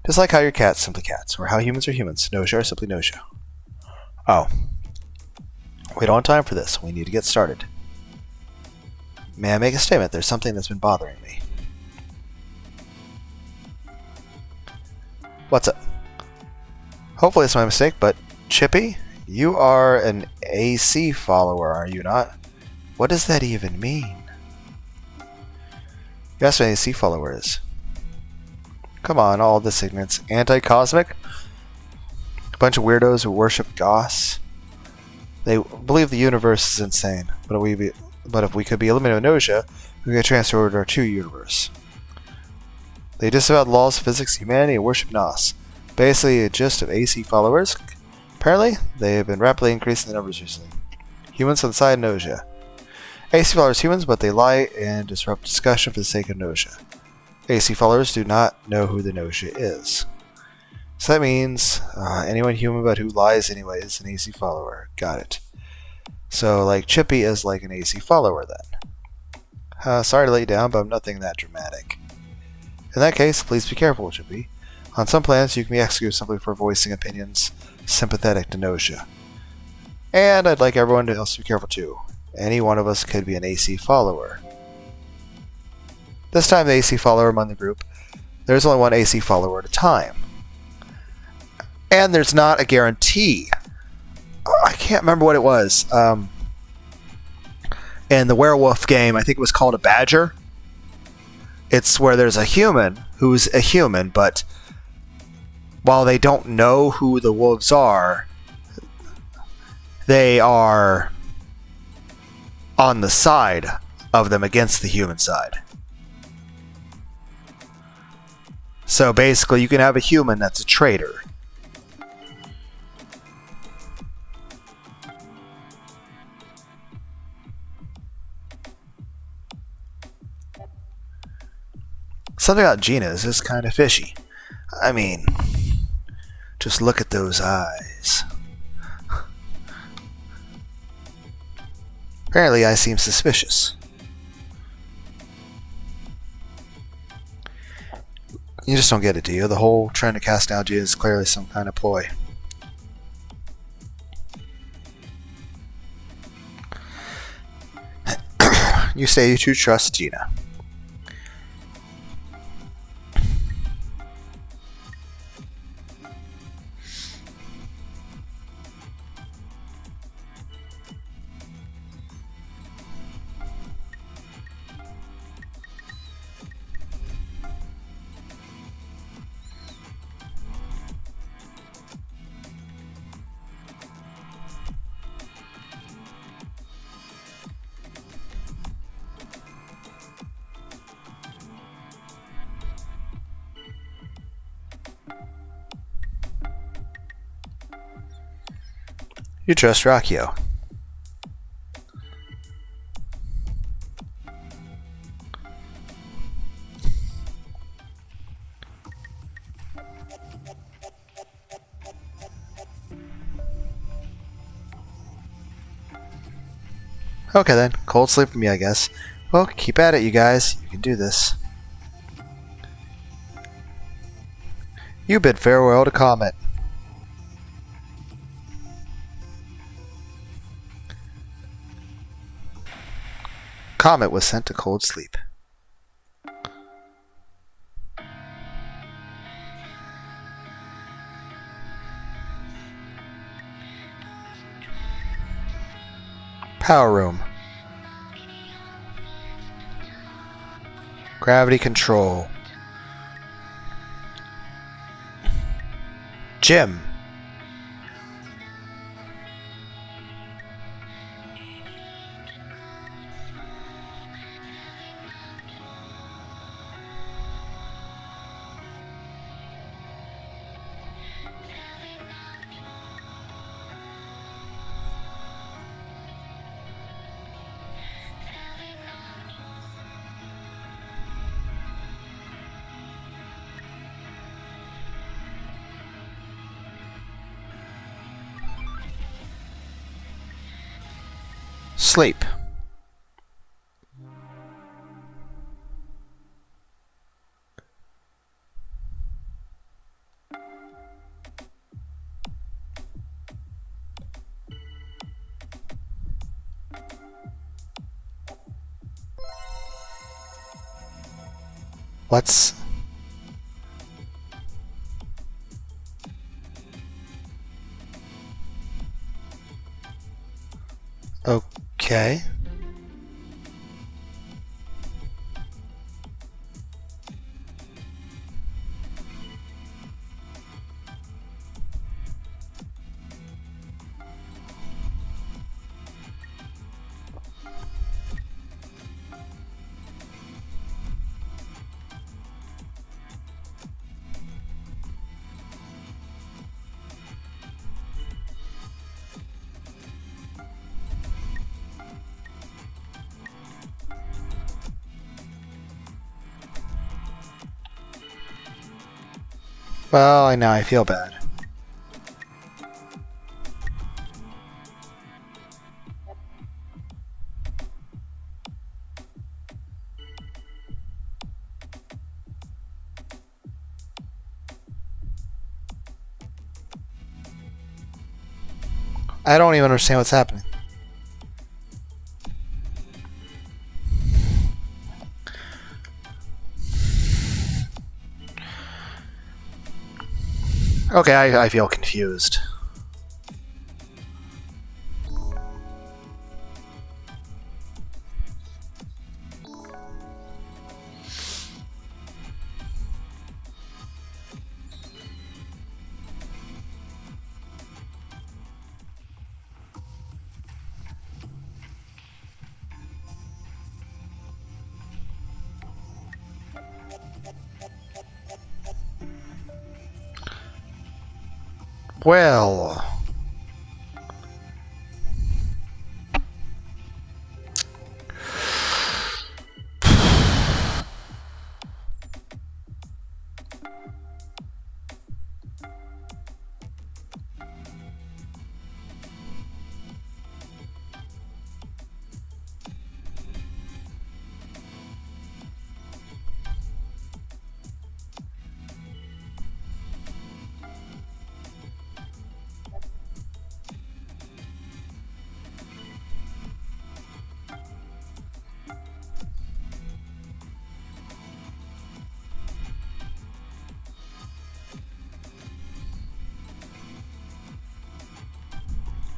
Just like how your cat's simply cats, or how humans are humans. GNOSIA are simply GNOSIA. Oh. We don't have time for this. We need to get started. May I make a statement? There's something that's been bothering me. What's up? Hopefully it's my mistake, but Chippy, you are an AC follower, are you not? What does that even mean? You asked what an AC follower is. Come on, all this ignorance. Anti-cosmic? A bunch of weirdos who worship GOS. They believe the universe is insane, but if we could be eliminated with GNOSIA, we could transfer to our true universe. They disavow the laws of physics, humanity, and worship Nos. Basically, a gist of AC followers. Apparently, they have been rapidly increasing the numbers recently. Humans on the side of GNOSIA. AC followers humans, but they lie and disrupt discussion for the sake of GNOSIA. AC followers do not know who the GNOSIA is. So that means anyone human but who lies anyway is an AC follower. Got it. So, like, Chippy is like an AC follower then. Sorry to let you down, but I'm nothing that dramatic. In that case, please be careful, Chippy. On some planets, you can be executed simply for voicing opinions sympathetic to GNOSIA. And I'd like everyone else to be careful too. Any one of us could be an AC follower. This time, the AC follower among the group, there's only one AC follower at a time. And there's not a guarantee. I can't remember what it was. In the werewolf game, I think it was called a badger. It's where there's a human who's a human, but while they don't know who the wolves are, they are on the side of them against the human side. So basically, you can have a human that's a traitor. Something about Gina is just kind of fishy. I mean, just look at those eyes. Apparently, I seem suspicious. You just don't get it, do you? The whole trying to cast down Gina is clearly some kind of ploy. You say you two trust Gina. You trust Rakio. Okay then, cold sleep for me, I guess. Well, keep at it, you guys. You can do this. You bid farewell to Comet. Comet was sent to cold sleep. Power room. Gravity control. Gym. Sleep. What's... Okay. Well, now I feel bad. I don't even understand what's happening. Okay, I feel confused. Well...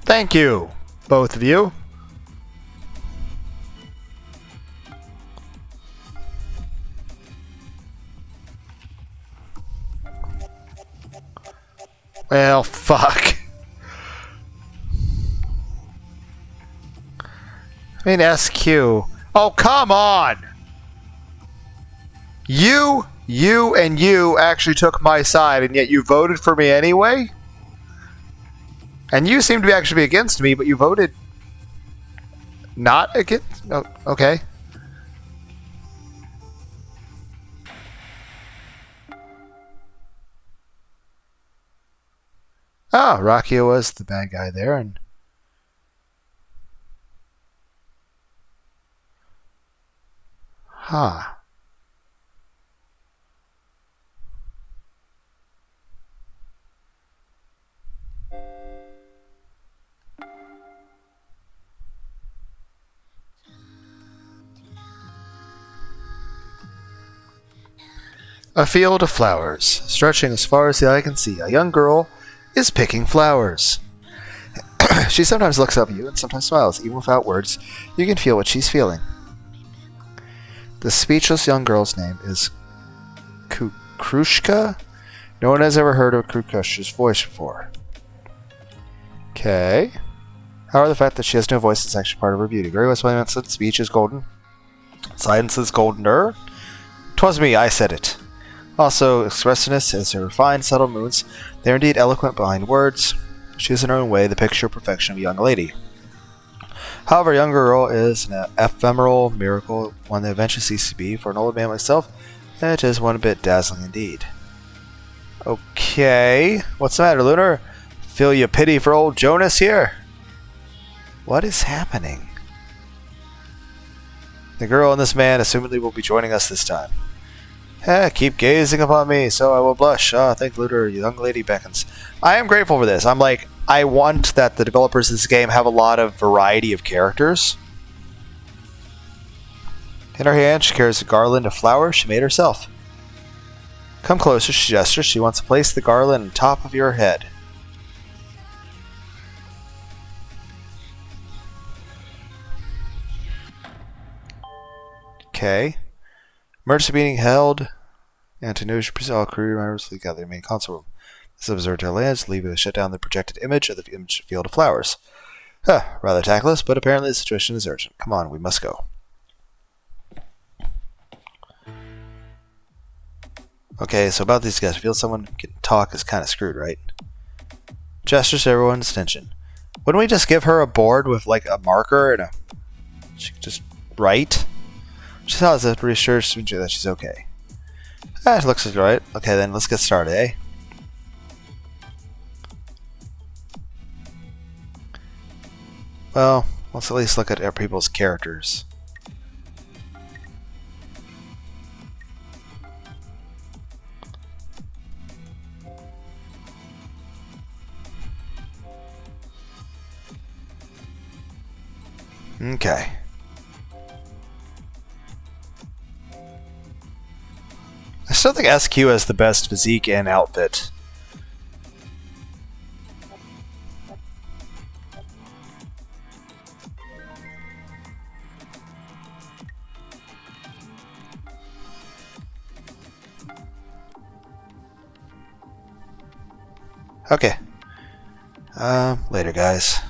Thank you, both of you. Well, fuck. I mean, SQ. Oh, come on! You, and you actually took my side, and yet you voted for me anyway? And you seem to be actually be against me, but you voted not against? Oh, okay. Ah, Rakia was the bad guy there, and... Huh. A field of flowers, stretching as far as the eye can see. A young girl is picking flowers. She sometimes looks up at you and sometimes smiles. Even without words, you can feel what she's feeling. The speechless young girl's name is Krushka. No one has ever heard of Krushka's voice before. Okay. However, the fact that she has no voice is actually part of her beauty. Very well spoken. Speech is golden. Silence is goldener. 'Twas me, I said it. Also, expressiveness is her refined, subtle moods. They are indeed eloquent behind words. She is in her own way the picture of perfection of a young lady. However, a young girl is an ephemeral miracle, one that eventually ceases to be. For an old man myself, it is one bit dazzling indeed. Okay, what's the matter, Lunar? Feel you pity for old Jonas here? What is happening? The girl and this man assumedly will be joining us this time. Keep gazing upon me, so I will blush. Thank Lunar, young lady beckons. I am grateful for this. I want that the developers of this game have a lot of variety of characters. In her hand, she carries a garland of flowers she made herself. Come closer, she gestures. She wants to place the garland on top of your head. Okay. Emergency meeting held. And to notice all crew members gather in the main console room. This observatory lands, leaving to shut down the projected image of the image field of flowers. Rather tactless, but apparently the situation is urgent. Come on, we must go. Okay, so about these guys, I feel someone can talk is kind of screwed, right? Gestures to everyone's attention. Wouldn't we just give her a board with like a marker and she could just write? She tells it reassures me that she's okay. It looks like right. Okay, then let's get started, eh? Well, let's at least look at our people's characters. Okay. I still think SQ has the best physique and outfit. Okay. Later, guys.